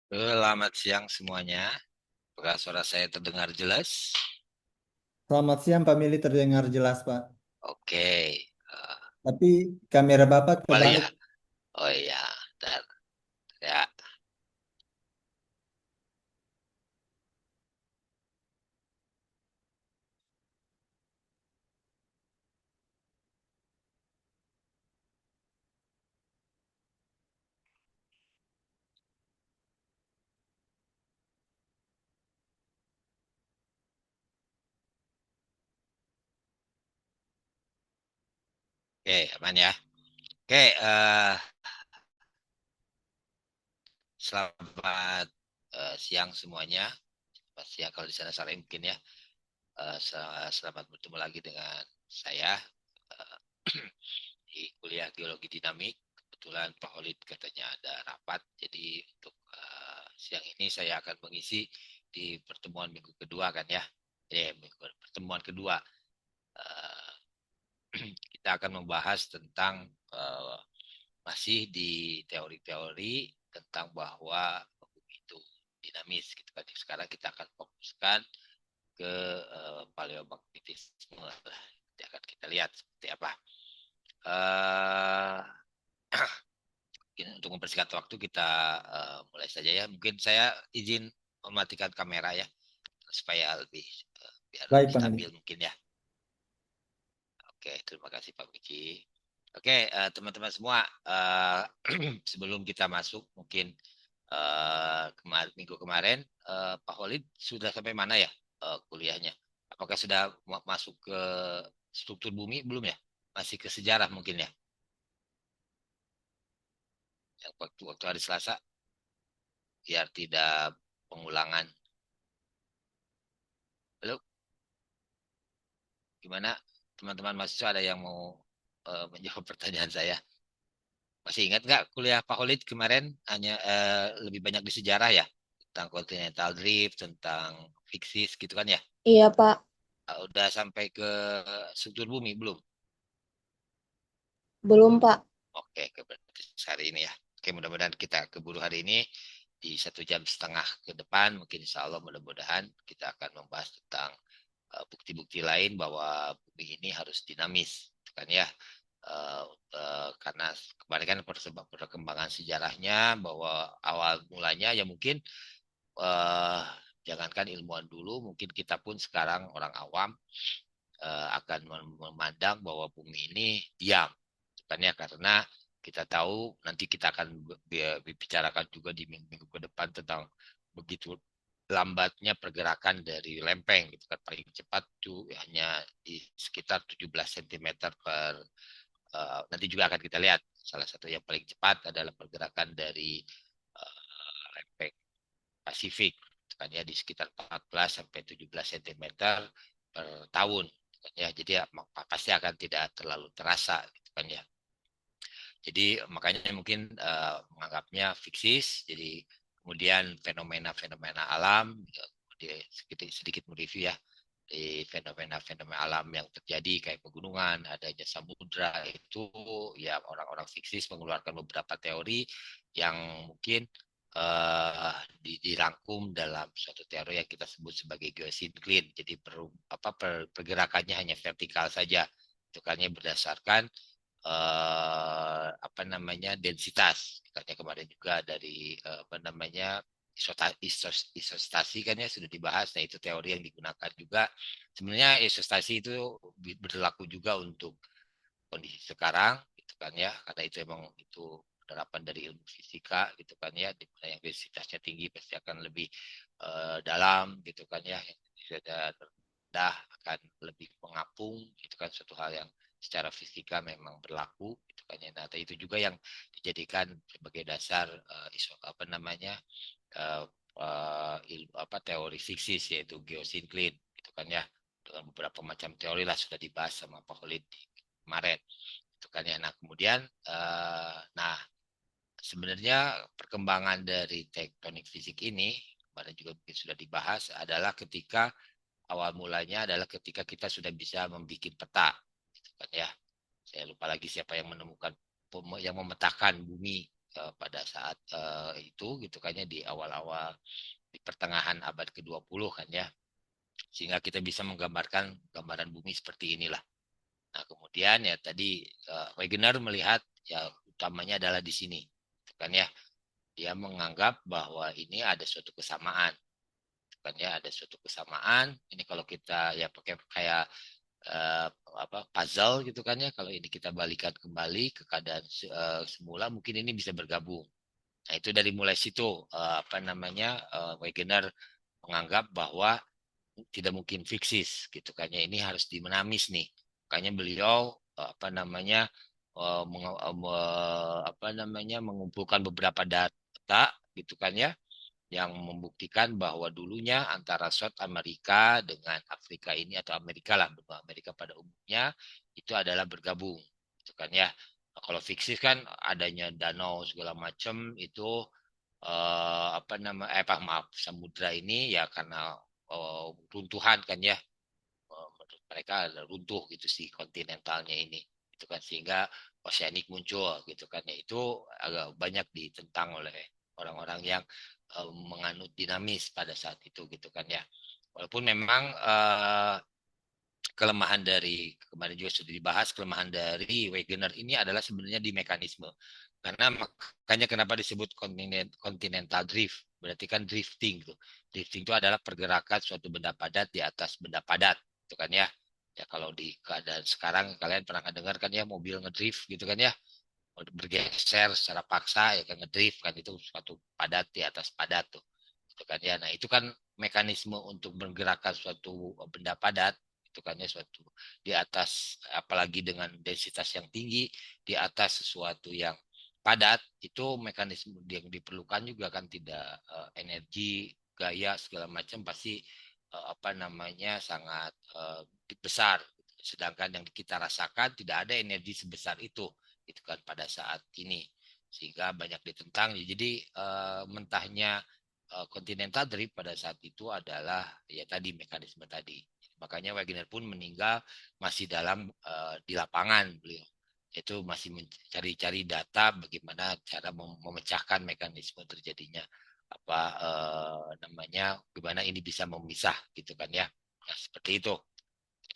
Selamat siang semuanya. Apakah suara saya terdengar jelas? Selamat siang, Pak Mili terdengar jelas, Pak. Oke. Tapi kamera Bapak Kembali ya. kebalik. Oh iya, bentar. Ya. Oke, aman ya. Oke, selamat siang semuanya. Selamat siang kalau di sana sore mungkin ya. Selamat bertemu lagi dengan saya eh, di kuliah Geologi Dinamik. Kebetulan Pak Holid katanya ada rapat, jadi untuk siang ini saya akan mengisi di pertemuan minggu kedua kan ya. Pertemuan kedua. Eh, kita akan membahas tentang masih di teori-teori tentang bahwa bumi itu dinamis gitu kan. Sekarang kita akan fokuskan ke paleomagnetisme lah. Nanti akan kita lihat seperti apa. Uh, untuk mempersingkat waktu kita mulai saja ya. Mungkin saya izin mematikan kamera ya supaya lebih biar Baik, lebih Pak stabil Mili. mungkin ya. Oke, terima kasih Pak Miki. Oke, teman-teman semua, sebelum kita masuk, mungkin minggu kemarin Pak Holid sudah sampai mana ya kuliahnya? Apakah sudah masuk ke struktur bumi belum ya? Masih ke sejarah mungkin ya? Yang waktu hari Selasa, biar tidak pengulangan. Halo, gimana teman-teman mahasiswa ada yang mau menjawab pertanyaan saya? Masih ingat nggak kuliah Pak Holid kemarin hanya lebih banyak di sejarah ya? Tentang continental drift, tentang fiksis gitu kan ya? Iya, Pak. Udah sampai ke struktur bumi belum? Belum, Pak. Oke, berarti hari ini ya. Oke, mudah-mudahan kita keburu hari ini di 1 jam setengah ke depan, mungkin insya Allah mudah-mudahan kita akan membahas tentang bukti-bukti lain bahwa bumi ini harus dinamis, gitu kan ya. Uh, karena kemarin kan perkembangan sejarahnya bahwa awal mulanya ya mungkin uh, jangankan ilmuwan dulu, mungkin kita pun sekarang orang awam akan memandang bahwa bumi ini diam, kan ya, karena kita tahu nanti kita akan bicarakan juga di minggu-minggu ke depan tentang begitu lambatnya pergerakan dari lempeng gitu kan, paling cepat tuh hanya di sekitar 17 cm per nanti juga akan kita lihat salah satu yang paling cepat adalah pergerakan dari lempeng Pasifik kan ya, di sekitar 14 sampai 17 cm per tahun kan ya, jadi ya, pasti akan tidak terlalu terasa gitu kan ya. Jadi makanya mungkin menganggapnya fiksis. Jadi kemudian fenomena-fenomena alam, sedikit, sedikit mereview ya, di fenomena-fenomena alam yang terjadi kayak pegunungan, adanya samudra itu ya orang-orang fiksis mengeluarkan beberapa teori yang mungkin dirangkum dalam suatu teori yang kita sebut sebagai geosyncline. Jadi pergerakannya hanya vertikal saja. Itu kan berdasarkan apa namanya densitas. Katanya kemarin juga dari apa namanya isostasi kan ya sudah dibahas. Nah itu teori yang digunakan juga. Sebenarnya isostasi itu berlaku juga untuk kondisi sekarang gitu kan ya, karena itu emang itu penerapan dari ilmu fisika gitu kan ya, di mana yang densitasnya tinggi pasti akan lebih dalam gitu kan ya, yang sudah rendah akan lebih mengapung, itu kan suatu hal yang secara fisika memang berlaku gitu kan ya. Nah itu juga yang dijadikan sebagai dasar apa namanya uh, apa teori fiksis yaitu geosyncline gitu kan ya, dengan beberapa macam teori lah sudah dibahas sama Pak Khalid kemarin itu kan ya. Nah kemudian nah sebenarnya perkembangan dari tektonik fisik ini kemarin juga mungkin sudah dibahas adalah ketika awal mulanya adalah ketika kita sudah bisa membuat peta gitu kan ya. Saya lupa lagi siapa yang menemukan, yang memetakan bumi pada saat itu gitu kan ya, di awal-awal di pertengahan abad ke-20 kan ya, sehingga kita bisa menggambarkan gambaran bumi seperti inilah. Nah, kemudian ya tadi Wegener melihat ya utamanya adalah di sini kan ya, dia menganggap bahwa ini ada suatu kesamaan kan ya, ada suatu kesamaan ini kalau kita ya pakai kayak eh, puzzle gitu kan ya, kalau ini kita balikan kembali ke keadaan semula mungkin ini bisa bergabung. Nah itu dari mulai situ Wegener menganggap bahwa tidak mungkin fiksis gitu kan ya, ini harus dimenamis nih, makanya beliau mengumpulkan beberapa data gitu kan ya, yang membuktikan bahwa dulunya antara South Amerika dengan Afrika ini, atau Amerika lah, benua Amerika pada umumnya itu adalah bergabung gitu kan ya. Nah, kalau fiktif kan adanya danau segala macam itu maaf, samudra ini ya karena runtuhan kan ya. Menurut mereka runtuh gitu si kontinentalnya ini itu kan, sehingga oceanic muncul gitu kan ya. Itu agak banyak ditentang oleh orang-orang yang menganut dinamis pada saat itu gitu kan ya. Walaupun memang kelemahan dari kemarin juga sudah dibahas, kelemahan dari Wegener ini adalah sebenarnya di mekanisme. Karena makanya kenapa disebut continental drift, berarti kan drifting tuh. Drifting itu adalah pergerakan suatu benda padat di atas benda padat, itu kan ya. Ya kalau di keadaan sekarang kalian pernah dengar kan ya, mobil ngedrift gitu kan ya, bergeser secara paksa ya kan, ngedrift kan, itu suatu padat di atas padat tuh itu kan ya. Nah itu kan mekanisme untuk menggerakkan suatu benda padat itu kan ya, suatu di atas, apalagi dengan densitas yang tinggi di atas sesuatu yang padat, itu mekanisme yang diperlukan juga kan tidak energi gaya segala macam pasti sangat besar, sedangkan yang kita rasakan tidak ada energi sebesar itu kan pada saat ini, sehingga banyak ditentang. Jadi mentahnya continental drift pada saat itu adalah ya tadi mekanisme tadi. Makanya Wagner pun meninggal masih dalam di lapangan beliau. Itu masih mencari-cari data bagaimana cara memecahkan mekanisme terjadinya gimana ini bisa memisah gitu kan ya. Nah, seperti itu.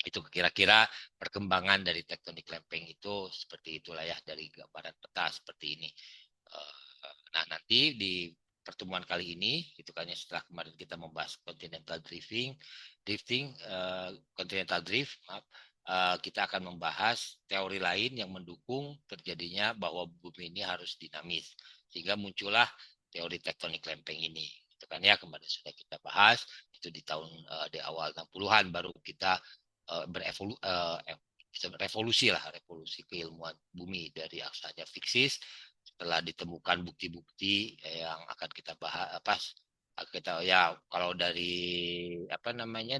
Itu kira-kira perkembangan dari tektonik lempeng itu seperti itulah ya, dari gambaran peta seperti ini. Nah, nanti di pertemuan kali ini gitu kan ya, setelah kemarin kita membahas continental drift, maaf, kita akan membahas teori lain yang mendukung terjadinya bahwa bumi ini harus dinamis, sehingga muncullah teori tektonik lempeng ini gitu kan ya. Kemarin sudah kita bahas itu di tahun di awal 60-an baru kita revolusi lah, revolusi keilmuan bumi dari asalnya fiksis, setelah ditemukan bukti-bukti yang akan kita bahas kita ya. Kalau dari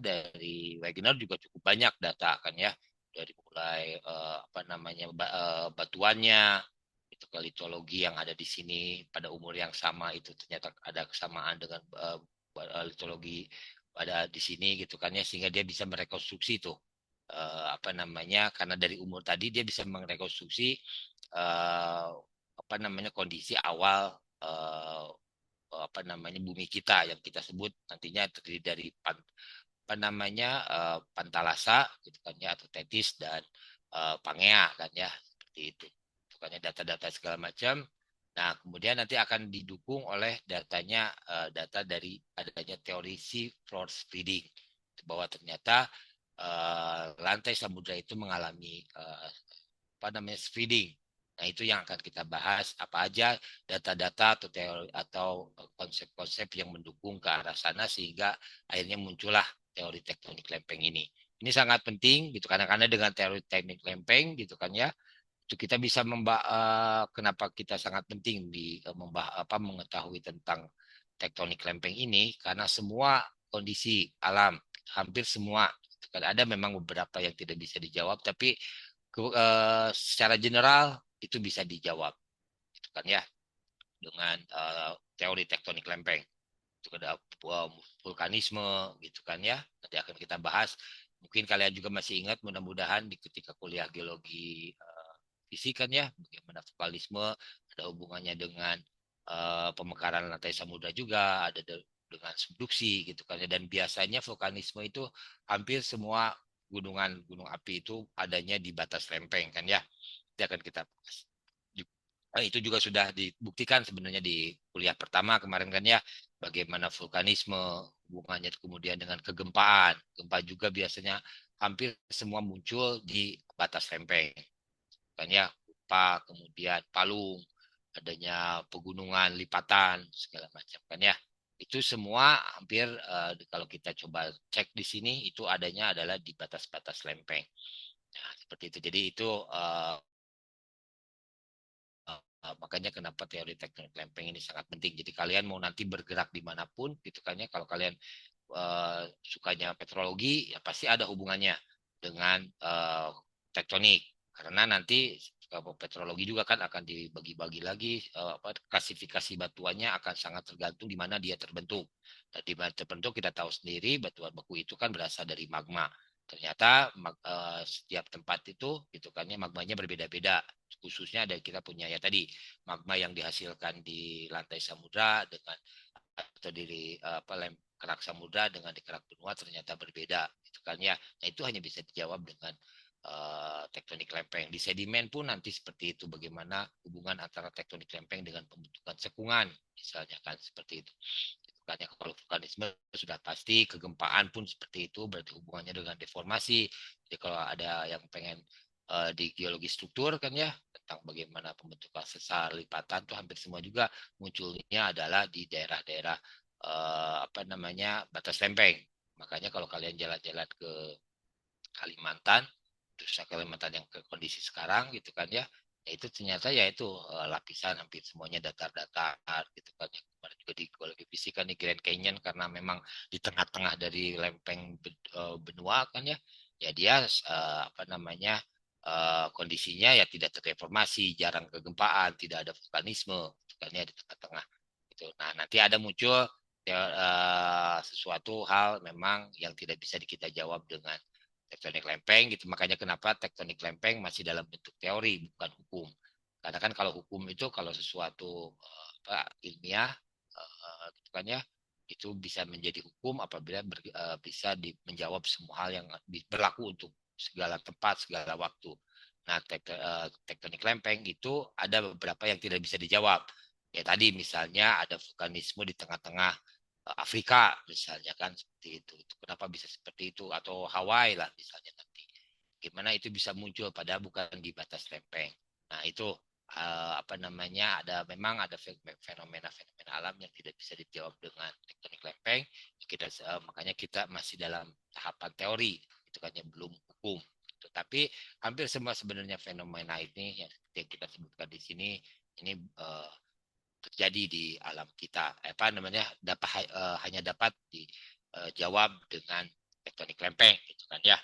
dari Wegener juga cukup banyak data kan ya, dari mulai batuannya itu ke litologi yang ada di sini pada umur yang sama itu ternyata ada kesamaan dengan litologi pada di sini gitu kan ya, sehingga dia bisa merekonstruksi tuh karena dari umur tadi dia bisa merekonstruksi uh, kondisi awal bumi kita yang kita sebut nantinya terdiri dari Pantalasa gitu kan ya, atau Tetis dan Pangea kan ya, seperti itu. Bukannya data-data segala macam. Nah, kemudian nanti akan didukung oleh data dari adanya teori sea floor spreading, bahwa ternyata lantai samudra itu mengalami spreading. Nah, itu yang akan kita bahas, apa aja data-data atau teori atau konsep-konsep yang mendukung ke arah sana, sehingga akhirnya muncullah teori tektonik lempeng ini. Ini sangat penting gitu, karena dengan teori tektonik lempeng gitu kan ya, itu kita bisa kenapa kita sangat penting di mengetahui tentang tektonik lempeng ini, karena semua kondisi alam, hampir semua kan, ada memang beberapa yang tidak bisa dijawab, tapi secara general itu bisa dijawab gitu kan ya, dengan teori tektonik lempeng. Itu ada vulkanisme gitu kan ya, nanti akan kita bahas. Mungkin kalian juga masih ingat, mudah-mudahan di ketika kuliah geologi fisik kan ya, bagaimana vulkanisme ada hubungannya dengan pemekaran lantai samudra juga, ada dengan subduksi gitu kan. Dan biasanya vulkanisme itu hampir semua gunung api itu adanya di batas lempeng kan ya. Itu akan kita bahas. Itu juga sudah dibuktikan sebenarnya di kuliah pertama kemarin kan ya, bagaimana vulkanisme hubungannya kemudian dengan kegempaan. Gempa juga biasanya hampir semua muncul di batas lempeng kan ya, gempa kemudian palung, adanya pegunungan lipatan segala macam kan ya. Itu semua hampir kalau kita coba cek di sini itu adanya adalah di batas-batas lempeng. Nah, seperti itu. Jadi itu makanya kenapa teori tektonik lempeng ini sangat penting. Jadi kalian mau nanti bergerak dimanapun gitu kan ya, kalau kalian sukanya petrologi ya pasti ada hubungannya dengan tektonik. Karena nanti petrologi juga kan akan dibagi-bagi lagi, klasifikasi batuannya akan sangat tergantung di mana dia terbentuk. Dan di mana terbentuk kita tahu sendiri batuan beku itu kan berasal dari magma. Ternyata setiap tempat itu gitu kan ya magmanya berbeda-beda. Khususnya ada kita punya ya tadi magma yang dihasilkan di lantai samudra dengan atau di kerak samudra dengan di kerak benua ternyata berbeda gitu kan ya. Nah itu hanya bisa dijawab dengan tektonik lempeng. Di sedimen pun nanti seperti itu, bagaimana hubungan antara tektonik lempeng dengan pembentukan cekungan misalnya kan seperti itu. Kan ya, kalau vulkanisme sudah pasti, kegempaan pun seperti itu, berarti hubungannya dengan deformasi. Jadi kalau ada yang pengen di geologi struktur kan ya, tentang bagaimana pembentukan sesar lipatan tuh hampir semua juga munculnya adalah di daerah-daerah apa namanya batas lempeng. Makanya kalau kalian jalan-jalan ke Kalimantan, terus Kalimantan yang ke kondisi sekarang gitu kan ya, ya itu ternyata ya itu lapisan hampir semuanya datar-datar gitu kan. Yang kemarin juga di geologi fisika nih Grand Canyon karena memang di tengah-tengah dari lempeng benua kan ya, ya dia apa namanya kondisinya ya tidak terdeformasi, jarang kegempaan, tidak ada vulkanisme, gitu kan ya di tengah-tengah. Gitu. Nah nanti ada muncul ya, sesuatu hal memang yang tidak bisa kita jawab dengan tektonik lempeng gitu. Makanya kenapa tektonik lempeng masih dalam bentuk teori bukan hukum. Karena kan kalau hukum itu kalau sesuatu ilmiah gitu kan ya itu bisa menjadi hukum apabila bisa menjawab semua hal yang berlaku untuk segala tempat, segala waktu. Nah, tektonik lempeng itu ada beberapa yang tidak bisa dijawab. Ya tadi misalnya ada vulkanisme di tengah-tengah Afrika misalnya kan seperti itu. Kenapa bisa seperti itu atau Hawaii lah misalnya nanti. Gimana itu bisa muncul padahal bukan di batas lempeng. Nah, itu apa namanya memang ada fenomena-fenomena alam yang tidak bisa dijawab dengan tektonik lempeng. Makanya kita masih dalam tahapan teori itu kan yang belum hukum. Tapi hampir semua sebenarnya fenomena ini yang kita sebutkan di sini ini terjadi di alam kita. Apa namanya hanya dapat dijawab dengan tektonik lempeng gitu kan ya.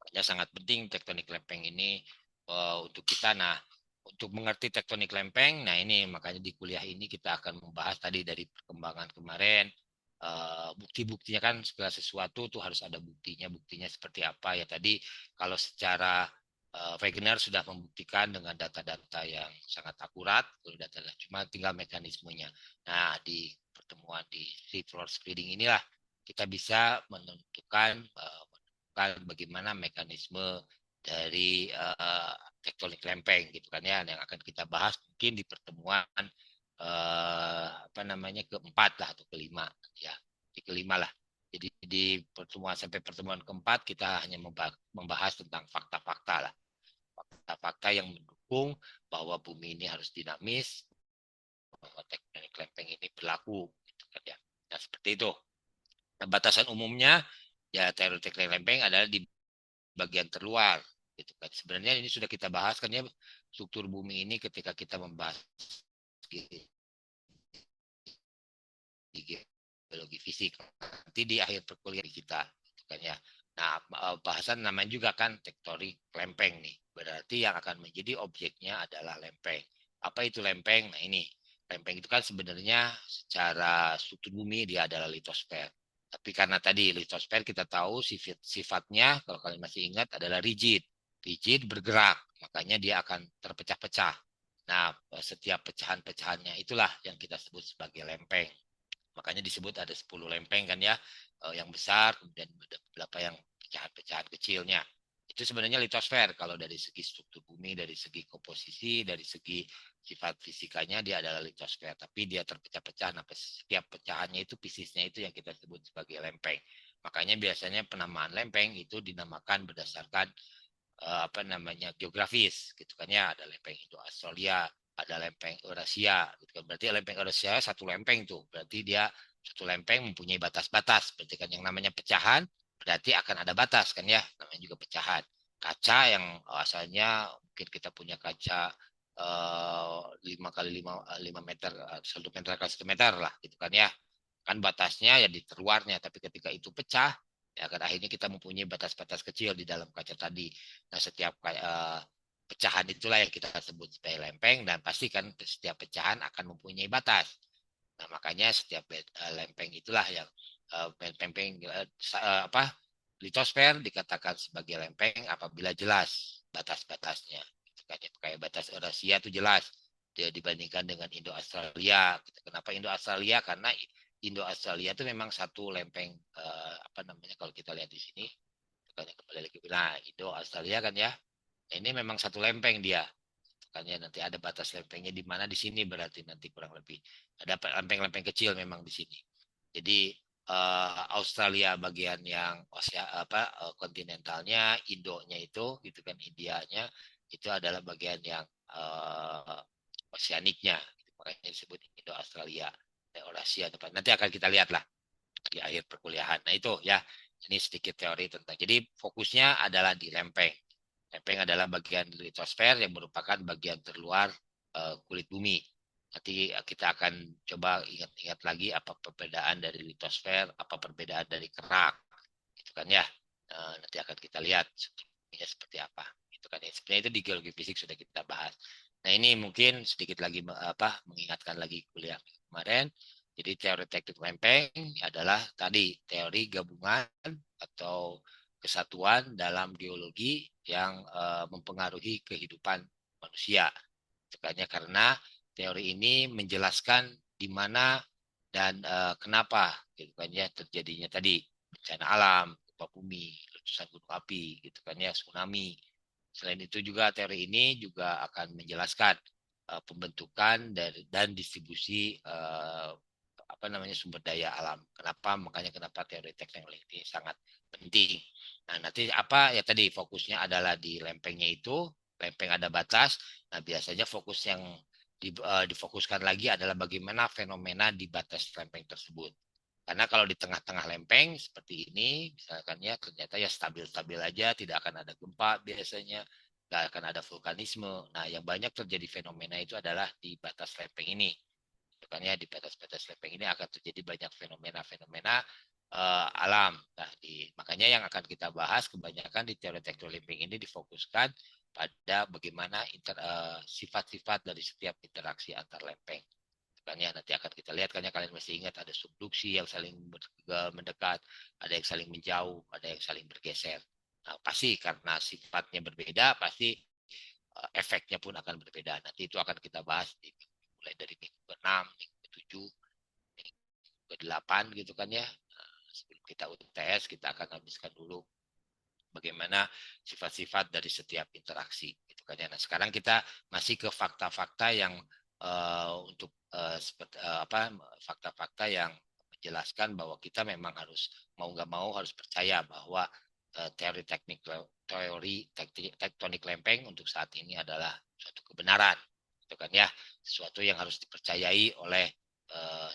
Makanya sangat penting tektonik lempeng ini untuk kita. Nah, untuk mengerti tektonik lempeng, nah ini makanya di kuliah ini kita akan membahas tadi dari perkembangan kemarin, bukti-buktinya kan segala sesuatu tuh harus ada buktinya, buktinya seperti apa ya tadi kalau secara Wegener sudah membuktikan dengan data-data yang sangat akurat, data cuma tinggal mekanismenya. Nah, di pertemuan di sea floor spreading inilah kita bisa menentukan bagaimana mekanisme dari tektonik lempeng gitu kan ya yang akan kita bahas mungkin di pertemuan apa namanya keempat lah atau kelima ya di kelima lah. Jadi di pertemuan sampai pertemuan keempat kita hanya membahas tentang fakta-fakta lah, fakta-fakta yang mendukung bahwa bumi ini harus dinamis, bahwa tektonik lempeng ini berlaku gitu kan ya. Nah seperti itu. Nah, batasan umumnya ya teori tektonik lempeng adalah di bagian terluar gitu kan. Sebenarnya ini sudah kita bahas kan ya struktur bumi ini ketika kita membahas geologi fisik nanti di akhir perkuliahan kita gitu kan ya. Nah, bahasan namanya juga kan tektonik lempeng nih. Berarti yang akan menjadi objeknya adalah lempeng. Apa itu lempeng? Nah, ini lempeng itu kan sebenarnya secara struktur bumi dia adalah litosfer. Tapi karena tadi litosfer kita tahu sifatnya kalau kalian masih ingat adalah rigid. Rigid bergerak, makanya dia akan terpecah-pecah. Nah, setiap pecahan-pecahannya itulah yang kita sebut sebagai lempeng. Makanya disebut ada 10 lempeng kan ya, yang besar, kemudian beberapa yang pecahan-pecahan kecilnya. Itu sebenarnya litosfer kalau dari segi struktur bumi, dari segi komposisi, dari segi sifat fisikanya dia adalah litosfer. Tapi dia terpecah-pecah, nah setiap pecahannya itu pisisnya itu yang kita sebut sebagai lempeng. Makanya biasanya penamaan lempeng itu dinamakan berdasarkan apa namanya geografis gitu kan ya, ada lempeng Indo-Australia, ada lempeng Eurasia gitu kan. Berarti lempeng Eurasia satu lempeng tuh, berarti dia satu lempeng mempunyai batas-batas. Berarti kan yang namanya pecahan berarti akan ada batas kan ya, namanya juga pecahan. Kaca yang asalnya mungkin kita punya kaca 5 kali 5 meter, 1 meter kali 1 meter lah gitu kan ya, kan batasnya ya di terluarnya, tapi ketika itu pecah ya kan akhirnya kita mempunyai batas-batas kecil di dalam kaca tadi. Nah setiap pecahan itulah yang kita sebut sebagai lempeng, dan pasti kan setiap pecahan akan mempunyai batas. Nah makanya setiap lempeng itulah yang lempeng apa litosfer dikatakan sebagai lempeng apabila jelas batas-batasnya. Kayak batas Eurasia itu jelas dia dibandingkan dengan Indo-Australia. Kenapa Indo-Australia? Karena Indo-Australia itu memang satu lempeng, apa namanya kalau kita lihat di sini, kembali lagi, nah Indo-Australia kan ya, ini memang satu lempeng dia. Makanya nanti ada batas lempengnya di mana di sini, berarti nanti kurang lebih ada lempeng-lempeng kecil memang di sini. Jadi Australia bagian yang apa kontinentalnya, Indonya itu gitu kan, Indianya itu adalah bagian yang oseaniknya, gitu. Makanya disebut Indo-Australia, Eurasia depan. Nanti akan kita lihat lah di akhir perkuliahan. Nah itu ya, ini sedikit teori tentang. Jadi fokusnya adalah di lempeng. Lempeng adalah bagian litosfer yang merupakan bagian terluar kulit bumi. Nanti kita akan coba ingat-ingat lagi apa perbedaan dari litosfer, apa perbedaan dari kerak, gitu kan ya. Nanti akan kita lihat strukturnya seperti apa. Itu kan ya. Sebenarnya itu di geologi fisik sudah kita bahas. Nah ini mungkin sedikit lagi apa mengingatkan lagi kuliah kemarin. Jadi teori teknik lempeng adalah tadi teori gabungan atau kesatuan dalam geologi yang mempengaruhi kehidupan manusia. Makanya karena teori ini menjelaskan di mana dan kenapa gitu kan ya terjadinya tadi bencana alam, gempa bumi, letusan gunung api, gitu kan ya, tsunami. Selain itu juga teori ini juga akan menjelaskan pembentukan dan distribusi apa namanya sumber daya alam. Kenapa? Makanya kenapa teori teknik ini sangat penting. Nah, nanti apa ya tadi fokusnya adalah di lempengnya itu, lempeng ada batas. Nah, biasanya fokus yang difokuskan lagi adalah bagaimana fenomena di batas lempeng tersebut. Karena kalau di tengah-tengah lempeng seperti ini, misalkan ya ternyata ya stabil-stabil aja, tidak akan ada gempa biasanya, nggak akan ada vulkanisme. Nah, yang banyak terjadi fenomena itu adalah di batas lempeng ini. Makanya di batas-batas lempeng ini akan terjadi banyak fenomena-fenomena alam. Nah, makanya yang akan kita bahas kebanyakan di teori tektonik lempeng ini difokuskan pada bagaimana sifat-sifat dari setiap interaksi antar lempeng. Kan ya nanti akan kita lihat kan ya, kalian masih ingat ada subduksi yang saling mendekat, ada yang saling menjauh, ada yang saling bergeser. Nah, pasti karena sifatnya berbeda, pasti efeknya pun akan berbeda. Nanti itu akan kita bahas mulai dari minggu ke-6, minggu ke-7, minggu ke-8 gitu kan ya. Nah, sebelum kita UTS, kita akan habiskan dulu bagaimana sifat-sifat dari setiap interaksi gitu kan ya. Nah, sekarang kita masih ke fakta-fakta yang untuk seperti apa fakta-fakta yang menjelaskan bahwa kita memang harus mau nggak mau harus percaya bahwa teori tektonik lempeng untuk saat ini adalah suatu kebenaran itu kan ya, sesuatu yang harus dipercayai oleh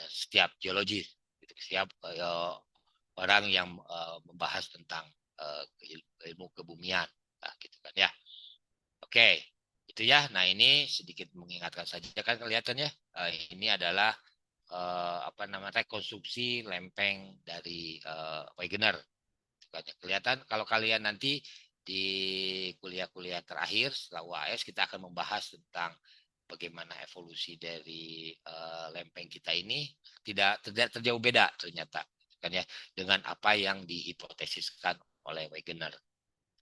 setiap geologis gitu, setiap orang yang membahas tentang ilmu kebumian nah, gitu kan ya. Oke, itu ya. Nah ini sedikit mengingatkan saja kan kelihatan ya. Ini adalah apa namanya rekonstruksi lempeng dari Wegener. Kelihatan kalau kalian nanti di kuliah-kuliah terakhir setelah UAS kita akan membahas tentang bagaimana evolusi dari lempeng kita ini tidak terjauh beda ternyata kan ya dengan apa yang dihipotesiskan oleh Wegener.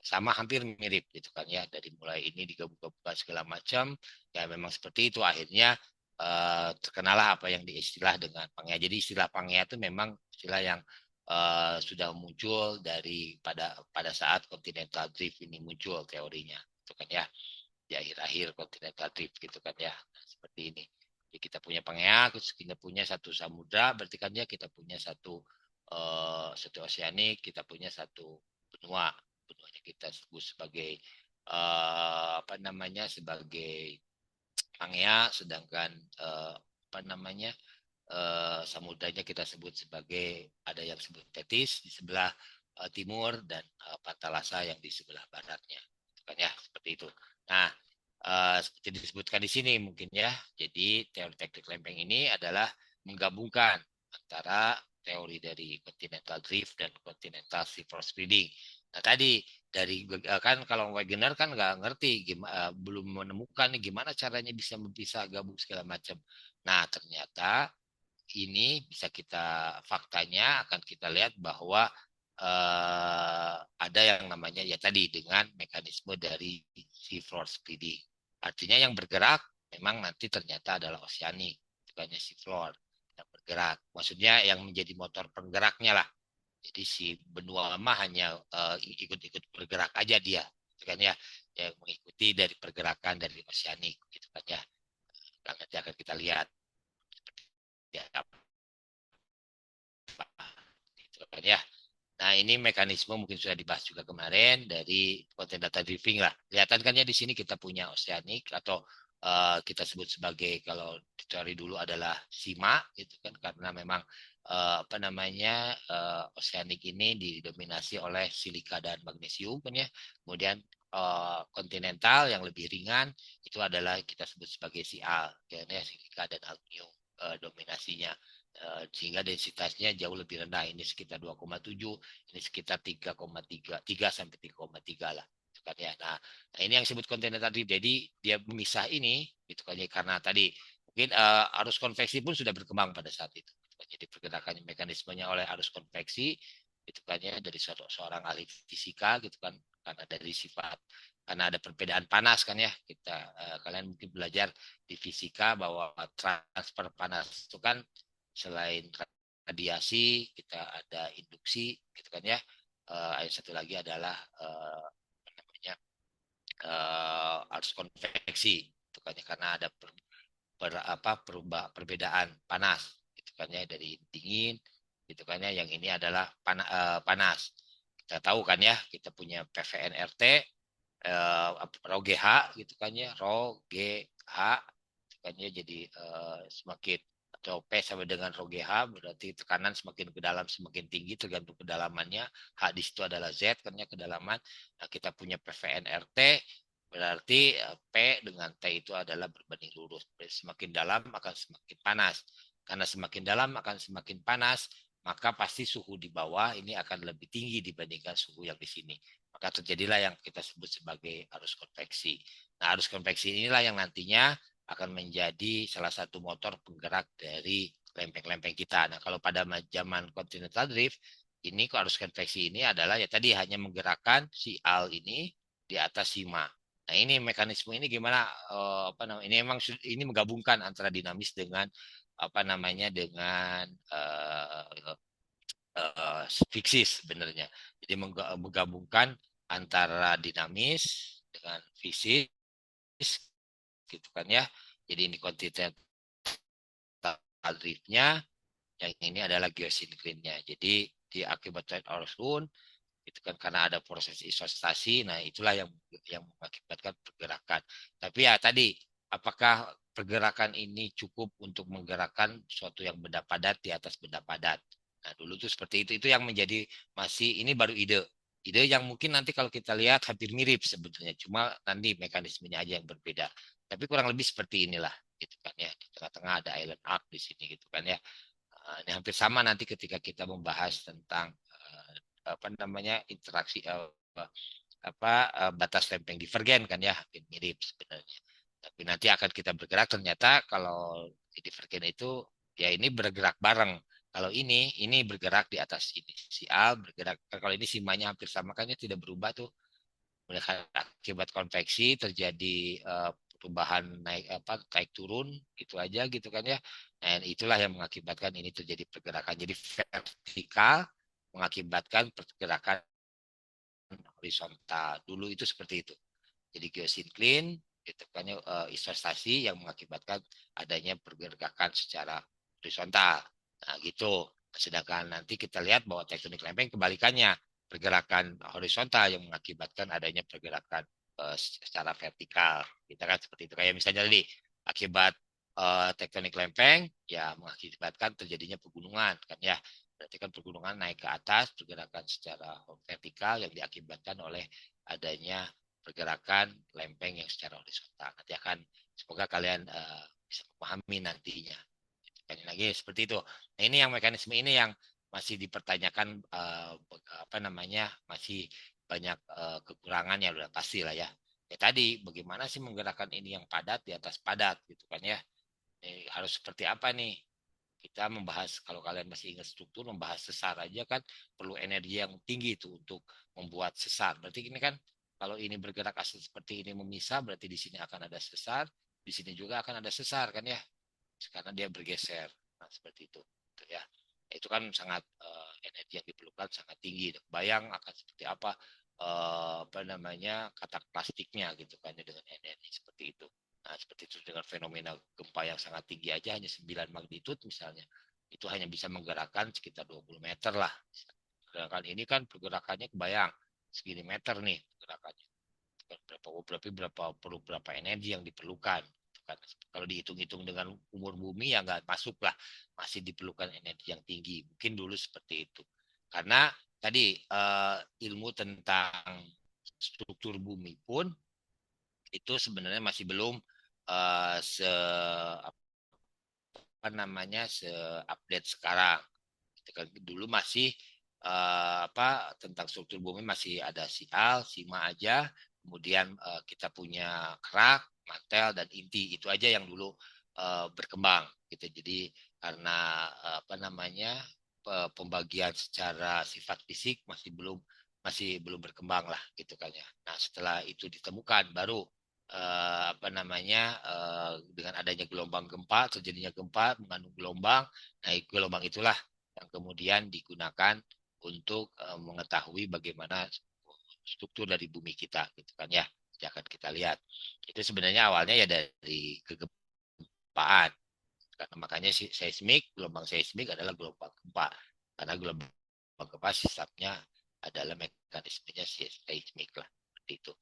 sama hampir mirip gitu kan ya, dari mulai ini digabung-gabungkan segala macam ya, memang seperti itu akhirnya terkenalah apa yang diistilah dengan Pangea. Jadi istilah Pangea itu memang istilah yang sudah muncul dari pada saat continental drift ini muncul teorinya gitu kan ya, di akhir-akhir continental drift gitu kan ya. Nah, seperti ini. Jadi kita punya Pangea, kita punya satu samudra, berarti kan ya kita punya satu oseanik, kita punya satu benua. Benuanya kita sebut sebagai apa namanya, sebagai Pangea, sedangkan apa namanya, samudranya kita sebut sebagai, ada yang sebut Tetis di sebelah timur dan Pantalasa yang di sebelah baratnya, kan ya, seperti itu. Nah, seperti disebutkan di sini mungkin ya, jadi teori teknik lempeng ini adalah menggabungkan antara teori dari continental drift dan continental seafloor spreading. Nah tadi kan kalau Wegener kan nggak ngerti belum menemukan nih gimana caranya bisa gabung segala macam. Nah ternyata ini bisa kita, faktanya akan kita lihat bahwa ada yang namanya ya tadi dengan mekanisme dari seafloor spreading. Artinya yang bergerak memang nanti ternyata adalah oceanic, bukannya seafloor yang bergerak. Maksudnya yang menjadi motor penggeraknya lah. Jadi si benua lama hanya ikut-ikut bergerak aja dia, gitu kan ya, yang mengikuti dari pergerakan dari oceanic, gitu kan ya. Nanti akan kita lihat ya, gitu kan ya. Nah, ini mekanisme mungkin sudah dibahas juga kemarin dari content data driving lah. Kelihatan kan ya di sini kita punya oceanic atau kita sebut sebagai, kalau teori dulu adalah SIMA gitu kan, karena memang apa namanya, oceanic ini didominasi oleh silika dan magnesium kan ya. Kemudian kontinental yang lebih ringan itu adalah kita sebut sebagai Sial, ya, silika dan aluminium dominasinya. Sehingga densitasnya jauh lebih rendah, ini sekitar 2,7, ini sekitar 3,3 sampai 3,3 lah gitu kan ya. Nah, ini yang disebut kontainer tadi, jadi dia memisah ini gitu kan ya, karena tadi mungkin arus konveksi pun sudah berkembang pada saat itu gitu kan. Jadi pergerakan mekanismenya oleh arus konveksi gitu kan ya, dari seorang ahli fisika gitu kan, karena dari sifat, karena ada perbedaan panas kan ya, kalian mungkin belajar di fisika bahwa transfer panas itu kan selain radiasi kita ada induksi gitu kan ya. Yang satu lagi adalah namanya arus konveksi gitu kan ya, karena ada perbedaan panas gitu kan ya, dari dingin gitu kan ya, yang ini adalah panas. Kita tahu kan ya, kita punya PVNRT rho GH gitu kan ya, rho GH gitu kan ya, jadi semakin, atau P sama dengan rho GH berarti tekanan semakin ke dalam semakin tinggi tergantung kedalamannya. H di situ adalah Z kan ya, kedalaman. Nah, kita punya PVNRT berarti P dengan T itu adalah berbanding lurus. Semakin dalam akan semakin panas. Karena semakin dalam akan semakin panas, maka pasti suhu di bawah ini akan lebih tinggi dibandingkan suhu yang di sini. Maka terjadilah yang kita sebut sebagai arus konveksi. Nah, arus konveksi inilah yang nantinya akan menjadi salah satu motor penggerak dari lempeng-lempeng kita. Nah, kalau pada zaman continental drift, ini arus konveksi ini adalah ya tadi hanya menggerakkan si al ini di atas sima. Nah, ini mekanisme ini gimana, apa namanya? Ini memang ini menggabungkan antara dinamis dengan apa namanya, dengan fiksis sebenarnya. Jadi menggabungkan antara dinamis dengan fisik gitu kan ya. Jadi ini continental driftnya, yang ini adalah geosinklinnya. Jadi diakibatkan arus run itu kan karena ada proses isostasi. Nah, itulah yang mengakibatkan pergerakan. Tapi ya tadi, apakah pergerakan ini cukup untuk menggerakkan suatu yang benda padat di atas benda padat? Nah, dulu tuh seperti itu. Itu yang menjadi, masih ini baru ide. Ide yang mungkin nanti kalau kita lihat hampir mirip sebetulnya, cuma nanti mekanismenya aja yang berbeda. Tapi kurang lebih seperti inilah, gitu kan ya. Di tengah-tengah ada island arc di sini, gitu kan ya. Ini hampir sama nanti ketika kita membahas tentang apa namanya, interaksi batas lempeng divergen kan ya, hampir mirip sebenarnya. Tapi nanti akan kita bergerak, ternyata kalau di divergen itu ya ini bergerak bareng. Kalau ini bergerak di atas ini. Si A bergerak, kalau ini simanya hampir sama kan ya, tidak berubah tuh. Akibat konveksi terjadi perubahan naik turun gitu aja gitu kan ya. Dan itulah yang mengakibatkan ini terjadi pergerakan. Jadi vertikal mengakibatkan pergerakan horizontal. Dulu itu seperti itu. Jadi geosinkline itu kan ya, investasi yang mengakibatkan adanya pergerakan secara horizontal. Nah, gitu. Sedangkan nanti kita lihat bahwa tektonik lempeng kebalikannya, pergerakan horizontal yang mengakibatkan adanya pergerakan secara vertikal. Kita kan seperti itu. Kayak misalnya tadi akibat tektonik lempeng ya mengakibatkan terjadinya pegunungan kan ya. Berarti kan pegunungan naik ke atas, pergerakan secara vertikal yang diakibatkan oleh adanya pergerakan lempeng yang secara horizontal. Nanti akan semoga kalian bisa memahami nantinya. Sekali lagi seperti itu. Nah, ini yang mekanisme ini yang masih dipertanyakan apa namanya masih banyak kekurangannya udah pasti lah ya. Ya tadi bagaimana sih menggerakkan ini yang padat di atas padat gitu kan ya. Harus seperti apa nih? Kita membahas kalau kalian masih ingat struktur membahas sesar aja kan perlu energi yang tinggi itu untuk membuat sesar. Berarti ini kan kalau ini bergerak asal seperti ini memisah berarti di sini akan ada sesar, di sini juga akan ada sesar kan ya. Karena dia bergeser. Nah, seperti itu. Gitu ya. Itu kan sangat energi yang diperlukan sangat tinggi. Bayang akan seperti apa namanya kata plastiknya gitu kan ya, dengan energi seperti itu. Nah, seperti itu dengan fenomena gempa yang sangat tinggi aja hanya 9 magnitude misalnya. Itu hanya bisa menggerakkan sekitar 20 meter lah. Sedangkan ini kan pergerakannya kebayang segini meter nih pergerakannya. Berapa energi yang diperlukan. Kalau dihitung-hitung dengan umur bumi ya nggak masuk lah, masih diperlukan energi yang tinggi. Mungkin dulu seperti itu. Karena tadi ilmu tentang struktur bumi pun itu sebenarnya masih belum se apa namanya se-update sekarang. Dulu masih tentang struktur bumi masih ada sial, sima aja, kemudian kita punya kerak, mantel dan inti itu aja yang dulu berkembang gitu. Jadi karena apa namanya pembagian secara sifat fisik masih belum berkembang lah gitu kan ya. Nah setelah itu ditemukan baru apa namanya dengan adanya gelombang gempa terjadinya gempa mengandung gelombang. Nah gelombang itulah yang kemudian digunakan untuk mengetahui bagaimana struktur dari bumi kita gitu kan ya. Yang akan kita lihat itu sebenarnya awalnya ya dari kegempaan karena makanya seismik gelombang seismik adalah gelombang gempa karena gelombang gempa sistemnya adalah mekanismenya seismik lah seperti itu.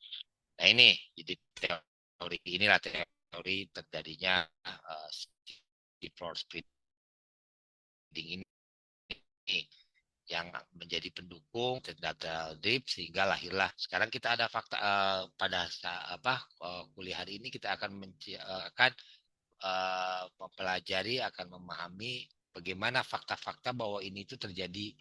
Nah ini jadi teori inilah teori terjadinya deep floor spreading ini yang menjadi pendukung lateral drip sehingga lahirlah sekarang kita ada fakta pada kuliah hari ini kita akan mempelajari akan memahami bagaimana fakta-fakta bahwa ini itu terjadi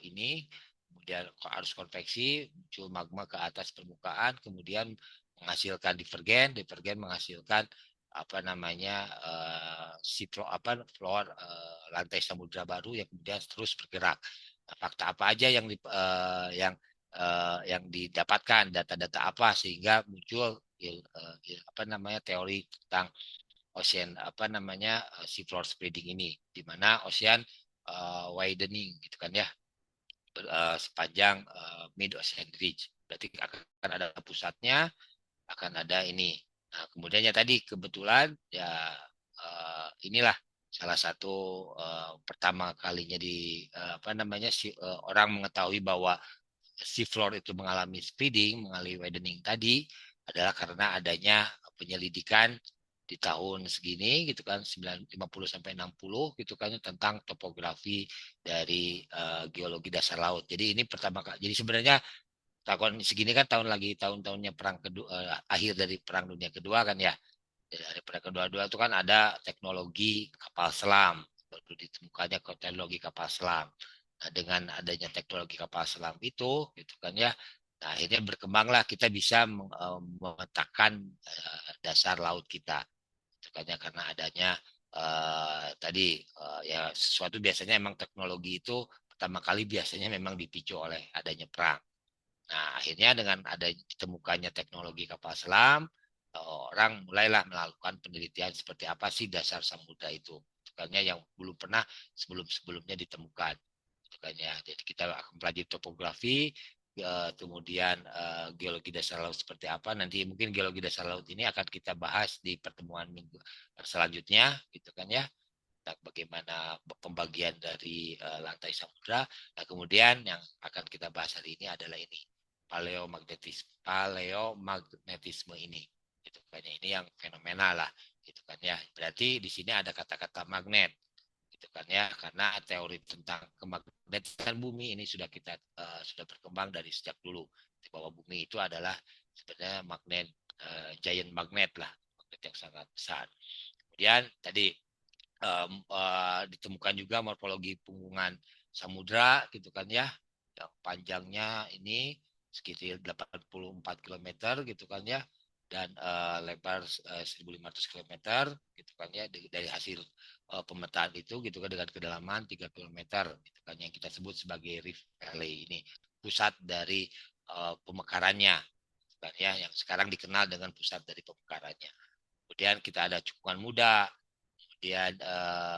ini kemudian harus konveksi muncul magma ke atas permukaan kemudian menghasilkan divergen menghasilkan apa namanya floor lantai samudra baru yang kemudian terus bergerak. Nah, fakta apa aja yang didapatkan data-data apa sehingga muncul apa namanya teori tentang ocean apa namanya sea floor spreading ini di mana ocean widening gitu kan ya sepanjang mid ocean ridge berarti akan ada pusatnya akan ada ini. Nah, kemudiannya tadi kebetulan ya inilah salah satu pertama kalinya di apa namanya orang mengetahui bahwa sea floor itu mengalami spreading, mengalami widening tadi adalah karena adanya penyelidikan di tahun segini gitu kan 50 sampai 60 gitu kan tentang topografi dari geologi dasar laut. Jadi ini pertama kali. Jadi sebenarnya tahun segini kan tahun-tahunnya perang kedua akhir dari perang dunia kedua kan ya. Dari perang kedua itu kan ada teknologi kapal selam baru ditemukannya teknologi kapal selam. Nah, dengan adanya teknologi kapal selam itu gitu kan ya. Nah, akhirnya berkembanglah kita bisa memetakan dasar laut kita. Gitu kan ya karena adanya tadi ya sesuatu biasanya emang teknologi itu pertama kali biasanya memang dipicu oleh adanya perang Nah, akhirnya dengan ada ditemukannya teknologi kapal selam, orang mulailah melakukan penelitian seperti apa sih dasar samudra itu. Makanya yang belum pernah sebelum-sebelumnya ditemukan. Makanya, jadi kita akan pelajari topografi, kemudian geologi dasar laut seperti apa. Nanti mungkin geologi dasar laut ini akan kita bahas di pertemuan minggu selanjutnya, gitu kan ya. Nah, bagaimana pembagian dari lantai samudra. Nah, kemudian yang akan kita bahas hari ini adalah ini, paleomagnetisme ini. Gitu kan ya. Ini yang fenomenal lah, gitu kan ya. Berarti di sini ada kata-kata magnet, gitu kan ya. Karena teori tentang kemagnetikan bumi ini sudah berkembang dari sejak dulu. Bahwa bumi itu adalah sebenarnya magnet, giant magnet lah, magnet yang sangat besar. Kemudian tadi ditemukan juga morfologi punggungan samudra, gitu kan ya, yang panjangnya ini sekitar 84 km, gitu kan ya, dan lebar 1.500 km, gitu kan ya, dari hasil pemetaan itu, gitu kan, dengan kedalaman 3 km, gitu kan, yang kita sebut sebagai Rift Valley ini, pusat dari pemekarannya, gitu kan ya, yang sekarang dikenal dengan pusat dari pemekarannya. Kemudian kita ada Cekungan Muda, dia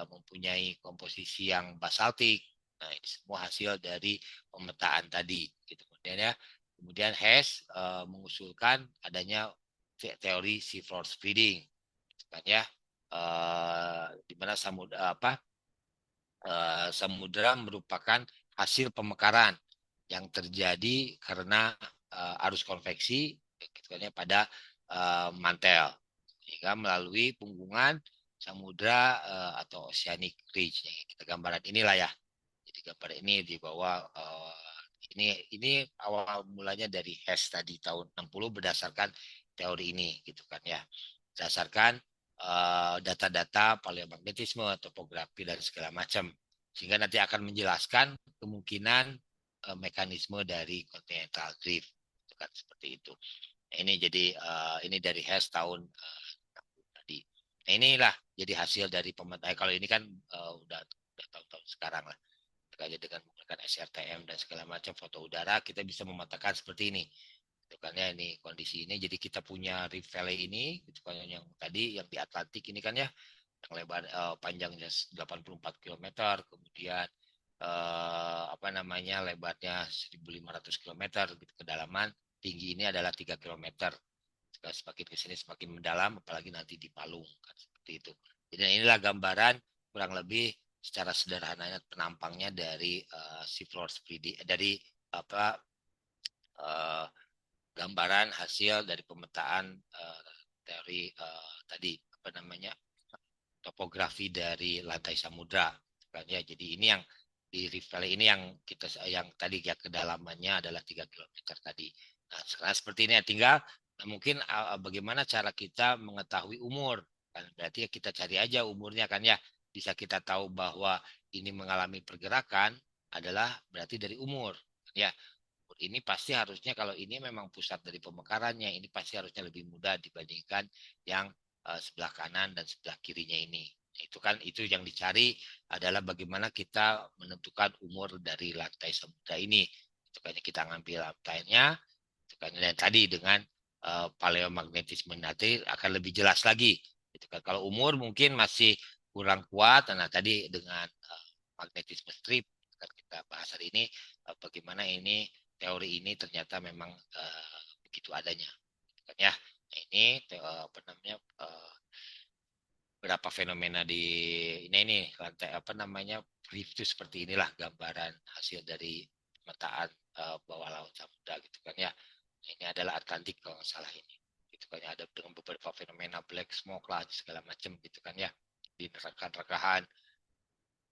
mempunyai komposisi yang basaltik. Nah, ini semua hasil dari pemetaan tadi. Gitu. Kemudian Hess mengusulkan adanya teori seafloor spreading, gitu kan ya, di mana samudra merupakan hasil pemekaran yang terjadi karena arus konveksi, gitu kan ya, pada mantel, sehingga melalui punggungan samudra atau oceanic ridge. Kita gambaran inilah ya. Jadi gambar ini di bawah ini awal mulanya dari Hess tadi tahun 60 berdasarkan teori ini, gitu kan ya. Berdasarkan data-data paleomagnetisme, topografi dan segala macam. Sehingga nanti akan menjelaskan kemungkinan mekanisme dari continental drift, gitu kan, seperti itu. Nah, ini jadi ini dari Hess tahun tadi. Nah, inilah jadi hasil dari pemetaan. Kalau ini kan udah tahun-tahun sekarang lah. Terkait dengan menggunakan SRTM dan segala macam foto udara, kita bisa memetakan seperti ini. Itu kan ya, ini kondisi ini. Jadi kita punya Rift Valley ini, itu kan yang tadi yang di Atlantik ini kan ya, yang lebar panjangnya 84 km, kemudian apa namanya, lebarnya 1.500 km, gitu, kedalaman tinggi ini adalah 3 km. Semakin ke sini semakin mendalam, apalagi nanti di Palung kan, seperti itu. Jadi inilah gambaran kurang lebih secara sederhananya penampangnya dari seafloor spreading, dari apa uh, gambaran hasil dari pemetaan teori tadi apa namanya, topografi dari lantai samudra kan ya. Jadi ini yang di Rift Valley ini yang tadi ya, kedalamannya adalah 3 km tadi. Nah, sekarang seperti ini ya, tinggal mungkin bagaimana cara kita mengetahui umur kan, berarti ya kita cari aja umurnya kan ya, bisa kita tahu bahwa ini mengalami pergerakan adalah berarti dari umur ya. Ini pasti harusnya, kalau ini memang pusat dari pemekarannya, ini pasti harusnya lebih mudah dibandingkan yang sebelah kanan dan sebelah kirinya ini. Itu kan itu yang dicari adalah bagaimana kita menentukan umur dari lantai samudra ini. Itu kan kita ngambil lantainya, itu kan, dan tadi dengan paleomagnetisme nanti akan lebih jelas lagi. Itu kan kalau umur mungkin masih kurang kuat, nah tadi dengan magnetisme strip akan kita bahas hari ini, bagaimana ini teori ini ternyata memang begitu adanya, kan ya. Nah, ini apa namanya, berapa fenomena di ini lantai apa namanya, brief itu seperti inilah gambaran hasil dari pemetaan bawah laut samudra, gitu kan ya. Nah, ini adalah Atlantik kalau nggak salah ini, gitu kan ya, ada dengan beberapa fenomena black smoke lah segala macam, gitu kan ya, di rekan-rekahan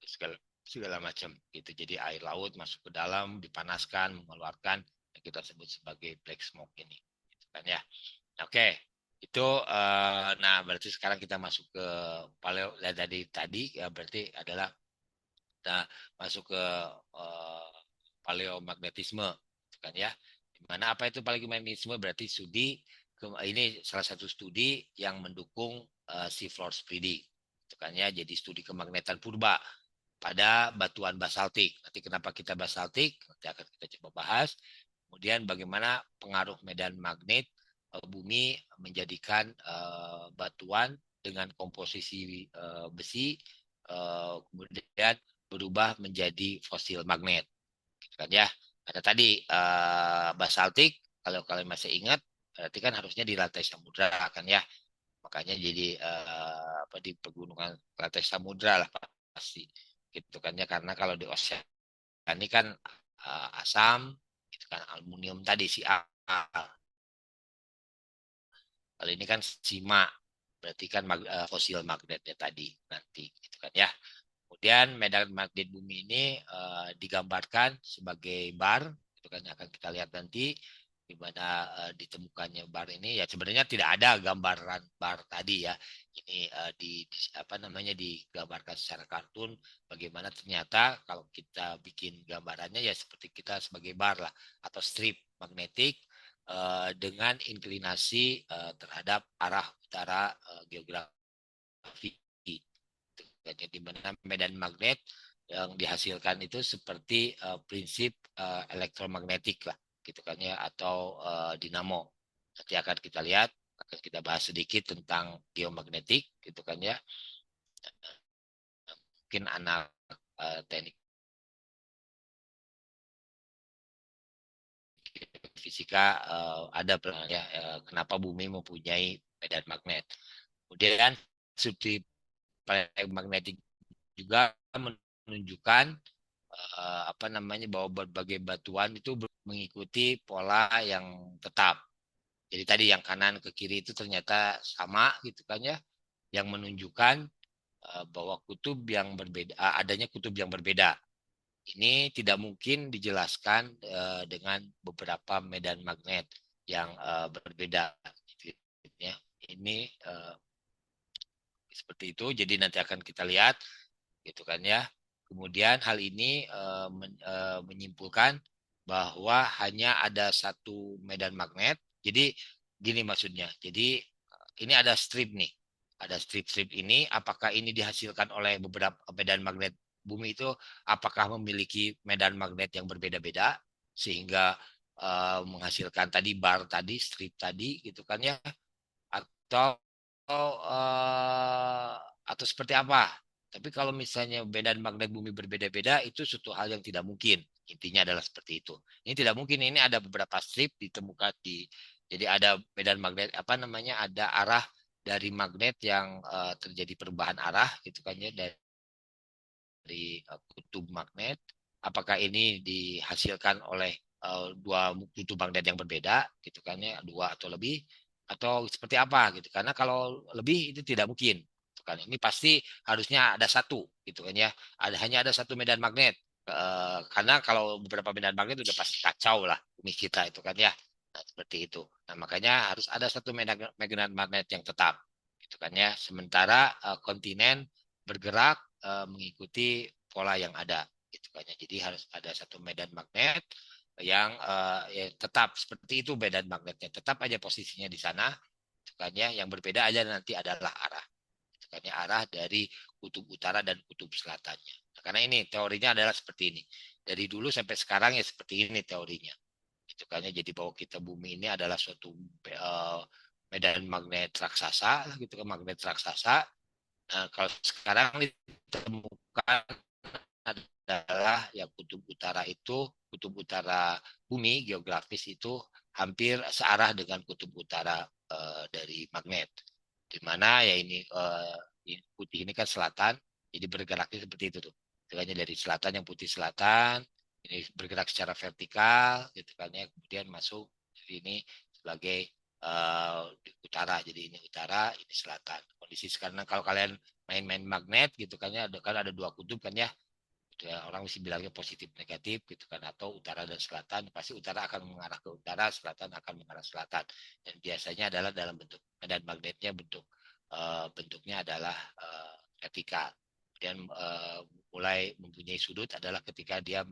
segala segala macam gitu. Jadi air laut masuk ke dalam, dipanaskan, mengeluarkan yang kita sebut sebagai black smoke ini, gitu kan ya. Oke, itu nah berarti sekarang kita masuk ke paleo dari tadi ya, berarti adalah kita masuk ke uh, paleomagnetisme, gitu kan ya. Dimana apa itu paleomagnetisme? Berarti ini salah satu studi yang mendukung seafloor spreading, gitu kan ya. Jadi studi kemagnetan purba pada batuan basaltik. Nanti kenapa kita basaltik? Nanti akan kita coba bahas. kemudian bagaimana pengaruh medan magnet bumi menjadikan batuan dengan komposisi besi kemudian berubah menjadi fosil magnet. Gitu kan ya. Ada tadi basaltik, kalau kalian masih ingat, berarti kan harusnya di lantai samudra kan ya. Makanya jadi apa di pegunungan lantai samudra lah pasti. Gitu kan ya, karena kalau di oseanik kan asam, itu kan aluminium tadi si A. Kalau ini kan sima, berarti kan fosil magnetnya tadi nanti, gitu kan ya. Kemudian medan magnet bumi ini digambarkan sebagai bar, itu kan akan kita lihat nanti di mana ditemukannya bar ini. Ya sebenarnya tidak ada gambaran bar tadi ya. Ini apa namanya digambarkan secara kartun. Bagaimana ternyata kalau kita bikin gambarannya ya seperti kita sebagai bar lah atau strip magnetik dengan inklinasi terhadap arah utara geografi. Jadi mana medan magnet yang dihasilkan itu seperti prinsip elektromagnetik lah, gitu kan ya, atau dinamo. Nanti akan kita lihat, akan kita bahas sedikit tentang geomagnetik, gitu kan ya. Mungkin anak teknik fisika ada ya, kenapa bumi mempunyai medan magnet. Kemudian studi magnetik juga menunjukkan apa namanya bahwa berbagai batuan itu mengikuti pola yang tetap. Jadi tadi yang kanan ke kiri itu ternyata sama gitu kan ya, yang menunjukkan bahwa kutub yang berbeda adanya kutub yang berbeda. Ini tidak mungkin dijelaskan dengan beberapa medan magnet yang berbeda. Ya, ini seperti itu. Jadi nanti akan kita lihat gitu kan ya. Kemudian hal ini menyimpulkan bahwa hanya ada satu medan magnet. Jadi gini maksudnya. Jadi ini ada strip nih. Ada strip-strip ini. Apakah ini dihasilkan oleh beberapa medan magnet bumi itu? Apakah memiliki medan magnet yang berbeda-beda sehingga menghasilkan tadi bar tadi, strip tadi, gitu kan ya? Atau atau seperti apa? Tapi kalau misalnya medan magnet bumi berbeda-beda, itu suatu hal yang tidak mungkin. Intinya adalah seperti itu. Ini tidak mungkin. Ini ada beberapa strip ditemukan jadi ada medan magnet apa namanya? Ada arah dari magnet yang terjadi perubahan arah gitu kan ya dari kutub magnet. Apakah ini dihasilkan oleh dua kutub magnet yang berbeda gitu kan ya, dua atau lebih atau seperti apa gitu. Karena kalau lebih itu tidak mungkin. Gitu kan. Ini pasti harusnya ada satu gitu kan ya. Hanya ada satu medan magnet. Karena kalau beberapa medan magnet udah pasti kacau lah bumi kita itu kan ya. Nah, seperti itu. Nah, makanya harus ada satu medan magnet yang tetap gitu kan ya. Sementara kontinen bergerak mengikuti pola yang ada gitu kan ya. Jadi harus ada satu medan magnet yang ya, tetap seperti itu medan magnetnya, tetap aja posisinya di sana gitu kan ya. Yang berbeda aja nanti adalah arah gitu kan ya, arah dari kutub utara dan kutub selatannya. Nah, karena ini teorinya adalah seperti ini. Dari dulu sampai sekarang ya seperti ini teorinya. Gitu kan ya. Jadi bahwa kita bumi ini adalah suatu medan magnet raksasa gitu kan, magnet raksasa. Nah, kalau sekarang ditemukan adalah ya kutub utara bumi geografis itu hampir searah dengan kutub utara dari magnet. Di mana ya ini putih ini kan selatan, jadi bergeraknya seperti itu tuh. Makanya dari selatan yang putih selatan ini bergerak secara vertikal gitu kan ya, kemudian masuk ini sebagai utara. Jadi ini utara, ini selatan. Kondisi sekarang kalau kalian main-main magnet gitu kan ya, kan ada dua kutub kan ya, gitu ya, orang mesti bilangnya positif negatif gitu kan, atau utara dan selatan, pasti utara akan mengarah ke utara, selatan akan mengarah selatan, dan biasanya adalah dalam bentuk dan magnetnya bentuknya adalah vertikal. Kemudian mulai mempunyai sudut adalah ketika dia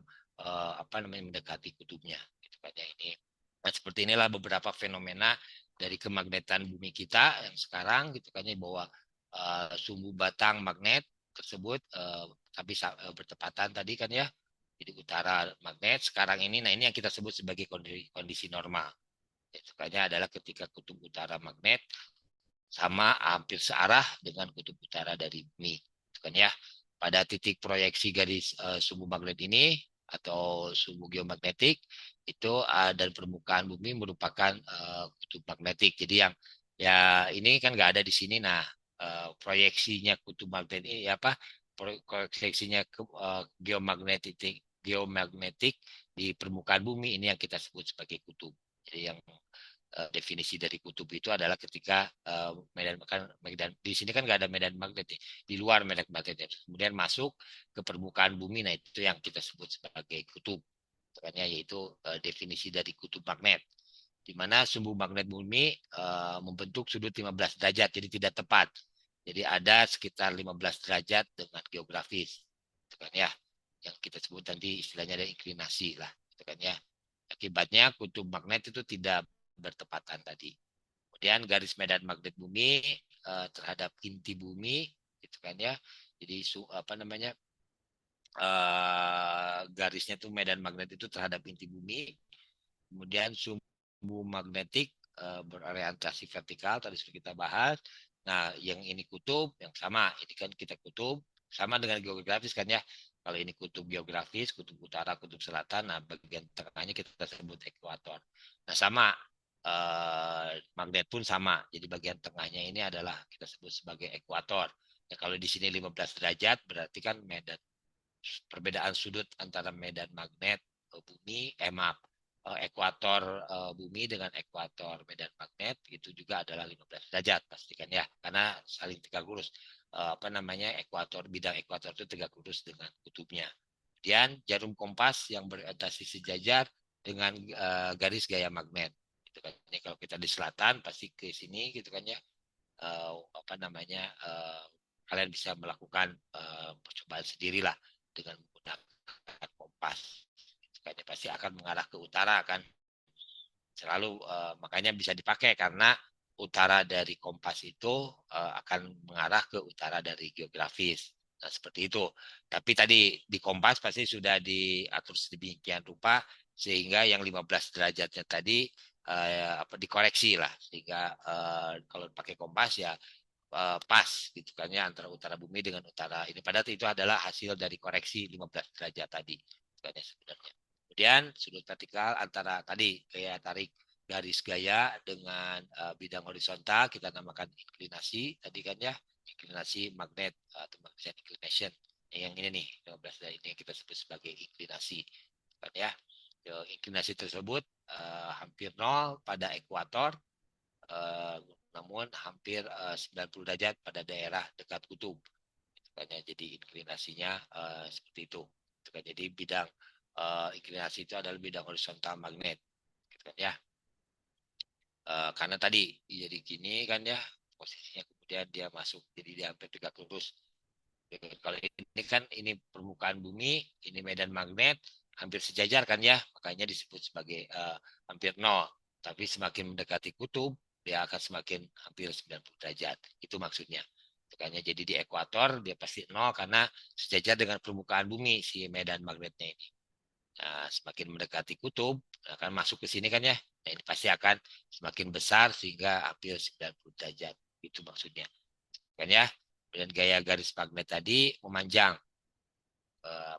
apa namanya mendekati kutubnya gitu kan ya. Ini nah, seperti inilah beberapa fenomena dari kemagnetan bumi kita yang sekarang gitu kan ya, bahwa sumbu batang magnet tersebut tapi bertepatan tadi kan ya, Jadi utara magnet sekarang ini, nah ini yang kita sebut sebagai kondisi normal. Sukanya adalah ketika kutub utara magnet sama hampir searah dengan kutub utara dari bumi. Kan ya. Pada titik proyeksi garis sumbu magnet ini atau sumbu geomagnetik itu dan permukaan bumi merupakan kutub magnetik. Jadi yang ya ini kan nggak ada di sini. Nah, proyeksinya kutub magnet ini apa? Proyeksinya ke geomagnetik di permukaan bumi ini yang kita sebut sebagai kutub. Jadi yang definisi dari kutub itu adalah ketika medan di sini kan nggak ada medan magnet ya, di luar medan magnet kemudian masuk ke permukaan bumi, nah itu yang kita sebut sebagai kutub. Makanya yaitu definisi dari kutub magnet, di mana sumbu magnet bumi membentuk sudut 15 derajat, jadi tidak tepat. Jadi ada sekitar 15 derajat dengan geografis, itu kan ya, yang kita sebut nanti istilahnya ada inklinasi lah, itu kan ya. Akibatnya kutub magnet itu tidak bertepatan tadi. Kemudian garis medan magnet bumi terhadap inti bumi, gitu kan ya. Jadi apa namanya garisnya tuh medan magnet itu terhadap inti bumi. Kemudian sumbu magnetik berorientasi vertikal tadi sudah kita bahas. Nah, yang ini kutub, yang sama ini kan kita kutub sama dengan geografis kan ya. Kalau ini kutub geografis, kutub utara, kutub selatan, nah bagian tengahnya kita sebut ekuator. Nah, sama magnet pun sama. Jadi bagian tengahnya ini adalah kita sebut sebagai ekuator. Ya, kalau di sini 15 derajat berarti kan medan perbedaan sudut antara medan magnet bumi, maaf, ekuator bumi dengan ekuator medan magnet itu juga adalah 15 derajat pastikan ya, karena saling tegak lurus. Apa namanya ekuator, bidang ekuator itu tegak lurus dengan kutubnya. Kemudian jarum kompas yang berorientasi sejajar dengan garis gaya magnet. Gitu kan. Ini kalau kita di selatan pasti ke sini gitu kan ya. Apa namanya kalian bisa melakukan percobaan sendirilah dengan menggunakan kompas. Kayaknya pasti akan mengarah ke utara kan. Selalu makanya bisa dipakai karena utara dari kompas itu akan mengarah ke utara dari geografis. Nah, seperti itu. Tapi tadi di kompas pasti sudah diatur sedemikian rupa sehingga yang 15 derajatnya tadi apa dikoreksi lah sehingga kalau pakai kompas ya pas gitu kan ya antara utara bumi dengan utara ini, padahal itu adalah hasil dari koreksi 15 derajat tadi kan ya sebenarnya. Kemudian sudut vertikal antara tadi gaya tarik garis gaya dengan bidang horizontal kita namakan inklinasi tadi kan ya, inklinasi magnet atau magnetic inclination. Yang ini nih 15 derajat ini yang kita sebut sebagai inklinasi kan ya. Inklinasi tersebut hampir nol pada ekuator, namun hampir 90 derajat pada daerah dekat kutub. Jadi inklinasinya seperti itu. Jadi bidang inklinasi itu adalah bidang horizontal magnet. Ya. Karena tadi jadi gini kan ya posisinya, kemudian dia masuk jadi dia hampir tegak lurus. Kalau ini kan ini permukaan bumi, ini medan magnet hampir sejajar kan ya, makanya disebut sebagai hampir nol. Tapi semakin mendekati kutub, dia akan semakin hampir 90 derajat. Itu maksudnya. Makanya jadi di ekuator dia pasti nol karena sejajar dengan permukaan bumi si medan magnetnya ini. Nah, semakin mendekati kutub, akan masuk ke sini kan ya. Nah, ini pasti akan semakin besar sehingga hampir 90 derajat. Itu maksudnya. Kan ya. Dan gaya garis magnet tadi memanjang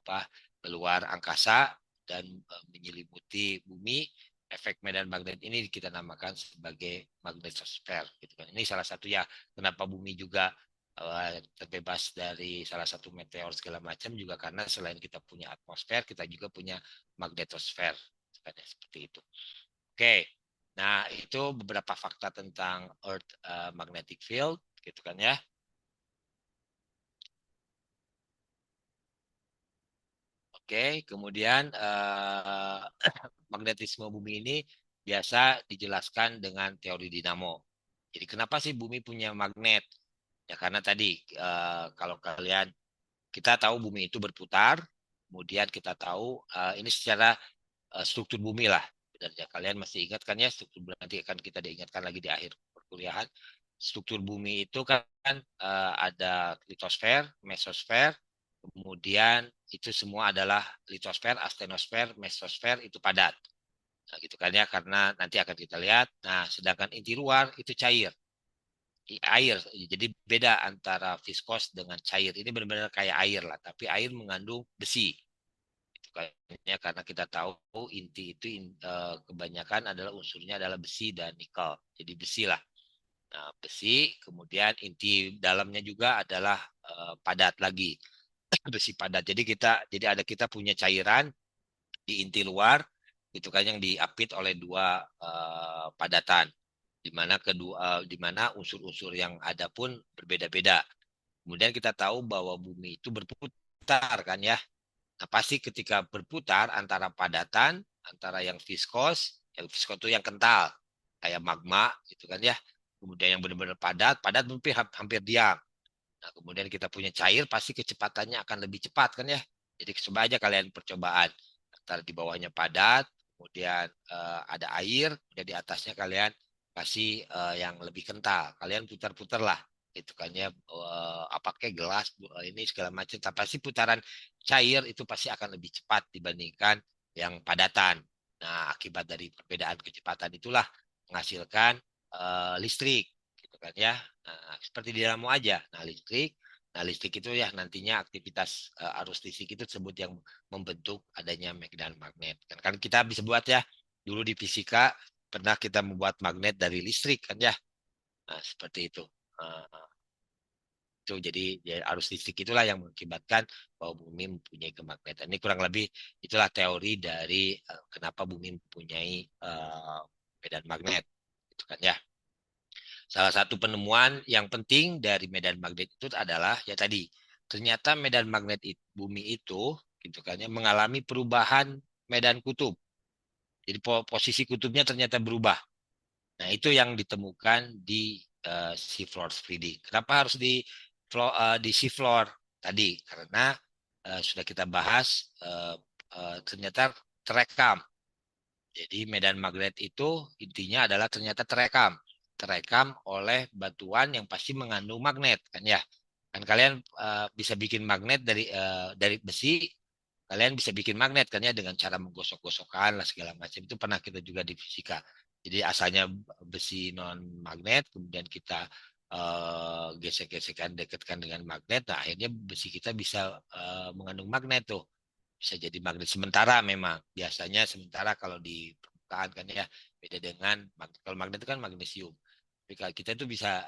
apa keluar angkasa dan menyelimuti bumi. Efek medan magnet ini kita namakan sebagai magnetosfer gitu kan. Ini salah satu ya kenapa bumi juga terbebas dari salah satu meteor segala macam juga karena selain kita punya atmosfer kita juga punya magnetosfer seperti itu. Oke. Nah, itu beberapa fakta tentang Earth magnetic field gitu kan ya. Oke, kemudian magnetisme bumi ini biasa dijelaskan dengan teori dinamo. Jadi kenapa sih bumi punya magnet? Ya karena tadi kalau kalian kita tahu bumi itu berputar, kemudian kita tahu ini secara struktur bumi lah. Dan ya, kalian masih ingat kan ya struktur bumi, nanti akan kita diingatkan lagi di akhir perkuliahan. Struktur bumi itu kan ada litosfer, mesosfer, kemudian itu semua adalah litosfer, astenosfer, mesosfer itu padat. Nah, gitu kan ya, karena nanti akan kita lihat. Nah, sedangkan inti luar itu cair, air. Jadi beda antara viskos dengan cair. Ini benar-benar kayak air lah, tapi air mengandung besi. Itu kayaknya karena kita tahu inti itu kebanyakan adalah unsurnya adalah besi dan nikel. Jadi besi lah. Nah, besi, kemudian inti dalamnya juga adalah padat lagi, besi padat. Jadi kita punya cairan di inti luar itu kan yang diapit oleh dua padatan, di mana unsur-unsur yang ada pun berbeda-beda. Kemudian kita tahu bahwa bumi itu berputar kan ya. Nah, pasti ketika berputar antara padatan, antara yang viskos itu yang kental, kayak magma gitu kan ya. Kemudian yang benar-benar padat, padat hampir hampir diam. Nah, kemudian kita punya cair, pasti kecepatannya akan lebih cepat kan ya. Jadi coba aja kalian percobaan. Antara di bawahnya padat, kemudian ada air, dan di atasnya kalian kasih yang lebih kental. Kalian putar-putar lah. Itu kan ya, pakai gelas, ini segala macam. Tapi pasti putaran cair itu pasti akan lebih cepat dibandingkan yang padatan. Nah, akibat dari perbedaan kecepatan itulah menghasilkan listrik. Gitu kan ya. Nah, seperti dinamo aja. Nah, listrik itu ya nantinya aktivitas arus listrik itu disebut yang membentuk adanya medan magnet. Kan kita bisa buat ya, dulu di fisika pernah kita membuat magnet dari listrik kan ya. Nah, seperti itu. Nah, itu jadi ya, arus listrik itulah yang mengakibatkan bahwa bumi mempunyai kemagnetan. Ini kurang lebih itulah teori dari kenapa bumi mempunyai medan magnet. Itu kan ya. Salah satu penemuan yang penting dari medan magnet itu adalah ya tadi, ternyata medan magnet bumi itu gitu kan ya mengalami perubahan medan kutub. Jadi posisi kutubnya ternyata berubah. Nah, itu yang ditemukan di seafloor 3D. Kenapa harus di seafloor tadi? Karena sudah kita bahas ternyata terekam. Jadi medan magnet itu intinya adalah ternyata terekam. Terekam oleh batuan yang pasti mengandung magnet kan ya. Kan kalian bisa bikin magnet dari besi, kalian bisa bikin magnet kan ya dengan cara menggosok-gosokkan lah segala macam. Itu pernah kita juga di fisika. Jadi asalnya besi non magnet, kemudian kita gesek-gesekkan dekatkan dengan magnet. Nah, akhirnya besi kita bisa mengandung magnet tuh, bisa jadi magnet sementara. Memang biasanya sementara kalau di permukaan kan ya, beda dengan kalau magnet itu kan magnesium. Tapi kalau kita itu bisa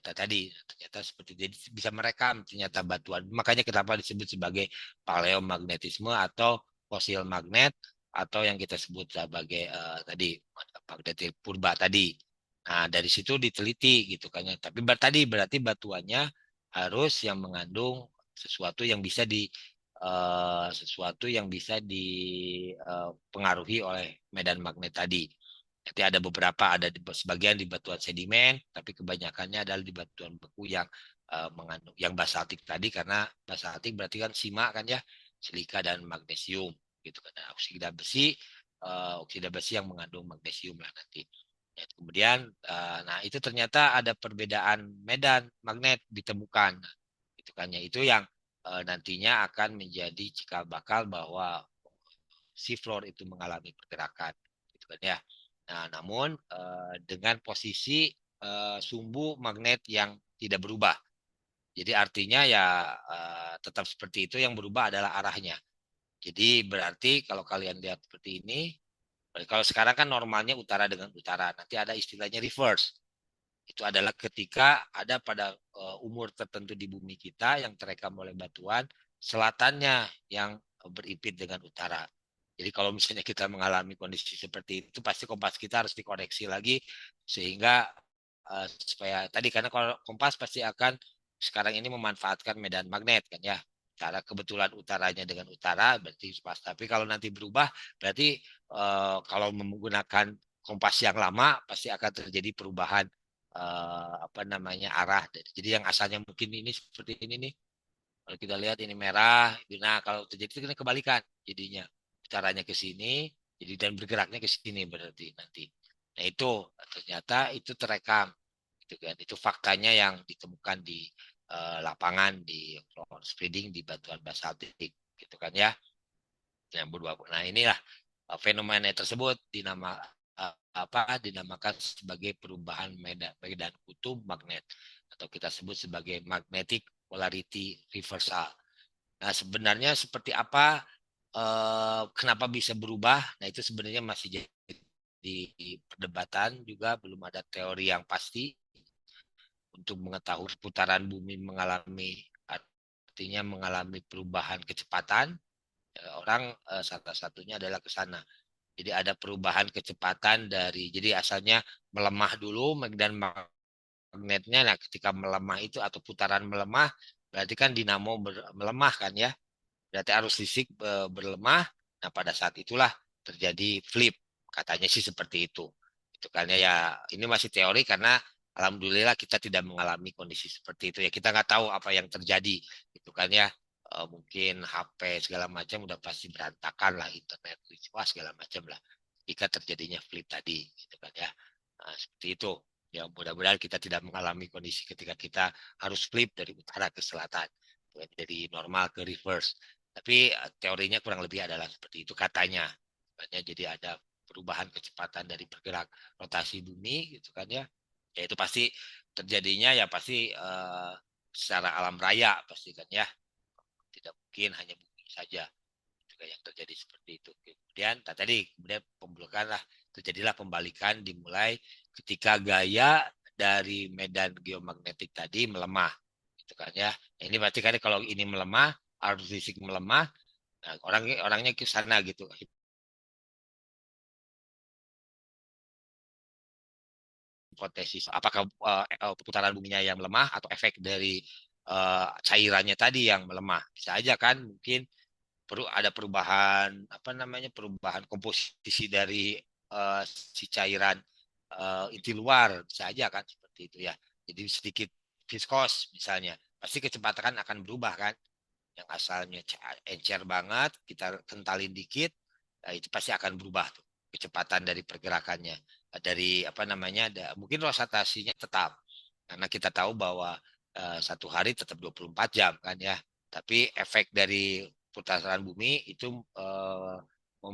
tadi ternyata seperti jadi bisa merekam ternyata batuan. Makanya kenapa disebut sebagai paleomagnetisme atau fosil magnet, atau yang kita sebut sebagai tadi magnetik purba tadi. Nah, dari situ diteliti gitu kan ya. Tapi tadi berarti batuannya harus yang mengandung sesuatu yang bisa dipengaruhi oleh medan magnet tadi. Jadi ada beberapa, ada sebagian di batuan sedimen, tapi kebanyakannya adalah di batuan beku yang mengandung yang basaltik tadi, karena basaltik berarti kan sima kan ya, silika dan magnesium gitu kan. Nah, oksida besi yang mengandung magnesium lah nanti. Ya, kemudian, nah itu ternyata ada perbedaan medan magnet ditemukan, gitu kan ya. Itu yang nantinya akan menjadi cikal bakal bahwa seafloor itu mengalami pergerakan, gitu kan ya. Nah, namun dengan posisi sumbu magnet yang tidak berubah. Jadi artinya ya tetap seperti itu, yang berubah adalah arahnya. Jadi berarti kalau kalian lihat seperti ini, kalau sekarang kan normalnya utara dengan utara, nanti ada istilahnya reverse. Itu adalah ketika ada pada umur tertentu di bumi kita yang terekam oleh batuan, selatannya yang berimpit dengan utara. Jadi kalau misalnya kita mengalami kondisi seperti itu, pasti kompas kita harus dikoreksi lagi sehingga supaya tadi, karena kalau kompas pasti akan sekarang ini memanfaatkan medan magnet kan ya. Cara kebetulan utaranya dengan utara berarti pas. Tapi kalau nanti berubah berarti kalau menggunakan kompas yang lama pasti akan terjadi perubahan apa namanya arah. Jadi yang asalnya mungkin ini seperti ini nih, kalau kita lihat ini merah, nah kalau terjadi itu kan kebalikan jadinya, caranya ke sini, jadi dan bergeraknya ke sini berarti nanti. Nah itu ternyata itu terekam, gitu kan. Itu faktanya yang ditemukan di lapangan di floor spreading di batuan basaltik gitu kan ya. Yang berubah. Nah inilah fenomena tersebut dinamakan sebagai perubahan medan kutub magnet atau kita sebut sebagai magnetic polarity reversal. Nah sebenarnya seperti apa, kenapa bisa berubah? Nah itu sebenarnya masih jadi perdebatan juga, belum ada teori yang pasti untuk mengetahui putaran bumi artinya mengalami perubahan kecepatan. Orang salah satunya adalah ke sana. Jadi ada perubahan kecepatan jadi asalnya melemah dulu dan magnetnya. Nah, ketika melemah itu atau putaran melemah, berarti kan dinamo melemah kan ya. Berarti arus listrik berlemah. Nah, pada saat itulah terjadi flip. Katanya sih seperti itu. Itu kan ya, ini masih teori karena alhamdulillah kita tidak mengalami kondisi seperti itu ya. Kita nggak tahu apa yang terjadi. Itu kan ya. Mungkin HP segala macam udah pasti berantakan lah, internet wah segala macam lah jika terjadinya flip tadi gitu kan ya. Nah, seperti itu ya, mudah-mudahan kita tidak mengalami kondisi ketika kita harus flip dari utara ke selatan, dari normal ke reverse. Tapi teorinya kurang lebih adalah seperti itu katanya. Jadi ada perubahan kecepatan dari bergerak rotasi bumi gitu kan ya. Ya itu pasti terjadinya ya pasti secara alam raya pasti kan ya. Tidak mungkin hanya bumi saja juga yang terjadi seperti itu. Kemudian kemudian pembalikan lah, terjadilah pembalikan dimulai ketika gaya dari medan geomagnetik tadi melemah gitu kan ya. Nah, ini berarti kan kalau ini melemah, arus listrik melemah, nah, orangnya ke sana gitu. Hipotesis apakah putaran buminya yang melemah atau efek dari cairannya tadi yang melemah. Bisa aja kan mungkin perlu ada perubahan apa namanya, perubahan komposisi dari si cairan inti luar, bisa aja kan seperti itu ya. Jadi sedikit viskos misalnya, pasti kecepatan akan berubah kan. Yang asalnya encer banget, kita kentalin dikit, nah itu pasti akan berubah tuh kecepatan dari pergerakannya. Dari apa namanya, mungkin rotasinya tetap, karena kita tahu bahwa satu hari tetap 24 jam kan ya. Tapi efek dari putaran bumi itu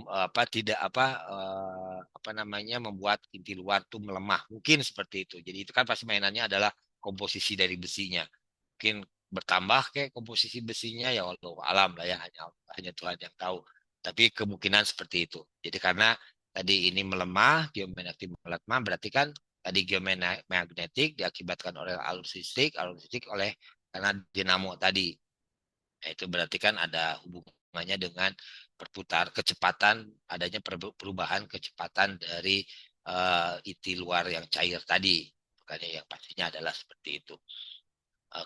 apa tidak apa namanya membuat inti luar tuh melemah. Mungkin seperti itu. Jadi itu kan pasti mainannya adalah komposisi dari besinya. Mungkin bertambah kayak komposisi besinya ya Allah alam lah ya, hanya Tuhan yang tahu. Tapi kemungkinan seperti itu. Jadi karena tadi ini melemah, geomagnetik melemah, berarti kan tadi geomagnetik diakibatkan oleh alur listrik oleh karena dinamo tadi. Nah, itu berarti kan ada hubungannya dengan kecepatan, adanya perubahan kecepatan dari inti luar yang cair tadi. Makanya yang pastinya adalah seperti itu.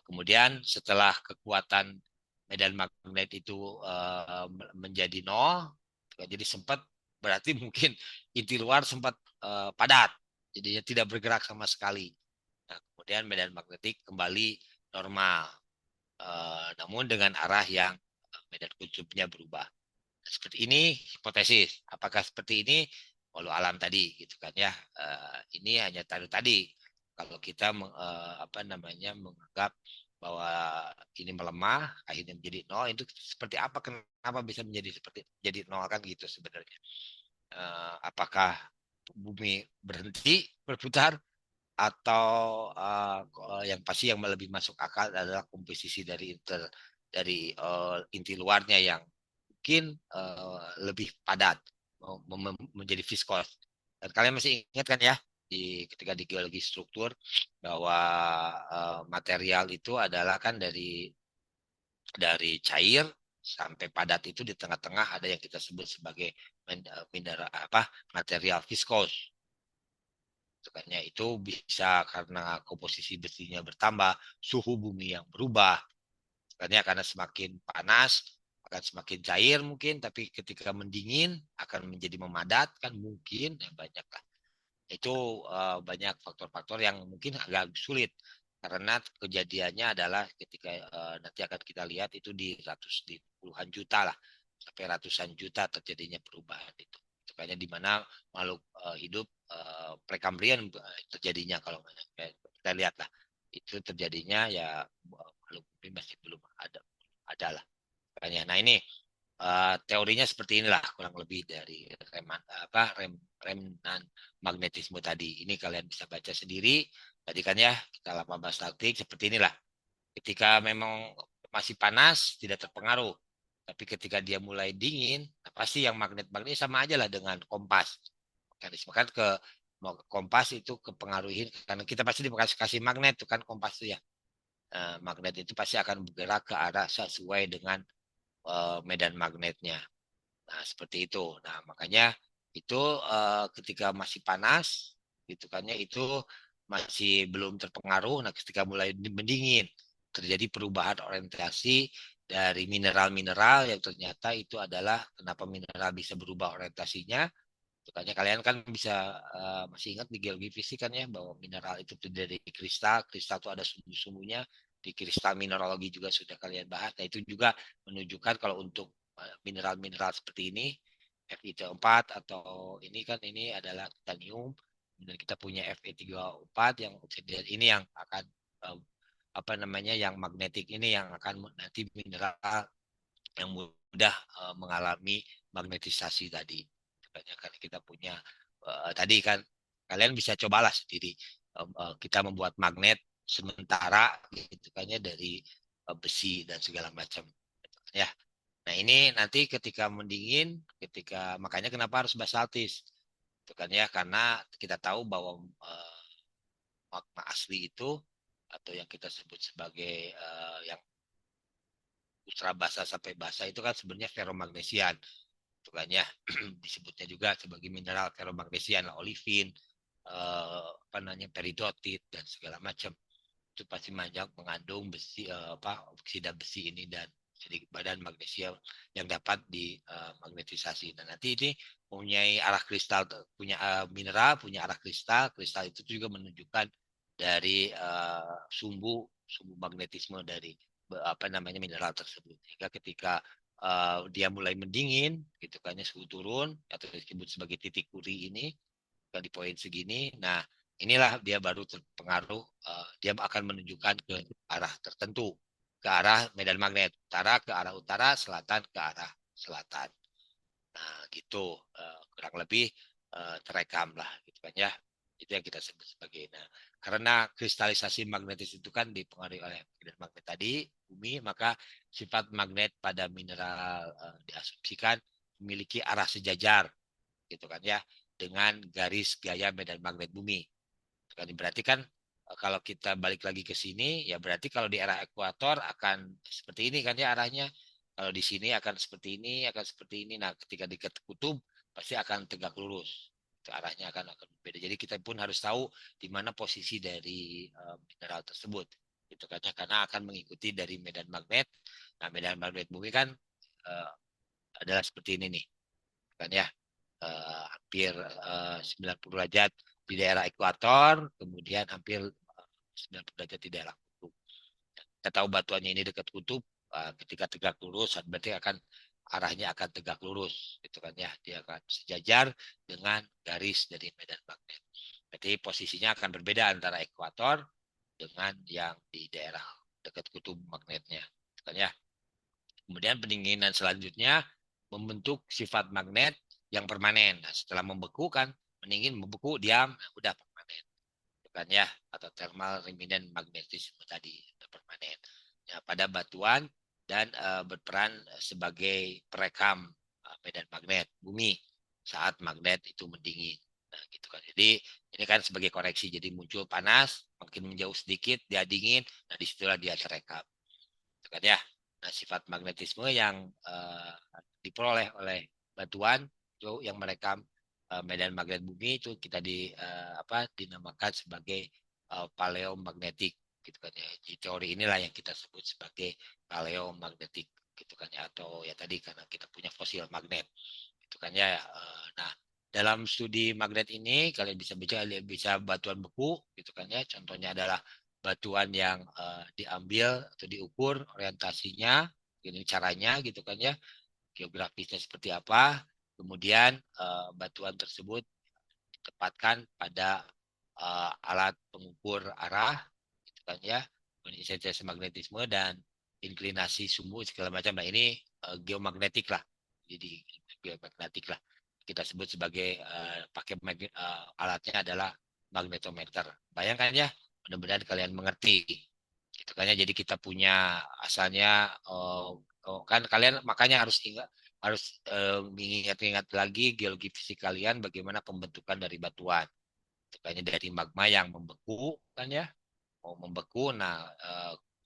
Kemudian setelah kekuatan medan magnet itu menjadi nol, jadi sempat berarti mungkin inti luar sempat padat, jadinya tidak bergerak sama sekali. Nah, kemudian medan magnetik kembali normal, namun dengan arah yang medan kutubnya berubah. Seperti ini hipotesis. Apakah seperti ini? Walau alam tadi, gitu kan ya. Ini hanya tadi. Kalau kita apa namanya menganggap bahwa ini melemah, akhirnya menjadi nol, itu seperti apa? Kenapa bisa menjadi seperti jadi nol kan gitu sebenarnya? Apakah bumi berhenti berputar atau yang pasti yang lebih masuk akal adalah komposisi dari inti luarnya yang mungkin lebih padat, menjadi viskos. Dan kalian masih ingat kan ya ketika di geologi struktur bahwa material itu adalah kan dari cair sampai padat itu di tengah-tengah ada yang kita sebut sebagai mineral apa material viskos. Makanya itu bisa karena komposisi besinya bertambah, suhu bumi yang berubah. Karena semakin panas akan semakin cair mungkin, tapi ketika mendingin akan menjadi memadat kan mungkin ya banyak lah. Itu banyak faktor-faktor yang mungkin agak sulit karena kejadiannya adalah ketika nanti akan kita lihat itu di puluhan juta lah sampai ratusan juta terjadinya perubahan itu. Itu kayaknya di mana makhluk hidup Prekambrian terjadinya kalau kita lihat lah. itu terjadinya ya makhluk bumi masih belum ada lah. Makanya, nah ini teorinya seperti inilah kurang lebih dari remnan magnetisme tadi. Ini kalian bisa baca sendiri. Tadi kan ya kita lama bahas taktik seperti inilah. Ketika memang masih panas tidak terpengaruh. Tapi ketika dia mulai dingin, nah pasti yang magnet-magnet sama aja lah dengan kompas. Mekanisme kan mau ke kompas itu kepengaruhin karena kita pasti dikasih kasih magnet tuh kan kompas tuh ya. Magnet itu pasti akan bergerak ke arah sesuai dengan medan magnetnya. Nah, seperti itu. Nah, makanya itu ketika masih panas, gitu kan ya, itu masih belum terpengaruh. Nah, ketika mulai mendingin, terjadi perubahan orientasi dari mineral-mineral yang ternyata itu adalah kenapa mineral bisa berubah orientasinya. Makanya kalian kan bisa masih ingat di geologi fisik kan ya bahwa mineral itu terdiri dari kristal, kristal itu ada sumbu-sumbunya. Di kristal mineralogi juga sudah kalian bahas. Nah, itu juga menunjukkan kalau untuk mineral-mineral seperti ini Fe4 atau ini kan ini adalah titanium dan kita punya Fe34 yang oksigen ini yang akan apa namanya yang magnetik ini yang akan nanti mineral yang mudah mengalami magnetisasi tadi. Makanya kan kita punya tadi kan kalian bisa cobalah sendiri kita membuat magnet sementara gitu kan ya dari besi dan segala macam ya. Nah, ini nanti ketika mendingin, ketika makanya kenapa harus basaltis? Itu kan ya karena kita tahu bahwa magma asli itu atau yang kita sebut sebagai yang ultra basah sampai basah itu kan sebenarnya ferromagnesian. Itu kan ya disebutnya juga sebagai mineral ferromagnesian, olivin, apa namanya peridotit dan segala macam itu pasti banyak mengandung besi oksida besi ini dan sedikit badan magnesium yang dapat dimagnetisasi. Dan nanti ini mempunyai arah kristal, punya mineral, punya arah kristal. Kristal itu juga menunjukkan dari sumbu sumbu magnetisme dari apa namanya mineral tersebut. Sehingga ketika dia mulai mendingin, gitu kan ya suhu turun atau disebut sebagai titik kuri ini di poin segini. Nah, inilah dia baru terpengaruh, dia akan menunjukkan ke arah tertentu, ke arah medan magnet, utara ke arah utara, selatan ke arah selatan. Nah, gitu, kurang lebih terekam lah, gitu kan ya. Itu yang kita sebut sebagai. Nah, karena kristalisasi magnetis itu kan dipengaruhi oleh medan magnet tadi, bumi, maka sifat magnet pada mineral diasumsikan memiliki arah sejajar gitu kan ya dengan garis gaya medan magnet bumi. Berarti kan kalau kita balik lagi ke sini ya berarti kalau di arah ekuator akan seperti ini kan ya arahnya. Kalau di sini akan seperti ini, akan seperti ini. Nah, ketika di kutub pasti akan tegak lurus. Itu arahnya akan berbeda. Jadi kita pun harus tahu di mana posisi dari mineral tersebut. Itu kan ya, karena akan mengikuti dari medan magnet. Nah, medan magnet bumi kan uh, adalah seperti ini nih. Kan ya hampir 90 derajat di daerah ekuator, kemudian hampir 90 derajat di daerah kutub. Kita tahu batuannya ini dekat kutub, ketika tegak lurus berarti akan arahnya akan tegak lurus, gitu kan ya. Dia akan sejajar dengan garis dari medan magnet. Berarti posisinya akan berbeda antara ekuator dengan yang di daerah dekat kutub magnetnya, gitu kan ya. Kemudian pendinginan selanjutnya membentuk sifat magnet yang permanen. Nah, setelah membeku kan, mendingin membeku diam, nah, udah permanen. Bukan ya, atau thermal remnant magnetisme tadi, permanen. Ya, pada batuan dan berperan sebagai perekam medan magnet bumi saat magnet itu mendingin. Nah, gitu kan. Jadi ini kan sebagai koreksi. Jadi muncul panas, makin menjauh sedikit, dia dingin, nah disitulah dia terekam. Gitu kan ya. Nah, sifat magnetisme yang diperoleh oleh batuan itu yang merekam medan magnet bumi itu kita dinamakan sebagai paleomagnetik gitu kan ya. Di teori inilah yang kita sebut sebagai paleomagnetik gitu kan ya atau ya tadi karena kita punya fosil magnet gitu kan ya. Nah, dalam studi magnet ini kalian bisa batuan beku gitu kan ya. Contohnya adalah batuan yang diambil atau diukur orientasinya, ini caranya gitu kan ya, geografisnya seperti apa. Kemudian batuan tersebut ditempatkan pada alat pengukur arah, gitu kan ya, intensitas magnetisme dan inklinasi sumbu segala macam. Nah ini geomagnetik lah, jadi geomagnetik lah kita sebut sebagai pakai alatnya adalah magnetometer. Bayangkan ya, mudah-mudahan kalian mengerti. Gitu kan ya. Jadi kita punya asalnya kan kalian makanya harus ingat harus mengingat-ingat lagi geologi fisik kalian bagaimana pembentukan dari batuan. Makanya dari magma yang membeku kan ya, mau membeku. Nah,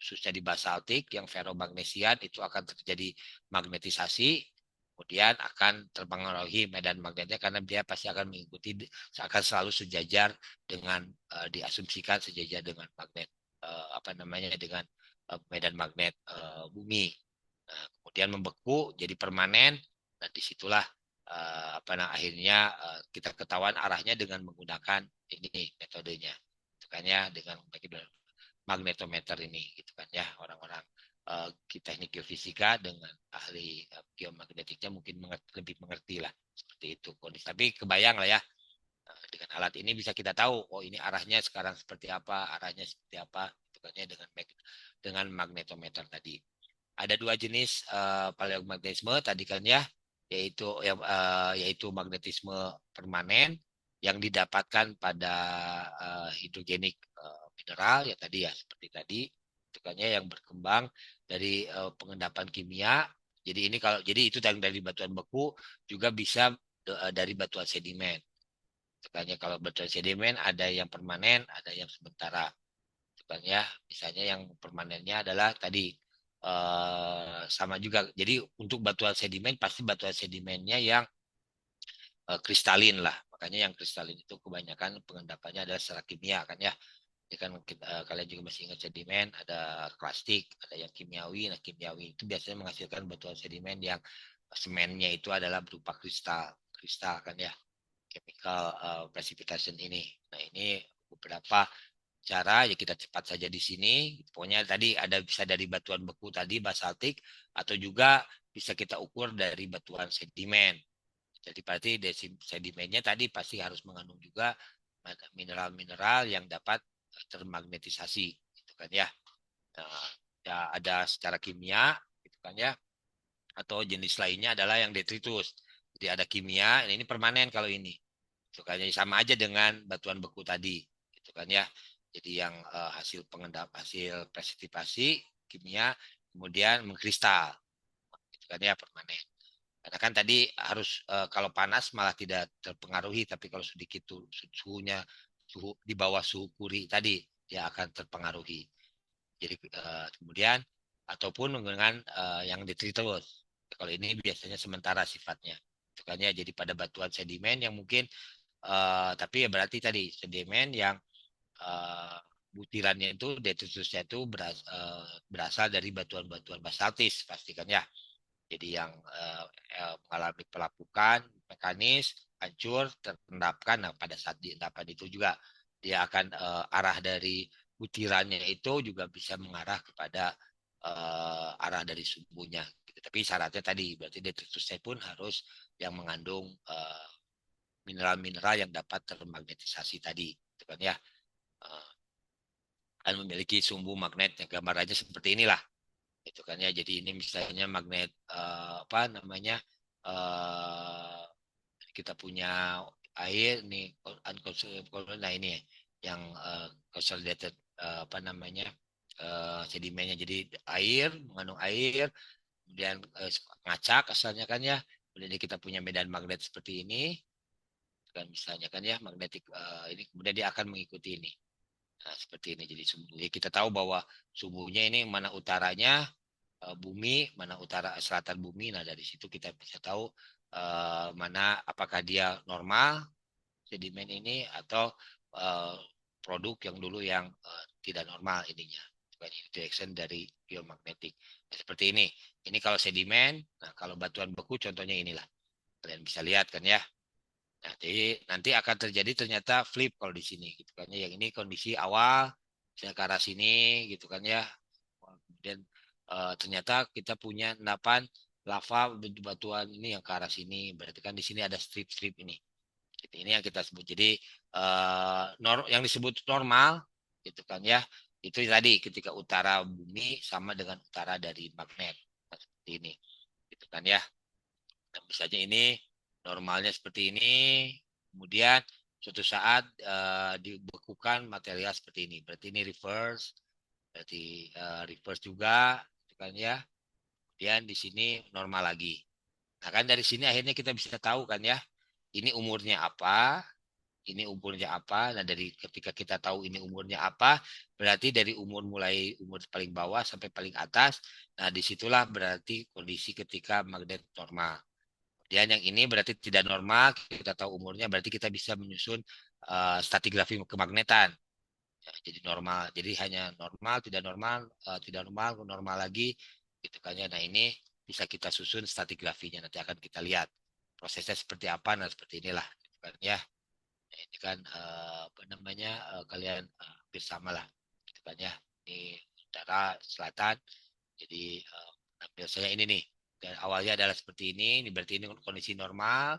khususnya di basaltik yang ferromagnesian itu akan terjadi magnetisasi, kemudian akan terpengaruhi medan magnetnya karena dia pasti akan mengikuti akan selalu sejajar dengan diasumsikan sejajar dengan magnet apa namanya dengan medan magnet bumi. Nah, kemudian membeku jadi permanen. Dan disitulah apa nah akhirnya kita ketahuan arahnya dengan menggunakan ini metodenya, itu kan ya dengan magnetometer ini, gitu kan ya orang-orang teknik geofisika dengan ahli geomagnetiknya mungkin lebih mengerti lah seperti itu kondisi. Tapi kebayang lah ya dengan alat ini bisa kita tahu oh ini arahnya sekarang seperti apa, arahnya seperti apa, itu kan ya dengan magnetometer tadi. Ada dua jenis paleomagnetisme tadi kan ya, yaitu magnetisme permanen yang didapatkan pada hidrogenik mineral ya tadi ya seperti tadi itu kan ya yang berkembang dari pengendapan kimia. Jadi itu dari batuan beku juga bisa dari batuan sedimen. Itu kan ya kalau batuan sedimen ada yang permanen, ada yang sementara. Itu kan ya misalnya yang permanennya adalah tadi sama juga. Jadi untuk batuan sedimen pasti batuan sedimennya yang kristalin lah. Makanya yang kristalin itu kebanyakan pengendapannya adalah secara kimia kan ya. Jadi kan kalian juga masih ingat sedimen, ada klastik, ada yang kimiawi. Nah kimiawi itu biasanya menghasilkan batuan sedimen yang semennya itu adalah berupa kristal, kristal kan ya, chemical precipitation ini. Nah ini beberapa cara ya kita cepat saja di sini. Pokoknya tadi ada bisa dari batuan beku tadi basaltik atau juga bisa kita ukur dari batuan sedimen. Jadi berarti sedimennya tadi pasti harus mengandung juga mineral-mineral yang dapat termagnetisasi, gitu kan ya. Nah, ya ada secara kimia, gitu kan ya. Atau jenis lainnya adalah yang detritus. Jadi ada kimia, ini permanen kalau ini. Itu kan ya, sama aja dengan batuan beku tadi, gitu kan ya. Jadi yang hasil presitipasi kimia kemudian mengkristal, gitu kan ya permanen. Karena kan tadi harus kalau panas malah tidak terpengaruhi, tapi kalau sedikit suhunya di bawah suhu Curie tadi dia akan terpengaruhi. Jadi kemudian ataupun dengan yang detritus. Kalau ini biasanya sementara sifatnya. Itu kan ya, jadi pada batuan sedimen yang mungkin tapi ya berarti tadi sedimen yang uh, butirannya itu detritusnya itu berasal dari batuan-batuan basaltis pastikan ya. Jadi yang mengalami pelapukan mekanis, hancur, terendapkan. Nah, pada saat diendapan itu juga dia akan arah dari butirannya itu juga bisa mengarah kepada arah dari sumbunya. Gitu. Tapi syaratnya tadi berarti detritusnya pun harus yang mengandung mineral-mineral yang dapat termagnetisasi tadi, gitu kan ya. Uh, kan memiliki sumbu magnet yang gambarannya seperti inilah. Itu kan ya. Jadi ini misalnya magnet apa namanya kita punya air nih unconsolidated, nah ini yang consolidated apa namanya sedimennya. Jadi air mengandung air kemudian ngacak asalnya kan ya. Kemudian kita punya medan magnet seperti ini kan misalnya kan ya magnetik ini kemudian dia akan mengikuti ini. Nah, seperti ini jadi sumbu. Jadi kita tahu bahwa sumbunya ini mana utaranya bumi, mana utara selatan bumi. Nah, dari situ kita bisa tahu mana apakah dia normal sedimen ini atau uh, produk yang dulu yang tidak normal ininya. Interaction dari geomagnetik. Nah, seperti ini. Ini kalau sedimen, nah kalau batuan beku contohnya inilah. Kalian bisa lihat kan ya. Nah, jadi nanti akan terjadi ternyata flip kalau di sini gitu kan ya. Yang ini kondisi awal saya ke arah sini gitu kan ya. Kemudian ternyata kita punya endapan lava batuan ini yang ke arah sini. Berarti kan di sini ada strip-strip ini. Ini yang kita sebut. Jadi yang disebut normal gitu kan ya. Itu tadi ketika utara bumi sama dengan utara dari magnet. Nah, seperti ini. Gitu kan ya. Dan misalnya ini normalnya seperti ini. Kemudian suatu saat dibekukan material seperti ini. Berarti ini reverse. Berarti reverse juga. Gitu kan ya. Kemudian di sini normal lagi. Nah kan dari sini akhirnya kita bisa tahu kan ya. Ini umurnya apa, ini umurnya apa. Nah, dari ketika kita tahu ini umurnya apa, berarti dari umur mulai umur paling bawah sampai paling atas. Nah, disitulah berarti kondisi ketika magnet normal. Dan yang ini berarti tidak normal, kita tahu umurnya, berarti kita bisa menyusun stratigrafi kemagnetan. Ya, jadi normal, jadi hanya normal, tidak normal, tidak normal, normal lagi, gitu kan ya. Nah, ini bisa kita susun stratigrafinya, nanti akan kita lihat prosesnya seperti apa. Nah, seperti inilah, gitu kan ya. Nah, ini kan apa namanya kalian hampir sama lah, gitu kan ya. Ini utara, selatan. Jadi biasanya ini nih. Dan awalnya adalah seperti ini berarti ini kondisi normal,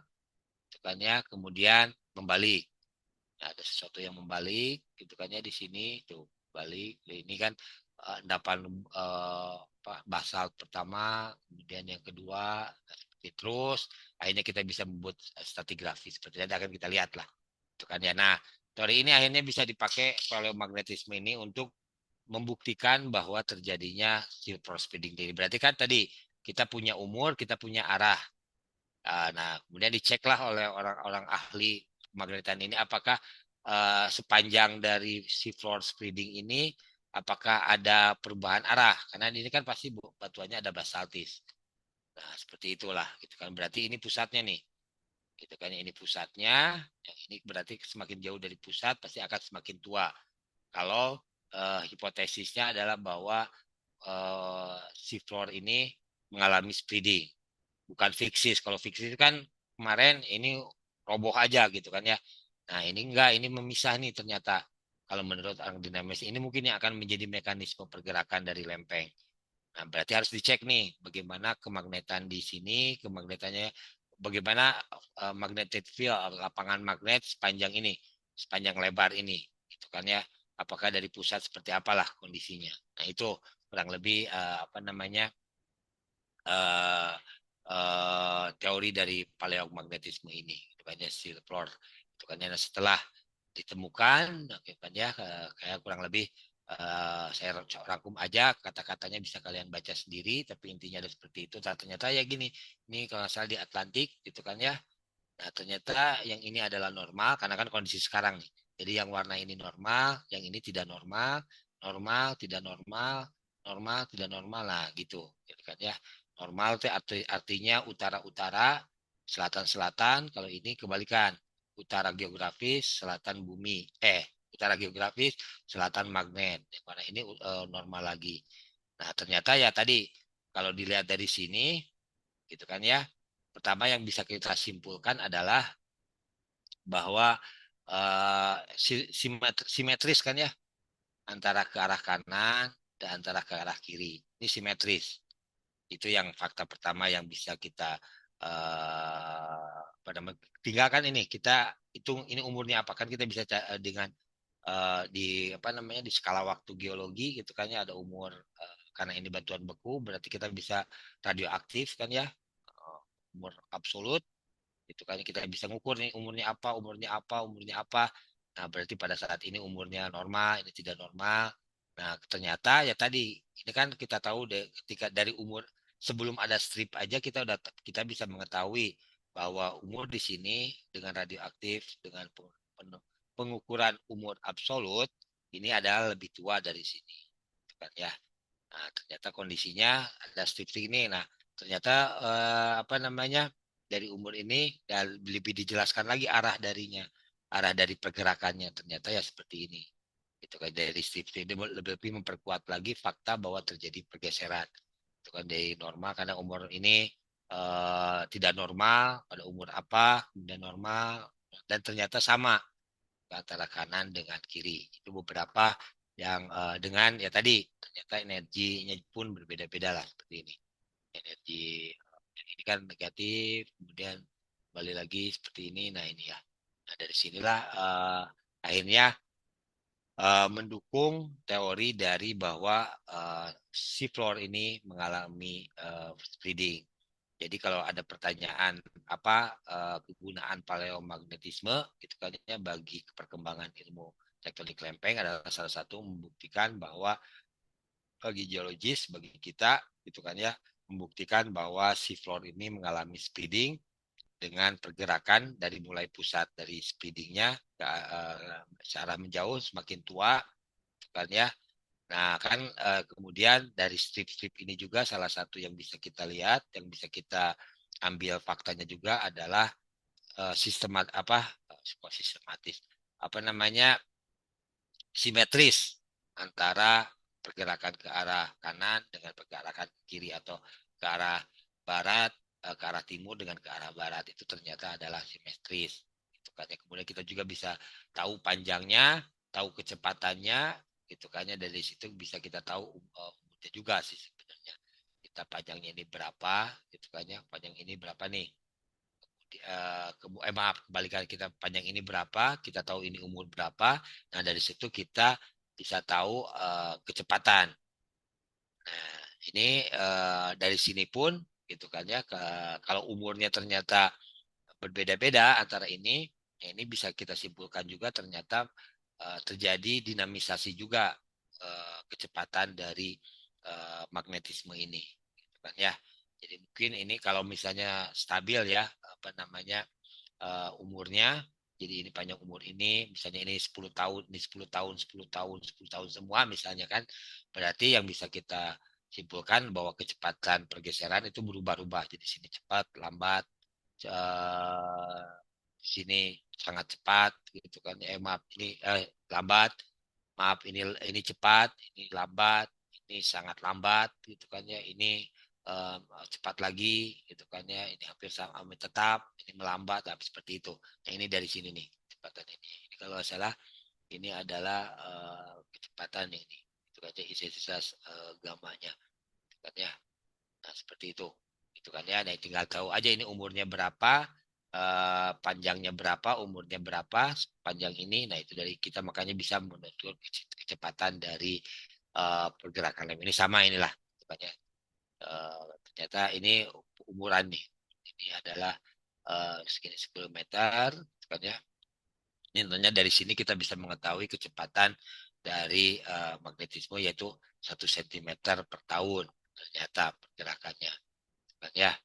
gitu kan ya. Kemudian membalik. Nah, ada sesuatu yang membalik, gitu kan ya di sini tuh balik. Ini kan endapan basal pertama, kemudian yang kedua, seperti terus. Akhirnya kita bisa membuat stratigrafi seperti itu akan kita lihat lah. Itu kan ya. Nah, teori ini akhirnya bisa dipakai paleomagnetisme ini untuk membuktikan bahwa terjadinya silver speeding. Jadi berarti kan tadi kita punya umur, kita punya arah. Nah, kemudian diceklah oleh orang-orang ahli magnetan ini apakah sepanjang dari si floor spreading ini apakah ada perubahan arah karena ini kan pasti batuannya ada basaltis. Nah, seperti itulah gitu kan. Berarti ini pusatnya nih. Gitu kan ini pusatnya, yang ini berarti semakin jauh dari pusat pasti akan semakin tua. Kalau hipotesisnya adalah bahwa si floor ini mengalami spreading bukan fiksis. Kalau fiksis kan kemarin ini roboh aja gitu kan ya. Nah ini enggak, ini memisah nih ternyata. Kalau menurut orang dinamis ini mungkin yang akan menjadi mekanisme pergerakan dari lempeng. Nah berarti harus dicek nih bagaimana kemagnetan di sini, kemagnetannya bagaimana magnetic field lapangan magnet sepanjang ini, sepanjang lebar ini, gitu kan ya. Apakah dari pusat seperti apalah kondisinya. Nah itu kurang lebih apa namanya uh, teori dari paleomagnetisme ini, itu kan ya silver, itu kan ya. Nah, setelah ditemukan, gitu kan ya, kayak kurang lebih saya rangkum aja kata-katanya bisa kalian baca sendiri, tapi intinya ada seperti itu. Ternyata ya gini, ini kalau salah di Atlantik, gitu kan ya. Nah ternyata yang ini adalah normal karena kan kondisi sekarang nih. Jadi yang warna ini normal, yang ini tidak normal, normal, tidak normal, normal, tidak normal lah gitu, gitu kan ya. Normal itu artinya utara-utara, selatan-selatan. Kalau ini kebalikan, utara geografis, selatan bumi. Utara geografis, selatan magnet. Yang mana ini normal lagi. Nah ternyata ya tadi kalau dilihat dari sini, gitu kan ya. Pertama yang bisa kita simpulkan adalah bahwa simetris kan ya antara ke arah kanan dan antara ke arah kiri. Ini simetris. Itu yang fakta pertama yang bisa kita apa namanya tinggalkan ini kita hitung ini umurnya apa kan kita bisa dengan di apa namanya di skala waktu geologi gitu kan ya ada umur karena ini batuan beku berarti kita bisa radioaktif kan ya umur absolut itu kan kita bisa ngukur nih umurnya apa, umurnya apa, umurnya apa. Nah, berarti pada saat ini umurnya normal, ini tidak normal. Nah, ternyata ya tadi ini kan kita tahu deh ketika dari umur sebelum ada strip aja kita bisa mengetahui bahwa umur di sini dengan radioaktif dengan pengukuran umur absolut ini adalah lebih tua dari sini. Gitu kan ya. Nah, ternyata kondisinya ada strip ini. Nah, ternyata apa namanya dari umur ini dan lebih dijelaskan lagi arah darinya, arah dari pergerakannya. Ternyata ya seperti ini. Itu kan dari strip ini lebih memperkuat lagi fakta bahwa terjadi pergeseran. Itu kan dari normal karena umur ini tidak normal pada umur apa, kemudian normal dan ternyata sama antara kanan dengan kiri. Itu beberapa yang dengan ya tadi ternyata energinya pun berbeda-beda lah seperti ini. Energi yang ini kan negatif, kemudian kembali lagi seperti ini. Nah ini ya. Nah dari sinilah akhirnya mendukung teori dari bahwa seafloor ini mengalami spreading. Jadi kalau ada pertanyaan apa kegunaan paleomagnetisme gitu kan ya bagi perkembangan ilmu tektonik lempeng adalah salah satu membuktikan bahwa bagi geologis bagi kita gitu kan ya membuktikan bahwa seafloor ini mengalami spreading dengan pergerakan dari mulai pusat dari spreadingnya ke searah menjauh semakin tua kan ya. Nah, kan kemudian dari strip-strip ini juga salah satu yang bisa kita lihat, yang bisa kita ambil faktanya juga adalah sistemat apa sistematis apa namanya simetris antara pergerakan ke arah kanan dengan pergerakan ke kiri atau ke arah barat ke arah timur dengan ke arah barat itu ternyata adalah simetris. Itu kan ya. Kemudian kita juga bisa tahu panjangnya, tahu kecepatannya, gitu kan ya. Dari situ bisa kita tahu umurnya juga sih sebenarnya. Kita panjangnya ini berapa, gitu kan ya. Panjang ini berapa nih? Maaf, kembalikan kita panjang ini berapa, kita tahu ini umur berapa. Nah, dari situ kita bisa tahu kecepatan. Nah, ini dari sini pun gitu kan ya, kalau umurnya ternyata berbeda-beda antara ini, ya ini bisa kita simpulkan juga ternyata terjadi dinamisasi juga kecepatan dari magnetisme ini, gitu kan ya. Jadi mungkin ini kalau misalnya stabil ya, apa namanya umurnya. Jadi ini panjang umur ini, misalnya ini 10 tahun, ini 10 tahun, 10 tahun, 10 tahun semua misalnya kan. Berarti yang bisa kita simpulkan bahwa kecepatan pergeseran itu berubah-ubah. Jadi sini cepat, lambat, sini sangat cepat gitu kan. Maaf ini lambat, maaf ini cepat, ini lambat, ini sangat lambat gitu kan ya. Ini cepat lagi gitu kan ya, ini hampir sama tetap, ini melambat seperti itu. Nah ini dari sini nih kecepatan ini kalau salah ini adalah kecepatan ini itu kan ya intensitas gamanya gitu kan ya. Nah seperti itu kan ya. Nah tinggal tahu aja ini umurnya berapa, panjangnya berapa, umurnya berapa, panjang ini. Nah itu dari kita makanya bisa menentukan kecepatan dari pergerakan lem ini sama inilah gitu kan ya. Ternyata ini umuran nih. Ini adalah segini 10 meter, kan ya. Ini tentunya dari sini kita bisa mengetahui kecepatan dari magnetisme yaitu 1 cm per tahun. Ternyata pergerakannya, kan ya.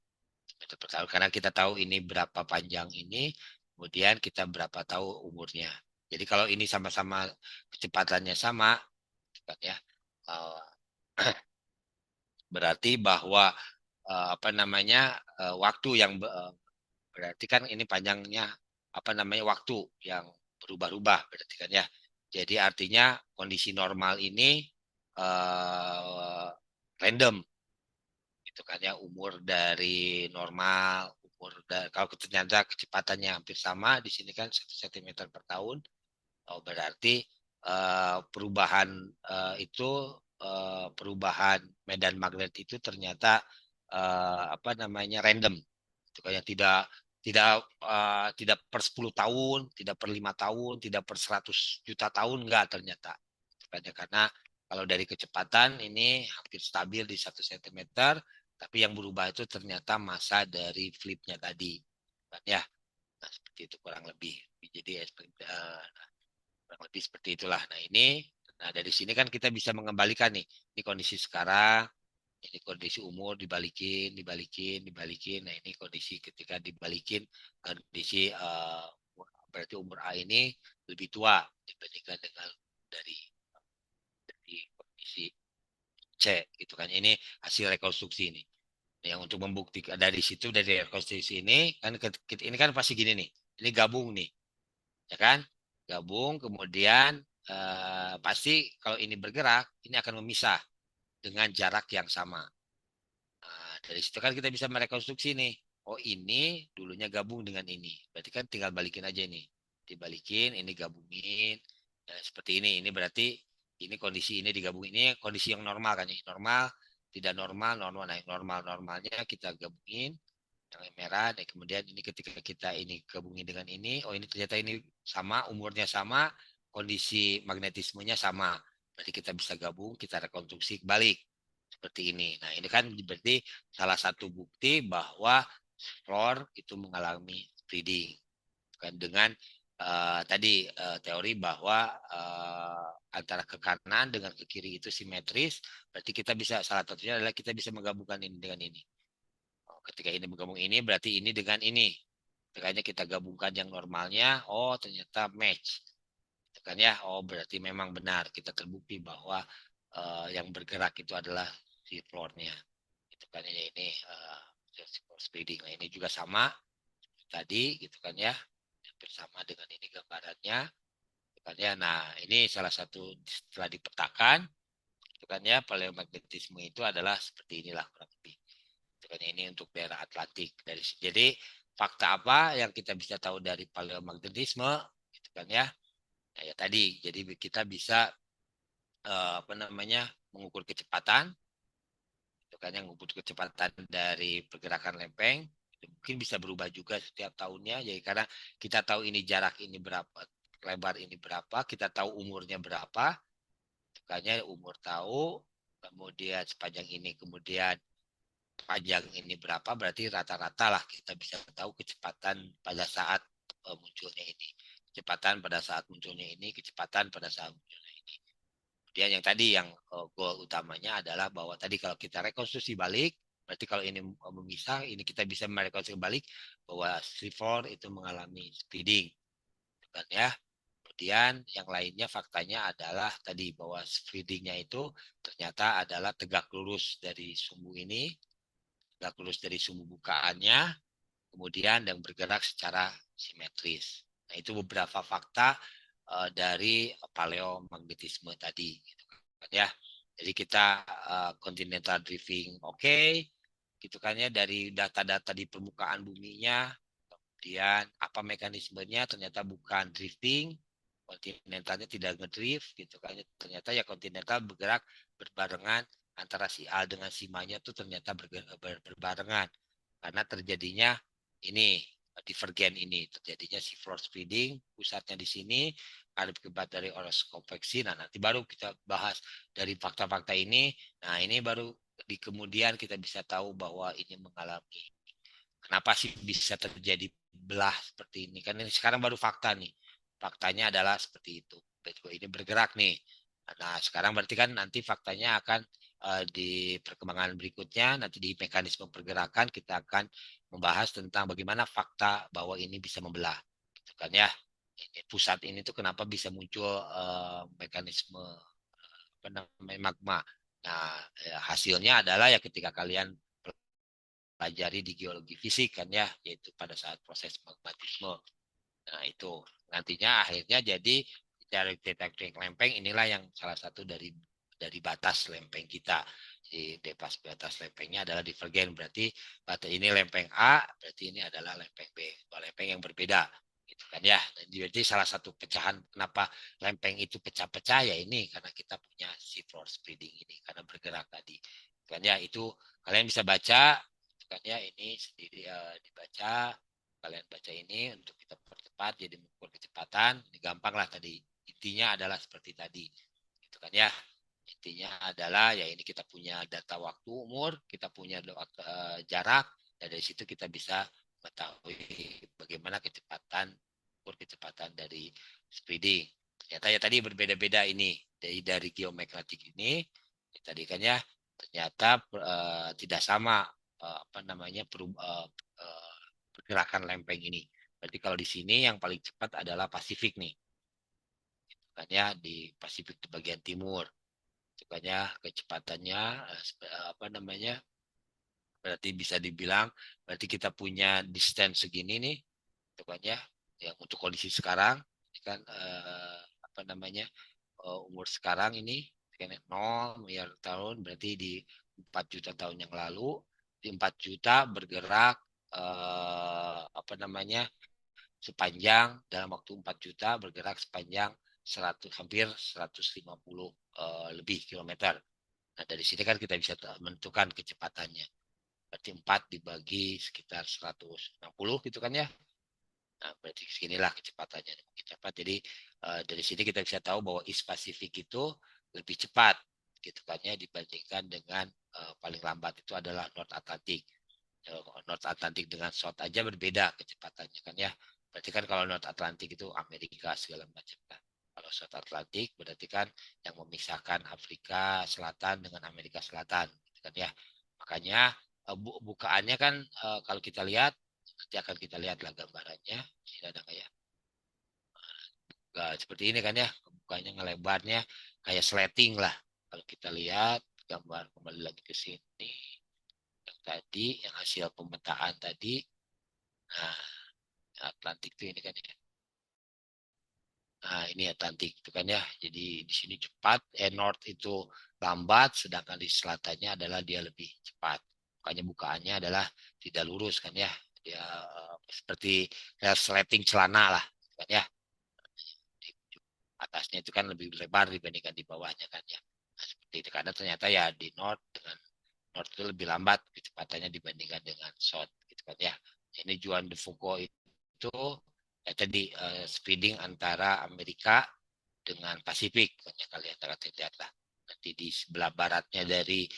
Meter per tahun. Karena kita tahu ini berapa panjang ini, kemudian kita berapa tahu umurnya. Jadi kalau ini sama-sama kecepatannya sama, kan ya. Berarti bahwa apa namanya waktu yang berarti kan ini panjangnya apa namanya waktu yang berubah-ubah berarti kan ya. Jadi artinya kondisi normal ini uh, random gitu kan ya umur dari normal umur dari, kalau ternyata kecepatannya hampir sama di sini kan 1 cm per tahun. Oh, berarti perubahan itu perubahan medan magnet itu ternyata apa namanya random. Itu kayak tidak per 10 tahun, tidak per 5 tahun, tidak per 100 juta tahun enggak ternyata. Karena kalau dari kecepatan ini hampir stabil di 1 cm, tapi yang berubah itu ternyata masa dari flipnya tadi. Kan ya. Nah, seperti itu kurang lebih. Jadi kurang lebih seperti itulah. Nah dari sini kan kita bisa mengembalikan nih, ini kondisi sekarang, ini kondisi umur dibalikin, dibalikin, dibalikin. Nah ini kondisi ketika dibalikin kondisi berarti umur A ini lebih tua dibandingkan dengan dari kondisi C gitu kan. Ini hasil rekonstruksi ini. Yang untuk membuktikan dari situ dari rekonstruksi ini kan ini kan pasti gini nih. Ini gabung nih, ya kan? Gabung kemudian pasti kalau ini bergerak ini akan memisah dengan jarak yang sama. Nah, dari situ kan kita bisa merekonstruksi nih. Oh ini dulunya gabung dengan ini. Berarti kan tinggal balikin aja nih. Dibalikin, ini gabungin. Nah, seperti ini. Ini berarti ini kondisi ini digabungin. Ini kondisi yang normal kan. Ini normal, tidak normal, normal. Nah, yang normal-normalnya kita gabungin. Yang merah. Dan kemudian ini ketika kita ini gabungin dengan ini. Oh ini ternyata ini sama, umurnya sama. kondisi magnetismenya sama. Berarti kita bisa gabung, kita rekonstruksi balik seperti ini. Nah, ini kan berarti salah satu bukti bahwa floor itu mengalami spreading. Kan dengan tadi teori bahwa antara ke kanan dengan ke kiri itu simetris, berarti kita bisa salah satunya adalah kita bisa menggabungkan ini dengan ini. Ketika ini bergabung ini berarti ini dengan ini. Makanya kita gabungkan yang normalnya, oh ternyata match. Kan ya, oh berarti memang benar kita terbukti bahwa yang bergerak itu adalah si floornya. Itu kan ya ini spreading. Nah, ini juga sama tadi gitu kan ya, bersama dengan ini gambarannya. Gitu kan ya. Nah, ini salah satu setelah dipetakan, gitu kan ya, paleomagnetisme itu adalah seperti inilah kurang lebih. Gitu kan ya, ini untuk daerah Atlantik. Jadi fakta apa yang kita bisa tahu dari paleomagnetisme, gitu kan ya? Nah, ya tadi, jadi kita bisa apa namanya mengukur kecepatan, gitu kan yang mengukur kecepatan dari pergerakan lempeng. Mungkin bisa berubah juga setiap tahunnya, jadi karena kita tahu ini jarak ini berapa, lebar ini berapa, kita tahu umurnya berapa, makanya umur tahu, kemudian sepanjang ini, kemudian panjang ini berapa, berarti rata-rata lah kita bisa tahu kecepatan pada saat munculnya ini. Kecepatan pada saat munculnya ini, kecepatan pada saat munculnya ini. Kemudian yang tadi yang goal utamanya adalah bahwa tadi kalau kita rekonstruksi balik, berarti kalau ini memisah, ini kita bisa merekonstruksi balik bahwa C4 itu mengalami speeding. Kan ya. Kemudian yang lainnya faktanya adalah tadi bahwa speedingnya itu ternyata adalah tegak lurus dari sumbu ini, tegak lurus dari sumbu bukaannya, kemudian dan bergerak secara simetris. Nah, itu beberapa fakta dari paleomagnetisme tadi gitu kan ya. Jadi kita continental drifting oke, gitu kan ya, dari data-data di permukaan buminya. Kemudian apa mekanismenya, ternyata bukan drifting, kontinentalnya tidak ngedrift gitu kan. Ternyata ya kontinental bergerak berbarengan antara si A dengan si Ma-nya tuh ternyata berbarengan karena terjadinya ini divergen ini, terjadinya si floor spreading, pusatnya di sini, ada akibat dari oros konveksi. Nah, nanti baru kita bahas dari fakta-fakta ini. Nah, ini baru di kemudian kita bisa tahu bahwa ini mengalami, kenapa sih bisa terjadi belah seperti ini? Kan ini sekarang baru fakta nih. Faktanya adalah seperti itu. Ini bergerak nih. Nah, sekarang berarti kan nanti faktanya akan di perkembangan berikutnya, nanti di mekanisme pergerakan kita akan membahas tentang bagaimana fakta bahwa ini bisa membelah. Gitu kan ya. Ini pusat ini tuh kenapa bisa muncul mekanisme apa namanya magma. Nah, hasilnya adalah ya ketika kalian pelajari di geologi fisik kan ya, yaitu pada saat proses magmatisme. Nah, itu nantinya akhirnya jadi dari detektor lempeng inilah yang salah satu dari batas lempeng kita. Di batas lempengnya adalah divergen, berarti batas ini lempeng A, berarti ini adalah lempeng B, dua lempeng yang berbeda gitu kan ya. Jadi salah satu pecahan kenapa lempeng itu pecah-pecah ya ini karena kita punya seafloor spreading ini karena bergerak tadi kan ya. Itu kalian bisa baca kan ya, ini sendiri dibaca, kalian baca ini untuk kita percepat jadi mengukur kecepatan. Ini gampang lah tadi, intinya adalah seperti tadi gitu kan ya. Intinya adalah ya ini kita punya data waktu umur, kita punya jarak, dan dari situ kita bisa mengetahui bagaimana kecepatan, ukur kecepatan dari spreading. Ternyata ya tadi berbeda-beda ini dari geomagnetik ini tadi kan ya, ternyata tidak sama apa namanya pergerakan lempeng ini. Berarti kalau di sini yang paling cepat adalah Pasifik nih, kan ya, di Pasifik di bagian timur. Makanya kecepatannya apa namanya, berarti bisa dibilang berarti kita punya distance segini nih, kan ya, yang untuk kondisi sekarang kan apa namanya umur sekarang ini kan 0 miliar tahun, berarti di 4 juta tahun yang lalu, di 4 juta bergerak apa namanya sepanjang dalam waktu 4 juta bergerak sepanjang 100 hampir 150 lebih kilometer. Nah, dari sini kan kita bisa menentukan kecepatannya. Berarti 4 dibagi sekitar 160 gitu kan ya. Nah, berarti seginilah kecepatannya mungkin cepat. Jadi dari sini kita bisa tahu bahwa East Pacific itu lebih cepat gitu kan ya dibandingkan dengan paling lambat itu adalah North Atlantic. North Atlantic dengan South aja berbeda kecepatannya kan ya. Berarti kan kalau North Atlantic itu Amerika segala macam kan. Kalau South Atlantic berarti kan yang memisahkan Afrika Selatan dengan Amerika Selatan gitu kan ya. Makanya bukaannya kan kalau kita lihat nanti akan kita lihatlah gambarannya. Ini ada kayak seperti ini kan ya. Bukanya ngelebarnya kayak sleting lah. Kalau kita lihat gambar kembali lagi ke sini yang tadi yang hasil pemetaan tadi. Nah, Atlantik itu ini kan ya. Nah, ini Atlantik itu kan ya. Jadi di sini cepat, North itu lambat, sedangkan di selatannya adalah dia lebih cepat. Makanya bukaannya adalah tidak lurus kan ya. Dia seperti resleting celana lah kan ya. Di atasnya itu kan lebih lebar dibandingkan di bawahnya kan ya. Nah, seperti itu karena ternyata ya di North dengan North itu lebih lambat kecepatannya dibandingkan dengan South gitu kan ya. Ini Juan de Foucault itu ya tadi speeding antara Amerika dengan Pasifik banyak kalian akan lihat lah nanti di sebelah baratnya dari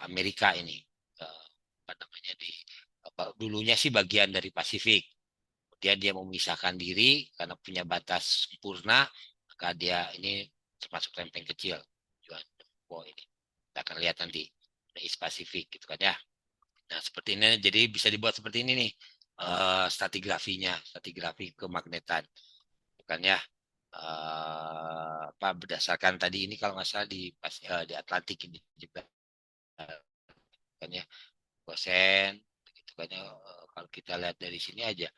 Amerika ini apa namanya di dulunya sih bagian dari Pasifik kemudian dia memisahkan diri karena punya batas sempurna maka dia ini termasuk lempeng kecil Juan de Foucault ini kita akan lihat nanti East Pasifik gitu kan ya. Nah, seperti ini jadi bisa dibuat seperti ini nih. Stratigrafi kemagnetan. Bukan ya? Apa berdasarkan tadi ini kalau nggak salah di Atlantik ini juga kan ya. Gosen gitu kan ya. Kalau kita lihat dari sini aja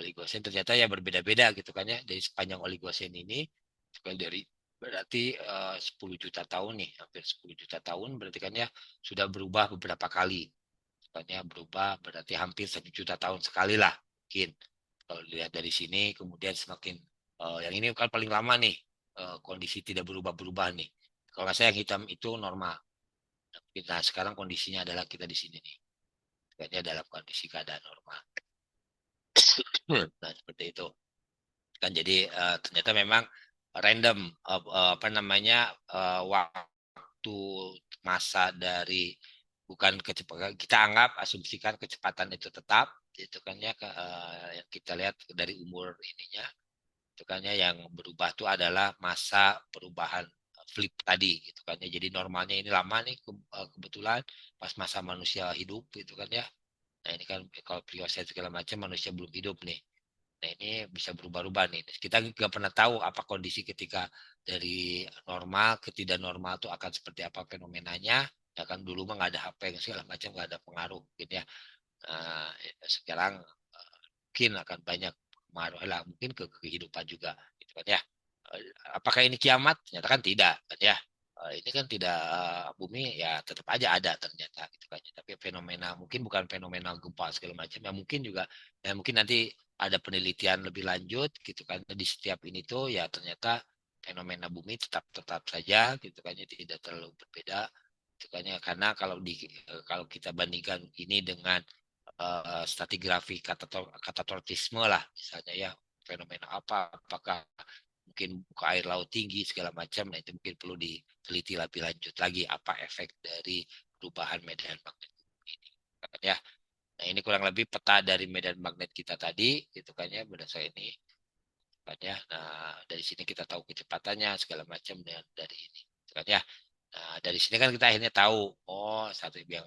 Oligosen ternyata ya berbeda-beda gitu kan ya. Dari sepanjang Oligosen ini dari berarti 10 juta tahun nih, hampir 10 juta tahun berarti kan ya sudah berubah beberapa kali katanya berubah berarti hampir 1 juta tahun sekali lah mungkin kalau dilihat dari sini kemudian semakin yang ini kan paling lama nih kondisi tidak berubah-berubah nih kalau nggak saya yang hitam itu normal nah sekarang kondisinya adalah kita di sini nih kayaknya dalam kondisi keadaan normal nah seperti itu kan jadi ternyata memang random apa namanya waktu masa dari bukan kecepatan kita anggap asumsikan kecepatan itu tetap itu kan ya yang kita lihat dari umur ininya itu kan ya yang berubah itu adalah masa perubahan flip tadi gitu kan ya jadi normalnya ini lama nih kebetulan pas masa manusia hidup gitu kan ya nah ini kan kalau prioset segala macam manusia belum hidup nih. Nah ini bisa berubah-ubah nih. Kita nggak pernah tahu apa kondisi ketika dari normal ke tidak normal itu akan seperti apa fenomenanya. Ya kan dulu mah nggak ada HP segala macam nggak ada pengaruh gitu ya. Nah, sekarang mungkin akan banyak pengaruh lah mungkin ke kehidupan juga gitu kan ya. Apakah ini kiamat? Ternyata kan tidak kan ya. Ini kan tidak bumi ya tetap aja ada ternyata gitu kan. Ya. Tapi fenomena mungkin bukan fenomena gempa segala macam ya mungkin juga ya mungkin nanti ada penelitian lebih lanjut gitu kan di setiap ini tuh ya ternyata fenomena bumi tetap tetap saja gitu kan ya tidak terlalu berbeda gitu kan ya karena kalau kita bandingkan ini dengan stratigrafi katatropisme lah misalnya ya fenomena apa apakah mungkin muka air laut tinggi segala macam nah itu mungkin perlu diteliti lebih lanjut lagi apa efek dari perubahan medan magnet ini kan ya nah ini kurang lebih peta dari medan magnet kita tadi gitu kan ya berdasarkan ini kan ya nah dari sini kita tahu kecepatannya segala macam dan dari ini kan ya nah dari sini kan kita akhirnya tahu oh satu yang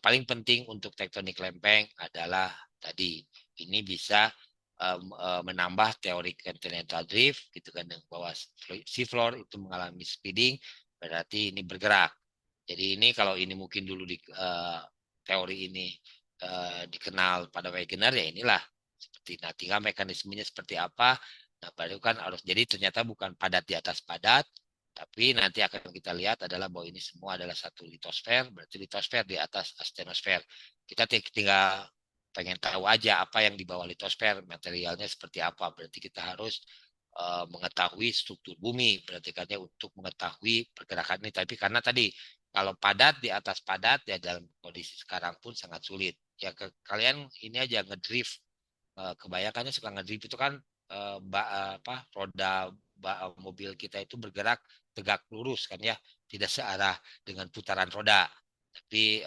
paling penting untuk tektonik lempeng adalah tadi ini bisa menambah teori continental drift gitu kan bahwa sea floor itu mengalami speeding berarti ini bergerak. Jadi ini kalau ini mungkin dulu di teori ini dikenal pada Wegener ya inilah seperti nah tinggal mekanismenya seperti apa. Nah baru kan harus jadi ternyata bukan padat di atas padat tapi nanti akan kita lihat adalah bahwa ini semua adalah satu litosfer, berarti litosfer di atas astenosfer. Kita tinggal pengen tahu aja apa yang di bawah litosfer, materialnya seperti apa. Berarti kita harus mengetahui struktur bumi, berarti kan ya untuk mengetahui pergerakan ini. Tapi karena tadi kalau padat di atas padat ya dalam kondisi sekarang pun sangat sulit. Ya kalian ini aja ngedrift kebanyakannya suka ngedrift itu kan roda mobil kita itu bergerak tegak lurus kan ya, tidak searah dengan putaran roda, tapi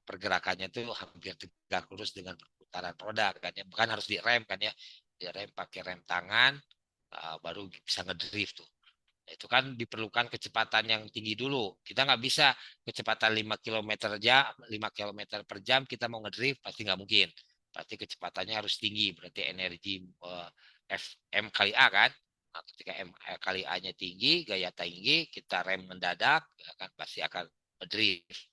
pergerakannya itu hampir tegak lurus dengan putaran roda kan ya, bukan harus direm kan ya, direm pakai rem tangan, baru bisa ngedrift tuh. Itu kan diperlukan kecepatan yang tinggi dulu. Kita nggak bisa kecepatan 5 kilometer per jam kita mau ngedrift pasti nggak mungkin. Berarti kecepatannya harus tinggi. Berarti energi M kali A kan. Nah, ketika M kali A-nya tinggi, gaya tinggi, kita rem mendadak, ya kan pasti akan ngedrift.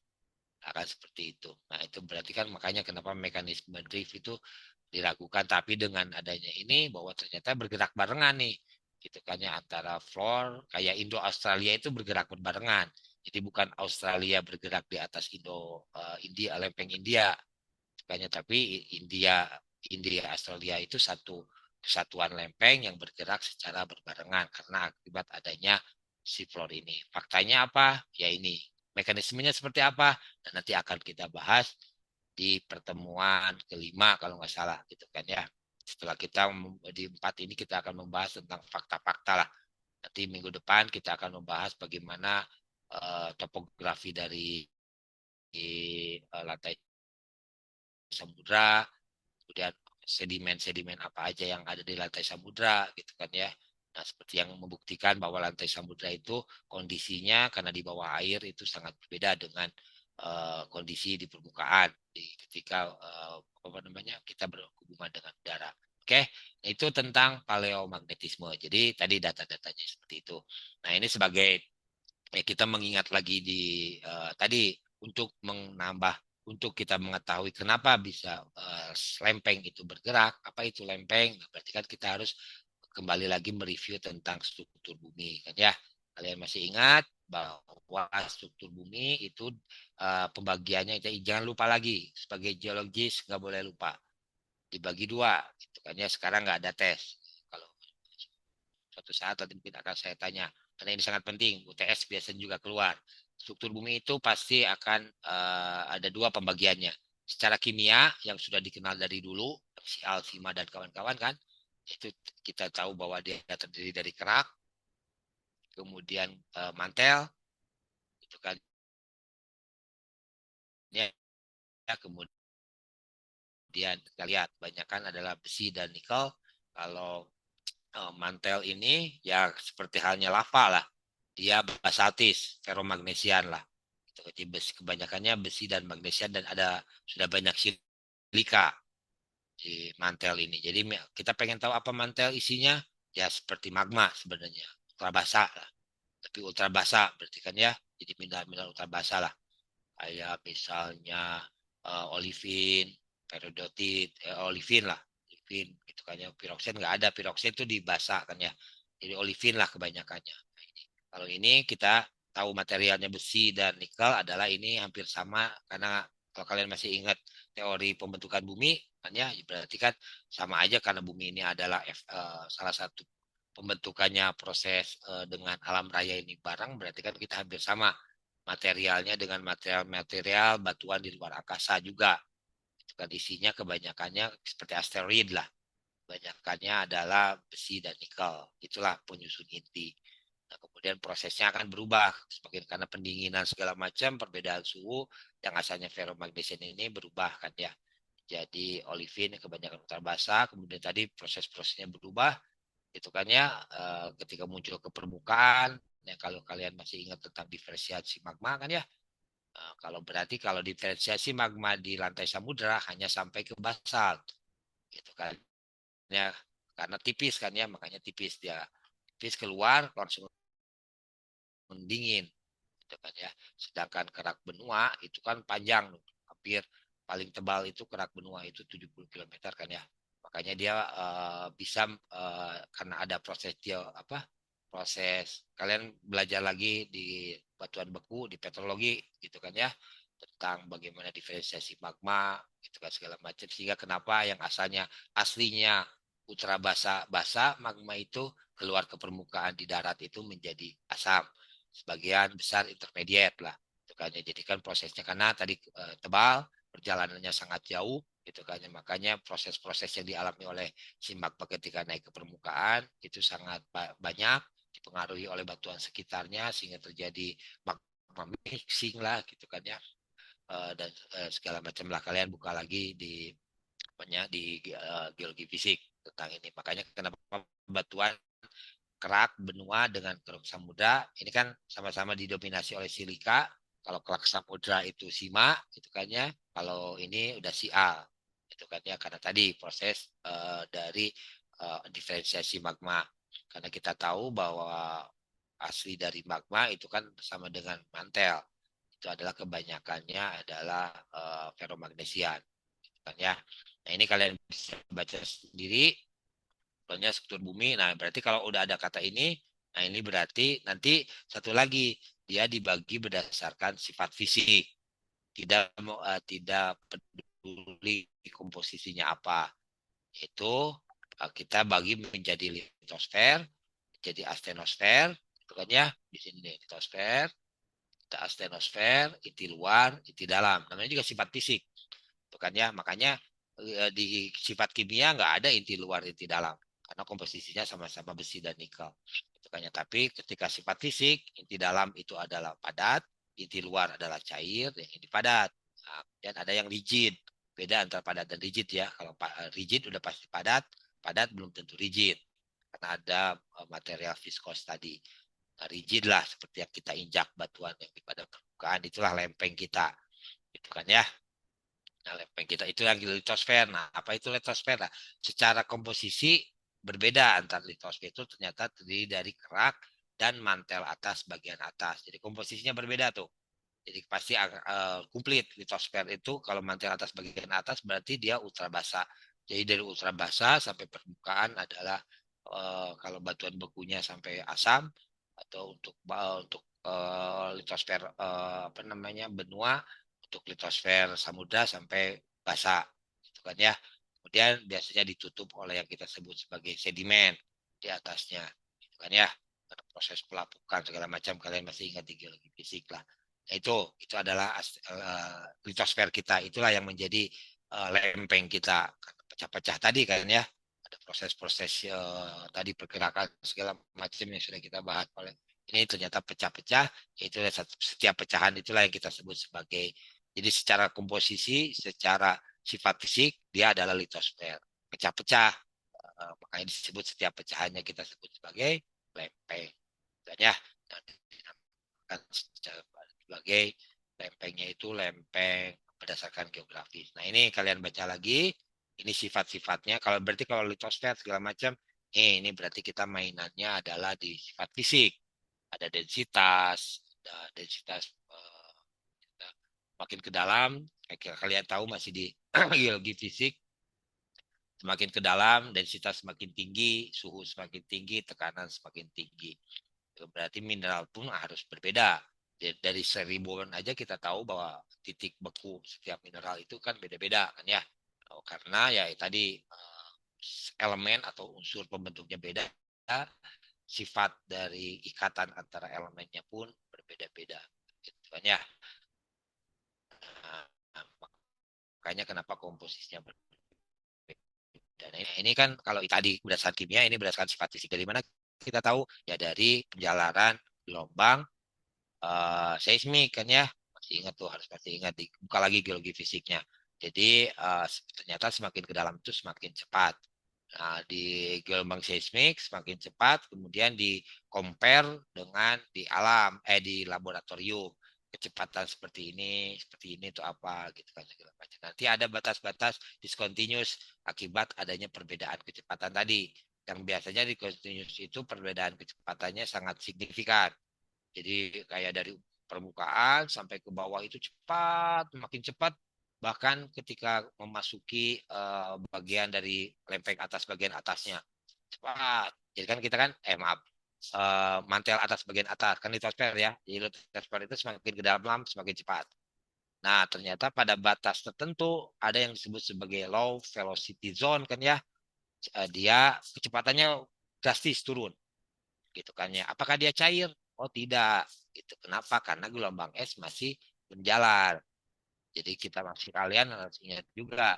Akan seperti itu. Nah, itu berarti kan makanya kenapa mekanisme drift itu diragukan, tapi dengan adanya ini bahwa ternyata bergerak barengan nih gitu kan ya, antara floor kayak Indo Australia itu bergerak berbarengan, jadi bukan Australia bergerak di atas India, lempeng India kayaknya, tapi India Australia itu satu kesatuan lempeng yang bergerak secara berbarengan karena akibat adanya si floor ini. Faktanya apa ya, ini mekanismenya seperti apa, dan nanti akan kita bahas di pertemuan kelima kalau nggak salah gitu kan ya. Setelah kita di 4 ini kita akan membahas tentang fakta-fakta lah. Nanti minggu depan kita akan membahas bagaimana topografi dari lantai samudra, kemudian sedimen-sedimen apa aja yang ada di lantai samudra gitu kan ya. Nah, seperti yang membuktikan bahwa lantai samudra itu kondisinya karena di bawah air itu sangat berbeda dengan kondisi di permukaan ketika apa namanya kita berhubungan dengan udara. Oke, nah, itu tentang paleomagnetisme. Jadi tadi data-datanya seperti itu. Nah, ini sebagai kita mengingat lagi di tadi untuk menambah, untuk kita mengetahui kenapa bisa lempeng itu bergerak, apa itu lempeng. Nah, berarti kan kita harus kembali lagi mereview tentang struktur bumi kan ya. Kalian masih ingat bahwa struktur bumi itu pembagiannya, jangan lupa lagi sebagai geologis nggak boleh lupa dibagi dua gitu kan ya. Sekarang nggak ada tes, kalau suatu saat nanti mungkin akan saya tanya karena ini sangat penting, UTS biasanya juga keluar. Struktur bumi itu pasti akan ada dua pembagiannya. Secara kimia yang sudah dikenal dari dulu, si Alcima dan kawan-kawan kan, itu kita tahu bahwa dia terdiri dari kerak, kemudian mantel, itu kan ya, kemudian kita lihat banyakkan adalah besi dan nikel. Kalau mantel ini ya seperti halnya lava lah, dia basaltis, ferromagnesian lah. Jadi besi, kebanyakannya besi dan magnesian, dan ada sudah banyak silika di mantel ini. Jadi kita pengen tahu apa mantel isinya, ya seperti magma sebenarnya, ultra basa lah. Tapi ultra basa berarti kan ya, jadi mineral-mineral ultra basa lah. Kayak misalnya olivin, peridotit, olivin lah, olivin gitu kan ya. Piroksen nggak ada, piroksen itu di basa kan ya. Jadi olivin lah kebanyakannya. Kalau ini kita tahu materialnya besi dan nikel adalah ini hampir sama, karena kalau kalian masih ingat teori pembentukan bumi kan ya, berarti kan sama aja karena bumi ini adalah salah satu pembentukannya proses dengan alam raya ini barang, berarti kan kita hampir sama materialnya dengan material-material batuan di luar angkasa juga. Itu kan isinya kebanyakannya seperti asteroid lah. Kebanyakannya adalah besi dan nikel. Itulah penyusun inti. Nah, kemudian prosesnya akan berubah sebagai karena pendinginan segala macam, perbedaan suhu yang asalnya ferromagnesian ini berubah kan ya. Jadi olivin kebanyakan ultra basa, kemudian tadi proses-prosesnya berubah itu kan ya, ketika muncul ke permukaan. Ya, kalau kalian masih ingat tentang diferensiasi magma kan ya. Kalau berarti kalau diferensiasi magma di lantai samudra hanya sampai ke basalt gitu kan ya, karena tipis kan ya, makanya tipis, dia tipis keluar langsung mendingin gitu kan ya. Sedangkan kerak benua itu kan panjang, hampir paling tebal itu kerak benua itu 70 km kan ya. Makanya dia bisa karena ada proses dia apa, proses kalian belajar lagi di batuan beku di petrologi gitu kan ya, tentang bagaimana diferensiasi magma gitu kan segala macam, sehingga kenapa yang asalnya aslinya ultra basa basa magma itu keluar ke permukaan di darat itu menjadi asam, sebagian besar intermediate lah itu kan ya. Jadi kan prosesnya karena tadi tebal perjalanannya sangat jauh gitu kan. Makanya proses-proses yang dialami oleh si magma ketika naik ke permukaan itu sangat banyak dipengaruhi oleh batuan sekitarnya sehingga terjadi magma mixing lah gitu kan ya. Dan segala macam lah, kalian buka lagi di banyak di geologi fisik tentang ini. Makanya kenapa batuan kerak benua dengan kerak samudra ini kan sama-sama didominasi oleh silika. Kalau kerak samudra itu sima gitu kan ya. Kalau ini udah sial itu kan ya, karena tadi proses dari diferensiasi magma. Karena kita tahu bahwa asli dari magma itu kan sama dengan mantel. Itu adalah kebanyakannya adalah ferromagnesian gitu kan ya. Nah, ini kalian bisa baca sendiri contohnya struktur bumi. Nah, berarti kalau udah ada kata ini, nah ini berarti nanti satu lagi dia dibagi berdasarkan sifat fisik. Tidak peduli komposisinya apa. Itu kita bagi menjadi litosfer, jadi astenosfer, itu kan ya di sini nih litosfer, kita astenosfer, inti luar, inti dalam. Namanya juga sifat fisik. Itu kan ya, makanya di sifat kimia nggak ada inti luar inti dalam karena komposisinya sama-sama besi dan nikel. Itu kan ya. Tapi ketika sifat fisik inti dalam itu adalah padat, inti luar adalah cair, yang inti padat. Nah, dan ada yang rigid. Beda antara padat dan rigid ya. Kalau rigid udah pasti padat, padat belum tentu rigid karena ada material viskos tadi. Nah, rigid lah seperti yang kita injak batuan yang di pada permukaan, itulah lempeng kita. Itu kan ya. Nah, lempeng kita itu yang litosfer. Nah, apa itu litosfer? Nah, secara komposisi berbeda antara litosfer itu ternyata terdiri dari kerak dan mantel atas bagian atas. Jadi komposisinya berbeda tuh. Jadi pasti komplit litosfer itu kalau mantel atas bagian atas berarti dia ultra basah. Jadi dari ultra basah sampai permukaan adalah kalau batuan bekunya sampai asam atau untuk litosfer apa namanya benua, untuk litosfer samudra sampai basah gitu kan ya. Kemudian biasanya ditutup oleh yang kita sebut sebagai sedimen di atasnya gitu kan ya. Ada proses pelapukan segala macam, kalian masih ingat di geologi fisik lah. Nah, itu adalah litosfer kita, itulah yang menjadi lempeng kita pecah-pecah tadi kan ya. Ada proses-proses tadi pergerakan segala macam yang sudah kita bahas oleh ini ternyata pecah-pecah, itu setiap pecahan itulah yang kita sebut sebagai, jadi secara komposisi, secara sifat fisik dia adalah litosfer pecah-pecah. Makanya disebut setiap pecahannya kita sebut sebagai lempeng dan ya, sebagai lempengnya itu lempeng berdasarkan geografis. Nah ini kalian baca lagi, ini sifat-sifatnya. Kalau berarti kalau litosfer segala macam, ini berarti kita mainannya adalah di sifat fisik. Ada densitas, ada densitas makin ke dalam. Kalian tahu masih di geologi fisik, semakin ke dalam densitas semakin tinggi, suhu semakin tinggi, tekanan semakin tinggi. Berarti mineral pun harus berbeda. Dari seribuan aja kita tahu bahwa titik beku setiap mineral itu kan beda-beda kan ya. Karena ya tadi elemen atau unsur pembentuknya beda, sifat dari ikatan antara elemennya pun berbeda-beda. Gitu kan ya. Nah, makanya kenapa komposisinya berbeda. Dan ini kan kalau tadi berdasarkan kimia, ini berdasarkan sifat fisik. Dari mana kita tahu? Ya dari penjalaran gelombang seismik kan ya, masih ingat tuh, harus pasti ingat, dibuka lagi geologi fisiknya. Jadi ternyata semakin ke dalam itu semakin cepat. Nah, di gelombang seismik semakin cepat, kemudian di compare dengan di alam, di laboratorium. Kecepatan seperti ini itu apa gitu kan segala macam. Nanti ada batas-batas discontinuous akibat adanya perbedaan kecepatan tadi. Yang biasanya di continuous itu perbedaan kecepatannya sangat signifikan. Jadi kayak dari permukaan sampai ke bawah itu cepat, makin cepat. Bahkan ketika memasuki bagian dari lempeng atas bagian atasnya cepat. Jadi kan kita kan, maaf, mantel atas bagian atas kan litosfer ya. Jadi litosfer itu semakin ke dalam semakin cepat. Nah ternyata pada batas tertentu ada yang disebut sebagai low velocity zone kan ya. Dia kecepatannya drastis turun gitu kan ya. Apakah dia cair? Oh tidak. Gitu. Kenapa? Karena gelombang es masih berjalan. Jadi kita masih kalian harus ingat juga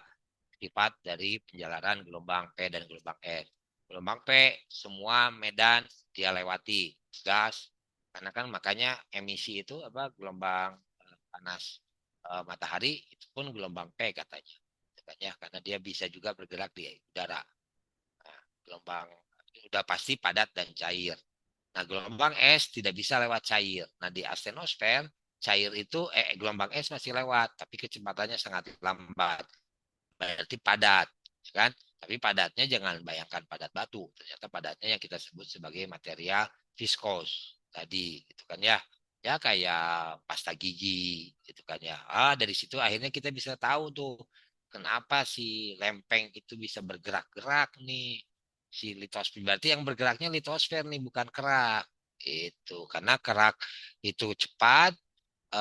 sifat dari penjalanan gelombang P dan gelombang S. Gelombang P semua medan dia lewati gas karena kan makanya emisi itu apa gelombang panas matahari itu pun gelombang P katanya. Katanya karena dia bisa juga bergerak di udara. Nah, gelombang udah pasti padat dan cair. Nah, gelombang es tidak bisa lewat cair. Nah, di astenosfer cair itu gelombang es masih lewat, tapi kecepatannya sangat lambat. Berarti padat, kan? Tapi padatnya jangan bayangkan padat batu. Ternyata padatnya yang kita sebut sebagai material viskos tadi, gitu kan ya. Ya kayak pasta gigi, gitu kan ya. Dari situ akhirnya kita bisa tahu tuh kenapa si lempeng itu bisa bergerak-gerak nih. Si litosfer berarti yang bergeraknya litosfer nih bukan kerak. Itu karena kerak itu cepat,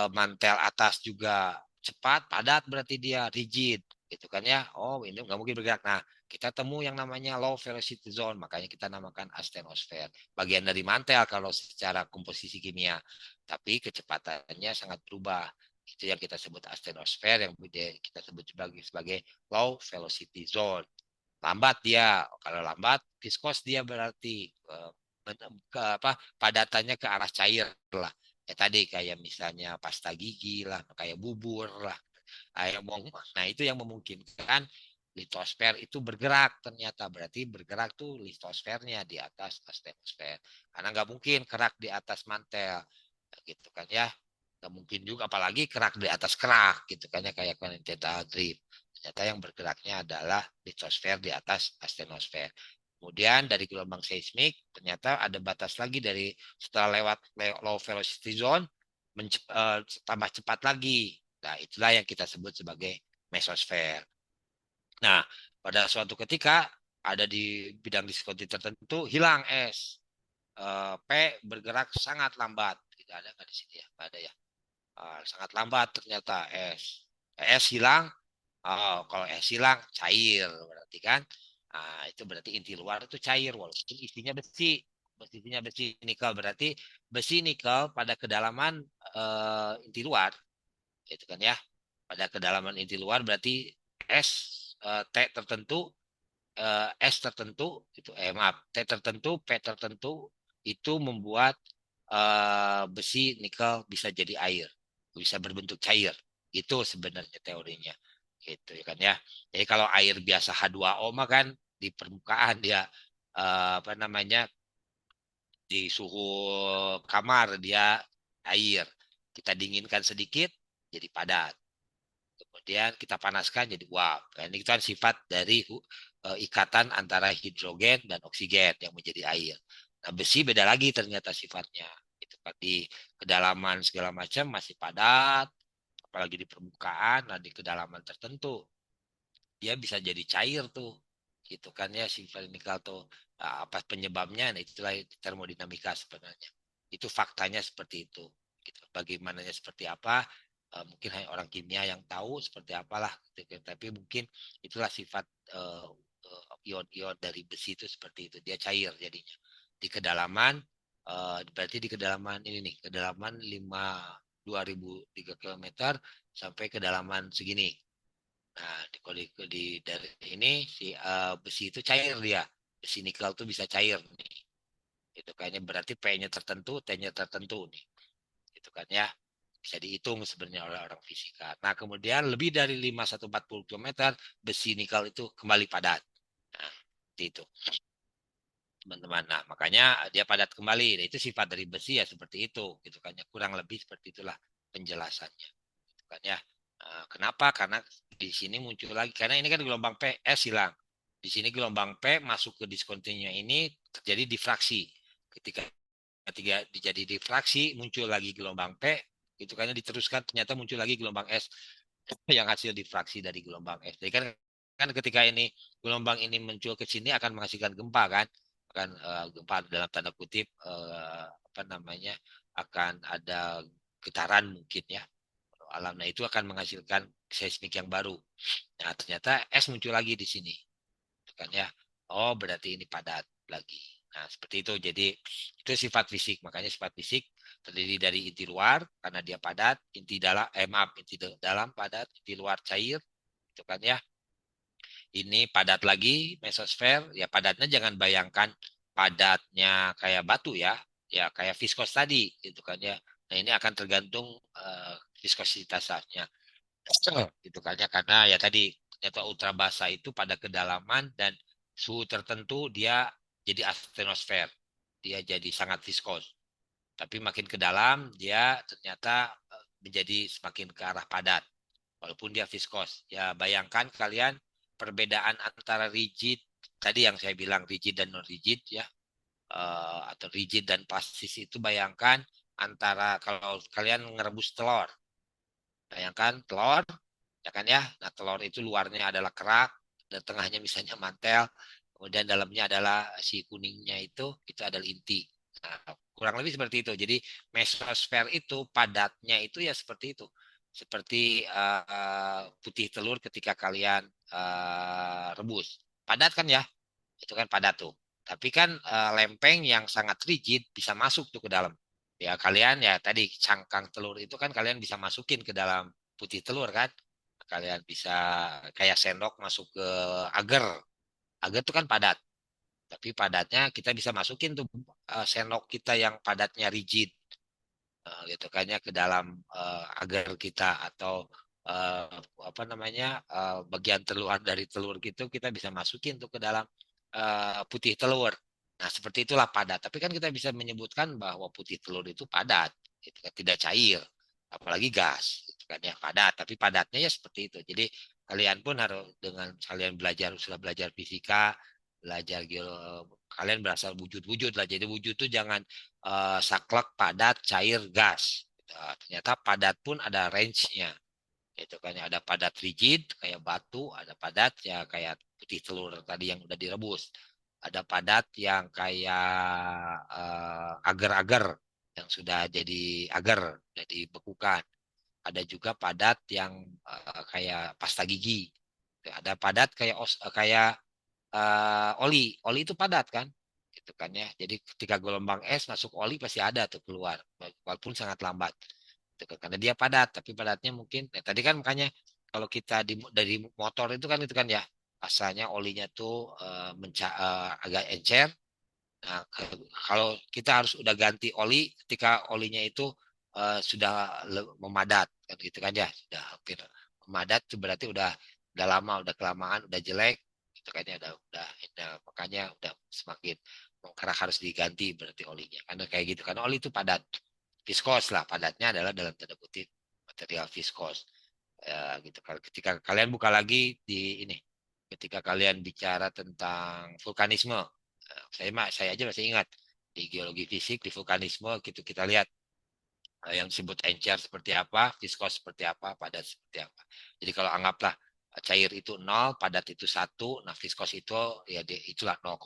mantel atas juga cepat, padat berarti dia rigid, gitu kan ya. Oh, ini nggak mungkin bergerak. Nah, kita temu yang namanya low velocity zone, makanya kita namakan astenosfer. Bagian dari mantel kalau secara komposisi kimia, tapi kecepatannya sangat berubah. Itu yang kita sebut astenosfer, yang kita sebut sebagai low velocity zone. Lambat dia, kalau lambat, viskos dia berarti ke apa padatannya ke arah cair lah. Tadi kayak misalnya pasta gigi lah, kayak bubur lah, kayak bong. Nah itu yang memungkinkan litosfer itu bergerak ternyata berarti bergerak tuh litosfernya di atas astenosfer. Karena nggak mungkin kerak di atas mantel, gitu kan ya. Nggak mungkin juga apalagi kerak di atas kerak gitu kan ya kayak continental drift. Ternyata yang bergeraknya adalah litosfer di atas astenosfer. Kemudian dari gelombang seismik ternyata ada batas lagi dari setelah lewat low velocity zone tambah cepat lagi. Nah, itulah yang kita sebut sebagai mesosfer. Nah, pada suatu ketika ada di bidang diskonti tertentu hilang es. P bergerak sangat lambat. Tidak ada nggak di sini ya? Nggak ada ya. Sangat lambat ternyata es. Es hilang. Oh, kalau es hilang cair berarti kan. Itu berarti inti luar itu cair walaupun isinya besi. Isinya besi nikel berarti besi nikel pada kedalaman inti luar itu kan ya. Pada kedalaman inti luar berarti es T tertentu S tertentu itu maaf T tertentu P tertentu itu membuat besi nikel bisa jadi air bisa berbentuk cair itu sebenarnya teorinya gitu ya kan ya jadi kalau air biasa H2O mah kan di permukaan dia apa namanya di suhu kamar dia air kita dinginkan sedikit jadi padat kemudian kita panaskan jadi uap. Nah, ini kan sifat dari ikatan antara hidrogen dan oksigen yang menjadi air. Nah, besi beda lagi ternyata sifatnya. Itu kan di kedalaman segala macam masih padat, apalagi di permukaan, nah di kedalaman tertentu dia bisa jadi cair tuh. Gitu kan ya sifat nikel tuh. Nah, apa penyebabnya? Nah, itulah termodinamika sebenarnya. Itu faktanya seperti itu. Gitu. Bagaimananya seperti apa? Mungkin hanya orang kimia yang tahu seperti apalah. Gitu. Tapi mungkin itulah sifat ion-ion dari besi itu seperti itu. Dia cair jadinya. Di kedalaman, berarti di kedalaman ini nih, kedalaman 2003 km sampai kedalaman segini. Nah, di dari ini si besi itu cair dia. Besi nikel tuh bisa cair nih. Itu kayaknya berarti P-nya tertentu, T-nya tertentu nih. Itu kan ya. Bisa dihitung sebenarnya oleh orang fisika. Nah, kemudian lebih dari 5140 km besi nikel itu kembali padat. Nah, itu teman-teman. Nah, makanya dia padat kembali. Nah, itu sifat dari besi ya seperti itu, gitu kan ya. Kurang lebih seperti itulah penjelasannya. Gitu kan ya. Kenapa? Karena di sini muncul lagi karena ini kan gelombang P S hilang. Di sini gelombang P masuk ke diskontinunya ini terjadi difraksi. Ketika ketiga dijadi difraksi muncul lagi gelombang P itu karena diteruskan ternyata muncul lagi gelombang S yang hasil difraksi dari gelombang S. Jadi kan kan ketika ini gelombang ini muncul ke sini akan menghasilkan gempa kan akan gempa dalam tanda kutip apa namanya akan ada getaran mungkin ya alam. Nah, itu akan menghasilkan seismik yang baru. Nah, ternyata es muncul lagi di sini. Kan ya. Oh, berarti ini padat lagi. Nah, seperti itu. Jadi, itu sifat fisik. Makanya sifat fisik terdiri dari inti luar karena dia padat, inti dalam inti dalam padat, inti luar cair, itu kan ya. Ini padat lagi mesosfer, ya padatnya jangan bayangkan padatnya kayak batu ya kayak viskos tadi, gitu kan ya. Nah ini akan tergantung viskositasnya, gitu kan ya, karena ya tadi ternyata ultra basa itu pada kedalaman dan suhu tertentu dia jadi astenosfer, dia jadi sangat viskos. Tapi makin ke dalam dia ternyata menjadi semakin ke arah padat walaupun dia viskos. Ya bayangkan kalian perbedaan antara rigid tadi yang saya bilang rigid dan non rigid ya, atau rigid dan plastis itu bayangkan antara kalau kalian ngerebus telur. Bayangkan telur ya kan ya. Nah, telur itu luarnya adalah kerak dan tengahnya misalnya mantel. Kemudian dalamnya adalah si kuningnya itu adalah inti. Nah, kurang lebih seperti itu. Jadi mesosfer itu padatnya itu ya seperti itu. Seperti putih telur ketika kalian rebus. Padat kan ya? Itu kan padat tuh. Tapi kan lempeng yang sangat rigid bisa masuk tuh ke dalam. Ya kalian ya tadi cangkang telur itu kan kalian bisa masukin ke dalam putih telur kan. Kalian bisa kayak sendok masuk ke agar. Agar itu kan padat. Tapi padatnya kita bisa masukin tuh sendok kita yang padatnya rigid, gitu kan ya, ke dalam agar kita atau eh, apa namanya bagian terluar dari telur gitu kita bisa masukin tuh ke dalam putih telur. Nah seperti itulah padat. Tapi kan kita bisa menyebutkan bahwa putih telur itu padat, gitu kan, tidak cair, apalagi gas, gitu kan ya padat. Tapi padatnya ya seperti itu. Jadi kalian pun harus dengan kalian sudah belajar fisika, belajar kalian berasal wujud-wujud lah. Jadi wujud itu jangan saklek, padat, cair, gas. Ternyata padat pun ada range-nya. Itu kan ya, ada padat rigid kayak batu, ada padat ya kayak putih telur tadi yang udah direbus. Ada padat yang kayak agar-agar yang sudah jadi agar, jadi bekukan. Ada juga padat yang kayak pasta gigi. Ada padat kayak kayak oli. Oli itu padat kan? Gitu kan ya. Jadi ketika gelombang es masuk oli pasti ada tuh keluar walaupun sangat lambat. Gitu kan. Karena dia padat, tapi padatnya mungkin tadi kan makanya kalau kita dari motor itu kan ya asalnya olinya tuh agak encer. Nah, kalau kita harus udah ganti oli ketika olinya itu sudah memadat kan gitu kan ya, sudah hampir memadat itu berarti udah lama, udah kelamaan, udah jelek gitu kan ya, udah makanya udah semakin mengkerak harus diganti berarti olinya. Karena kayak gitu kan oli itu padat. Viskos lah, padatnya adalah dalam tanda kutip material viskos. Gitu. Ketika kalian buka lagi di ini, ketika kalian bicara tentang vulkanisme, saya aja masih ingat di geologi fisik, di vulkanisme gitu kita lihat yang disebut encer seperti apa, viskos seperti apa, padat seperti apa. Jadi kalau anggaplah cair itu nol, padat itu satu, nah viskos itu ya itulah 0,0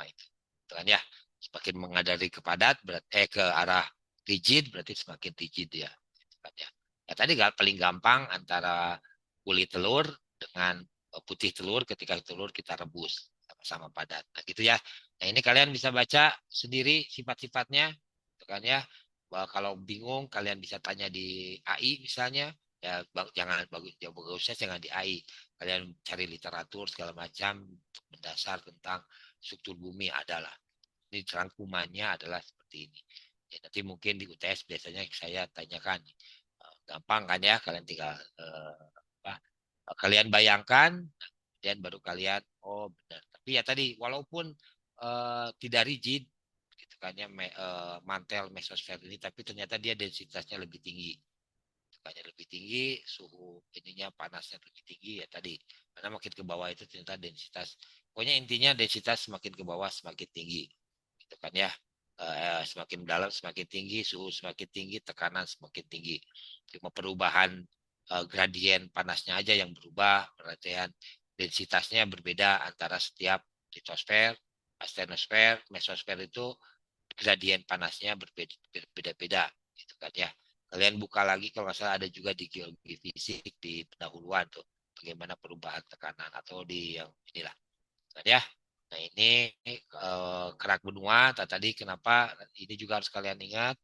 itu. Itu kan ya. Semakin mengadari ke padat ke arah rigid berarti semakin rigid ya. Gitu kan ya. Ya tadi paling gampang antara kulit telur dengan putih telur ketika telur kita rebus sama-sama padat. Nah gitu ya. Nah ini kalian bisa baca sendiri sifat-sifatnya, gitu kan ya. Bahwa kalau bingung kalian bisa tanya di AI misalnya, ya jangan bagus ya bagusnya jangan di AI, kalian cari literatur segala macam mendasar tentang struktur bumi adalah ini rangkumannya adalah seperti ini ya. Nanti mungkin di UTS biasanya saya tanyakan gampang kan ya, kalian tinggal apa, kalian bayangkan dan baru kalian oh benar. Tapi ya tadi walaupun tidak rigid gitu kan ya mantel mesosfer ini, tapi ternyata dia densitasnya lebih tinggi. Sukanya lebih tinggi, suhu ininya panasnya lebih tinggi ya tadi. Karena makin ke bawah itu ternyata densitas. Pokoknya intinya densitas semakin ke bawah semakin tinggi. Gitu kan ya. Semakin dalam semakin tinggi, suhu semakin tinggi, tekanan semakin tinggi. Cuma perubahan gradien panasnya aja yang berubah, perhatian densitasnya berbeda antara setiap litosfer, astenosfer, mesosfer itu gradien panasnya berbeda-beda gitu kan ya. Kalian buka lagi kalau nggak salah ada juga di geologi fisik di pendahuluan tuh bagaimana perubahan tekanan atau di yang inilah kan ya. Nah ini kerak benua tadi kenapa ini juga harus kalian ingat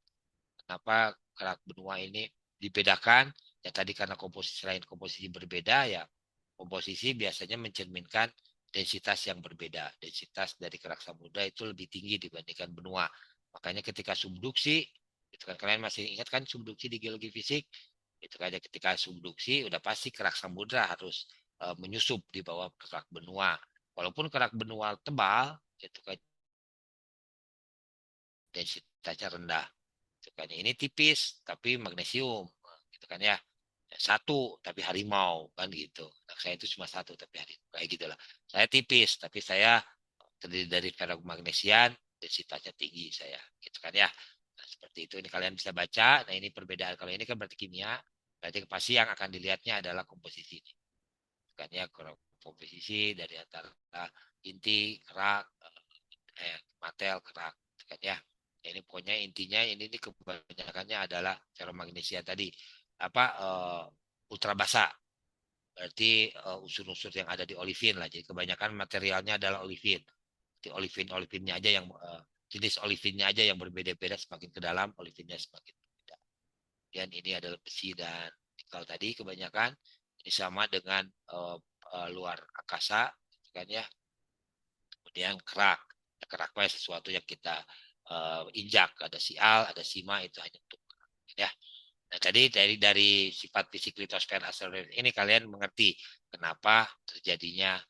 kenapa kerak benua ini dibedakan. Ya tadi karena komposisi lain, komposisi berbeda, ya komposisi biasanya mencerminkan densitas yang berbeda. Densitas dari kerak samudra itu lebih tinggi dibandingkan benua. Makanya ketika subduksi, itu kan kalian masih ingat kan subduksi di geologi fisik? Itu kan ketika subduksi udah pasti kerak samudra harus menyusup di bawah kerak benua. Walaupun kerak benua tebal, itu kan densitasnya rendah. Gitu kan. Ini tipis tapi magnesium gitu kan ya. Satu tapi harimau kan gitu. Nah, saya itu cuma satu tapi harimau kayak gitulah. Saya tipis tapi saya terdiri dari ferromagnesian, densitasnya tinggi saya gitu kan ya. Nah, seperti itu ini kalian bisa baca. Nah, ini perbedaan. Kalau ini kan berarti kimia, berarti pasti yang akan dilihatnya adalah komposisi. Kan ya, komposisi dari antara inti, kerak, matel, kerak kan ya. Ini pokoknya intinya ini kebanyakannya adalah ferromagnesia tadi apa ultra basa, berarti unsur-unsur yang ada di olivin lah. Jadi kebanyakan materialnya adalah olivin. Jadi olivinnya aja yang jenis olivinnya aja yang berbeda-beda, semakin ke dalam olivinnya semakin berbeda. Dan ini adalah besi dan nikel tadi kebanyakan. Ini sama dengan luar angkasa kan ya. Kemudian kerak. Kerak itu sesuatu yang kita injak, ada sial, ada sima, itu hanya untuk ya. Nah, jadi dari sifat fisik litosfer asteroid ini kalian mengerti kenapa terjadinya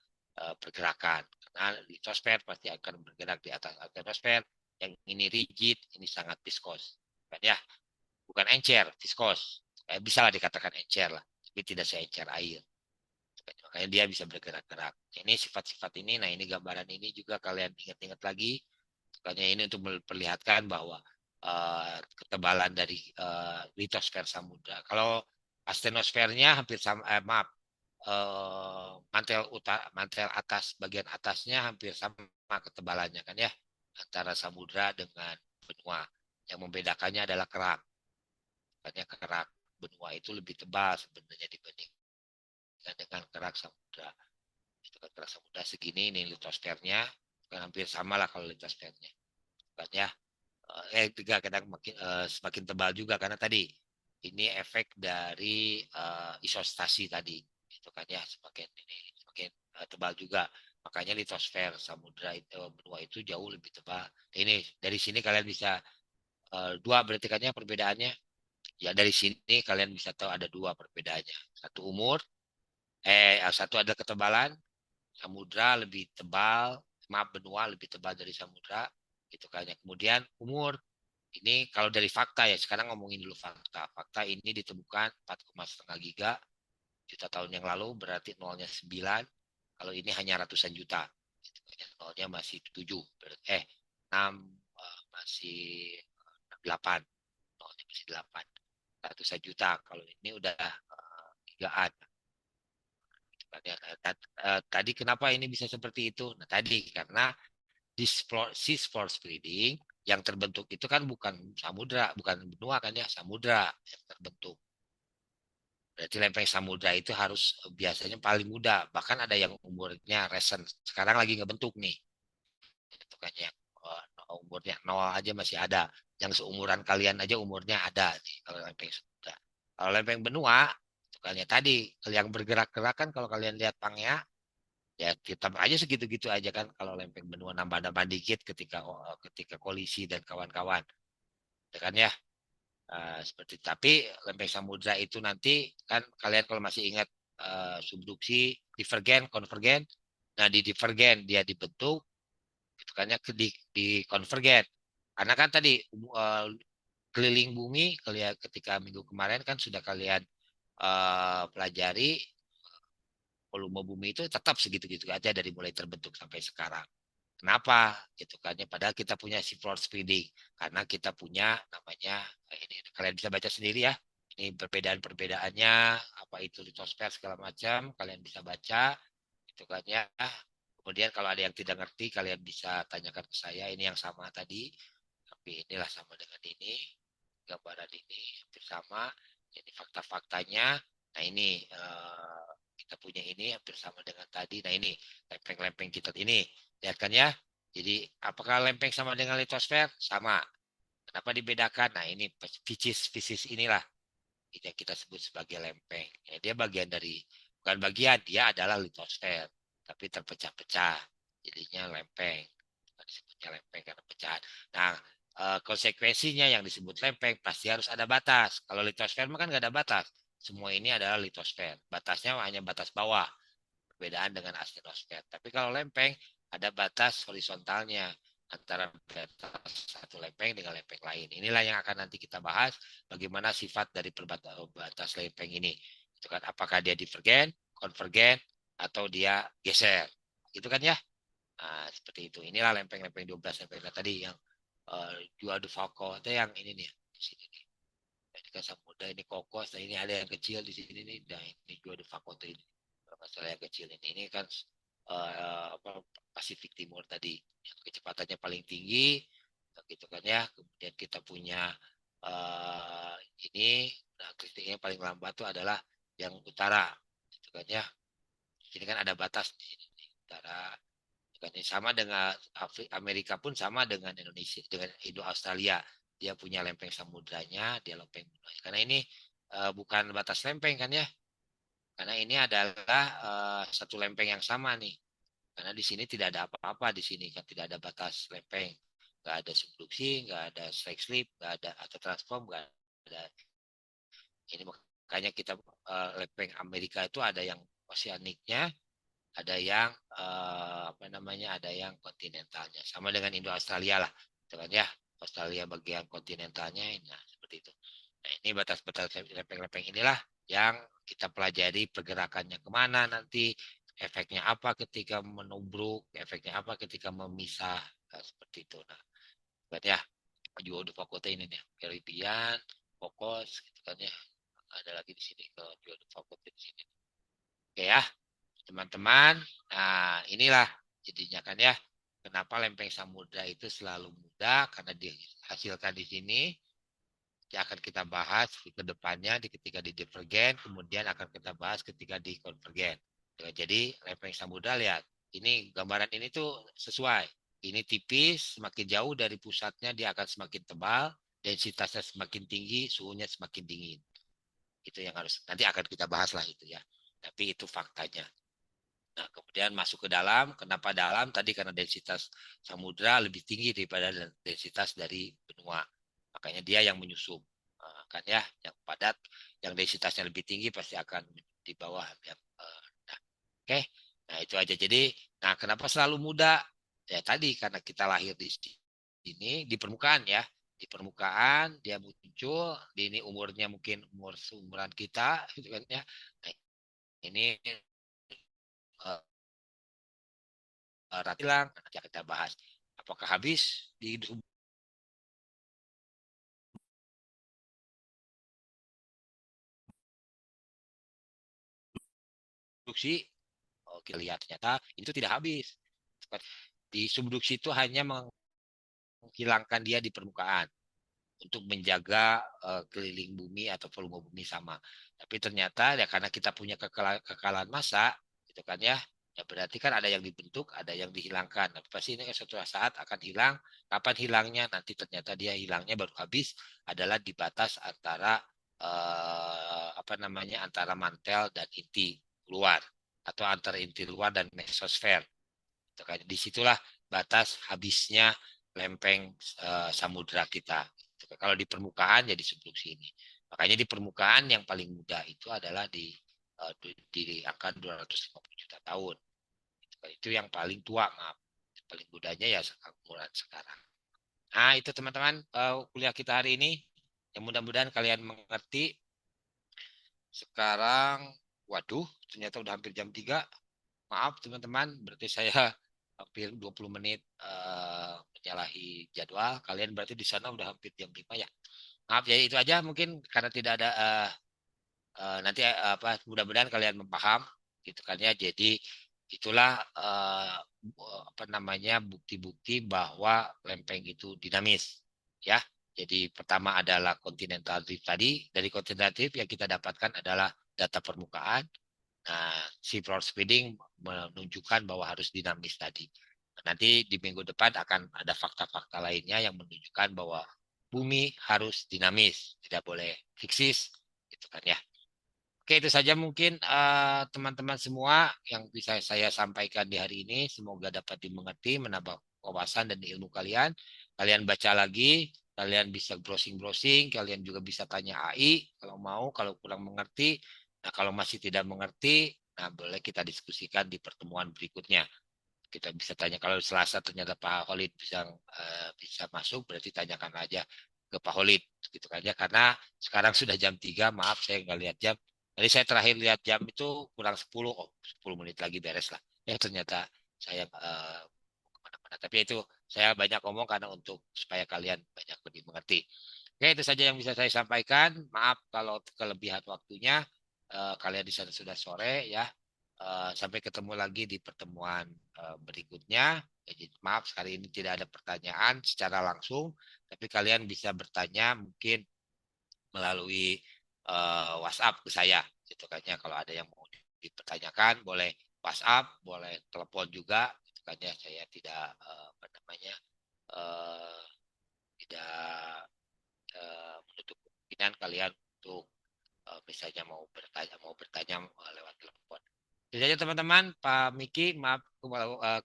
pergerakan. Karena litosfer pasti akan bergerak di atas atmosfer, yang ini rigid, ini sangat viskos. Kan ya, bukan encer, viskos. Bisa lah dikatakan encer lah, tapi tidak seencer air. Makanya dia bisa bergerak-gerak. Ini sifat-sifat ini, nah ini gambaran ini juga kalian ingat-ingat lagi. Makanya ini untuk memperlihatkan bahwa ketebalan dari litosfer samudra. Kalau astenosfernya hampir sama, maaf, mantel atas, bagian atasnya hampir sama ketebalannya kan ya, antara samudra dengan benua. Yang membedakannya adalah kerak. Makanya kerak benua itu lebih tebal sebenarnya dibandingkan dengan kerak samudra. Itu kan kerak samudra segini, ini litosfernya kan hampir sama lah kalau litosfernya. Kan ya, tiga kadang makin semakin tebal juga karena tadi ini efek dari isostasi tadi itu kan ya, semakin ini semakin tebal juga, makanya litosfer samudra itu benua itu jauh lebih tebal. Ini dari sini kalian bisa dua berarti kan ya perbedaannya, ya dari sini kalian bisa tahu ada dua perbedaannya, satu umur, satu adalah ketebalan, samudra lebih tebal, maaf benua lebih tebal dari samudra gitu kan ya. Kemudian umur. Ini kalau dari fakta ya, sekarang ngomongin dulu fakta. Fakta ini ditemukan 4,5 giga juta tahun yang lalu, berarti nolnya 9. Kalau ini hanya ratusan juta. Nolnya masih 7, 6, masih 8. Nolnya masih 8. Ratusan juta. Kalau ini udah gigaan. Tadi kenapa ini bisa seperti itu? Nah tadi karena di sea floor spreading yang terbentuk itu kan bukan samudra, bukan benua kan ya, samudra yang terbentuk. Berarti lempeng samudra itu harus biasanya paling muda, bahkan ada yang umurnya recent. Sekarang lagi ngebentuk nih. Itu kan yang umurnya nol aja masih ada. Yang seumuran kalian aja umurnya ada nih kalau lempeng samudra. Kalau lempeng benua, itu kan ya tadi yang bergerak-gerak kan kalau kalian lihat Pangea, ya kita aja segitu-gitu aja kan kalau lempeng benua nambah-nambah dikit ketika kolisi dan kawan-kawan, ya kan ya. Seperti tapi lempeng samudra itu nanti kan kalian kalau masih ingat subduksi, divergen, konvergen. Nah di divergen dia dibentuk, itu kan ya di konvergen. Karena kan tadi keliling bumi ketika minggu kemarin kan sudah kalian pelajari volume bumi itu tetap segitu-gitu aja dari mulai terbentuk sampai sekarang. Kenapa? Gitu kan ya. Padahal kita punya floor spreading karena kita punya namanya ini kalian bisa baca sendiri ya. Ini perbedaan-perbedaannya apa itu litosfer segala macam kalian bisa baca itu kan ya. Kemudian kalau ada yang tidak ngerti kalian bisa tanyakan ke saya, ini yang sama tadi. Tapi inilah sama dengan ini. Gambaran ini hampir sama. Jadi fakta-faktanya. Nah ini kita punya ini hampir sama dengan tadi. Nah ini lempeng-lempeng kita ini. Lihat kan ya. Jadi apakah lempeng sama dengan litosfer? Sama. Kenapa dibedakan? Nah ini fisis inilah kita sebut sebagai lempeng. Ya, dia bagian dari, bukan bagian, dia adalah litosfer, tapi terpecah-pecah, jadinya lempeng. Disebutnya lempeng karena pecahan. Nah, konsekuensinya yang disebut lempeng pasti harus ada batas. Kalau litosfer kan nggak ada batas. Semua ini adalah litosfer. Batasnya hanya batas bawah, perbedaan dengan astenosfer. Tapi kalau lempeng ada batas horizontalnya antara batas satu lempeng dengan lempeng lain. Inilah yang akan nanti kita bahas bagaimana sifat dari batas lempeng ini. Itu kan apakah dia divergen, konvergen, atau dia geser. Itu kan ya. Nah, seperti itu. Inilah lempeng-lempeng 12 lempeng tadi yang Jua de Falco itu yang ini nih di sini nih. Ini kan Samudra, ini Kokos, nah ini ada yang kecil di sini nih. Nah, ini Jua de Falco ini. Masalah yang kecil ini kan apa, Pasifik Timur tadi yang kecepatannya paling tinggi gitu kan ya. Kemudian kita punya ini, nah titiknya paling lambat itu adalah yang utara gitu kan ya. Ini kan ada batas di sini utara. Sama dengan Amerika pun sama dengan Indonesia, dengan Indo Australia. Dia punya lempeng samudranya, dia lempeng benua. Karena ini bukan batas lempeng kan ya. Karena ini adalah satu lempeng yang sama nih. Karena di sini tidak ada apa-apa di sini kan tidak ada batas lempeng, nggak ada subduksi, nggak ada strike slip, nggak ada atau transform, nggak ada. Ini makanya kita lempeng Amerika itu ada yang oceaniknya, ada yang apa namanya, ada yang kontinentalnya. Sama dengan Indo Australia lah, gitu kan ya. Australia bagian kontinentalnya, nah seperti itu. Nah ini batas-batas lempeng-lempeng inilah yang kita pelajari pergerakannya kemana nanti, efeknya apa ketika menubruk, efeknya apa ketika memisah, nah, seperti itu. Nah, kan ya, juga udah fakultas ini nih, Caribbean, fokus, gitu kan ya. Ada lagi di sini ke juga fakultas di sini. Oke ya, teman-teman. Nah, inilah jadinya kan ya. Kenapa lempeng samudra itu selalu mudah karena dihasilkan di sini. Yang akan kita bahas ke depannya ketika di divergen, kemudian akan kita bahas ketika di konvergen. Jadi lempeng samudra lihat, ini gambaran ini tuh sesuai. Ini tipis, semakin jauh dari pusatnya dia akan semakin tebal, densitasnya semakin tinggi, suhunya semakin dingin. Itu yang harus nanti akan kita bahas lah itu ya. Tapi itu faktanya. Nah, kemudian masuk ke dalam. Kenapa dalam? Tadi karena densitas samudra lebih tinggi daripada densitas dari benua. Makanya dia yang menyusup. Nah, kan ya, yang padat, yang densitasnya lebih tinggi pasti akan di bawah yang nah, oke. Nah, itu aja. Jadi, nah kenapa selalu muda? Ya tadi karena kita lahir di sini di permukaan ya. Di permukaan dia muncul, di ini umurnya mungkin umur seumuran kita gitu kan ya. Nah, ini uh, Ratilang, nanti kita bahas. Apakah habis di subduksi? Oh, kita lihat ternyata itu tidak habis. Di subduksi itu hanya menghilangkan dia di permukaan untuk menjaga keliling bumi atau volume bumi sama. Tapi ternyata ya karena kita punya kekalahan massa, gitu kan ya. Ya berarti kan ada yang dibentuk, ada yang dihilangkan. Tapi pasti ini kan suatu saat akan hilang. Kapan hilangnya? Nanti ternyata dia hilangnya baru habis adalah di batas antara apa namanya, antara mantel dan inti luar atau antara inti luar dan mesosfer. Disitulah batas habisnya lempeng samudra kita. Kalau di permukaan ya di subduksi ini. Makanya di permukaan yang paling mudah itu adalah di angka 250 juta tahun. Itu yang paling tua, maaf. Paling mudahnya ya umuran sekarang. Nah, itu teman-teman kuliah kita hari ini. Yang mudah-mudahan kalian mengerti. Sekarang, waduh, ternyata udah hampir jam 3. Maaf teman-teman, berarti saya hampir 20 menit menyalahi jadwal. Kalian berarti di sana udah hampir jam 5 ya. Maaf ya, itu aja mungkin karena tidak ada nanti apa, mudah-mudahan kalian memaham gitu kan ya. Jadi itulah apa namanya, bukti-bukti bahwa lempeng itu dinamis ya. Jadi pertama adalah continental drift tadi. Dari continental drift yang kita dapatkan adalah data permukaan. Nah, si floor speeding menunjukkan bahwa harus dinamis tadi. Nanti di minggu depan akan ada fakta-fakta lainnya yang menunjukkan bahwa bumi harus dinamis, tidak boleh fiksis, gitu kan ya. Oke, itu saja mungkin teman-teman semua yang bisa saya sampaikan di hari ini. Semoga dapat dimengerti, menambah wawasan dan ilmu kalian. Kalian baca lagi, kalian bisa browsing-browsing, kalian juga bisa tanya AI kalau mau, kalau kurang mengerti. Nah, kalau masih tidak mengerti, nah boleh kita diskusikan di pertemuan berikutnya. Kita bisa tanya kalau Selasa ternyata Pak Holid bisa masuk, berarti tanyakan aja ke Pak Holid gitu kan ya. Karena sekarang sudah jam 3, maaf saya nggak lihat jam. Jadi saya terakhir lihat jam itu kurang 10, 10 menit lagi beres lah. Ya ternyata saya kemana-mana. Tapi itu saya banyak ngomong karena untuk supaya kalian banyak lebih mengerti. Oke, itu saja yang bisa saya sampaikan. Maaf kalau kelebihan waktunya. Kalian di sana sudah sore ya. Sampai ketemu lagi di pertemuan berikutnya. Jadi, maaf sekali ini tidak ada pertanyaan secara langsung, tapi kalian bisa bertanya mungkin melalui WhatsApp ke saya. Gitu kan ya. Kalau ada yang mau dipertanyakan, boleh WhatsApp, boleh telepon juga. Gitu kan ya. Saya tidak apa namanya eh, tidak menutup kemungkinan kalian untuk misalnya mau bertanya lewat telepon. Jadi saja teman-teman, Pak Miki, maaf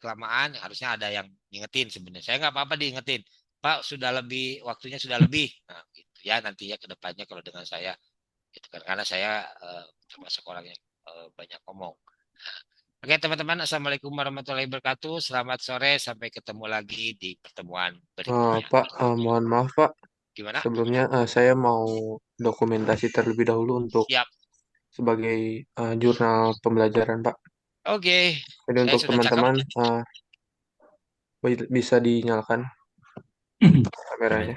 kelamaan, harusnya ada yang ngingetin sebenarnya. Saya nggak apa-apa diingetin. Pak, sudah lebih, waktunya sudah lebih. Nah, gitu ya, nanti ya ke depannya kalau dengan saya, gitu kan. Karena saya termasuk orang yang banyak ngomong. Oke, teman-teman, Assalamualaikum warahmatullahi wabarakatuh. Selamat sore, sampai ketemu lagi di pertemuan berikutnya. Pak, mohon maaf Pak, Gimana? sebelumnya saya mau dokumentasi terlebih dahulu untuk Siap. sebagai jurnal pembelajaran Pak. Oke, Jadi saya untuk sudah cakep. teman-teman bisa dinyalakan kameranya.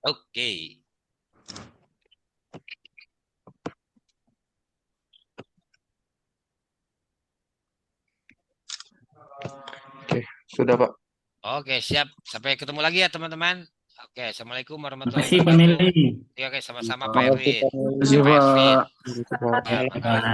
Oke. Oke, sudah Pak. Oke, siap. Sampai ketemu lagi ya, teman-teman. Oke, Assalamualaikum warahmatullahi Makasih Pak wabarakatuh. Meli. Oke, sama-sama Pak Makasih Erwin. Pak. Makasih Pak Pak. Ervin. Gitu, Pak. Ya, bye-bye.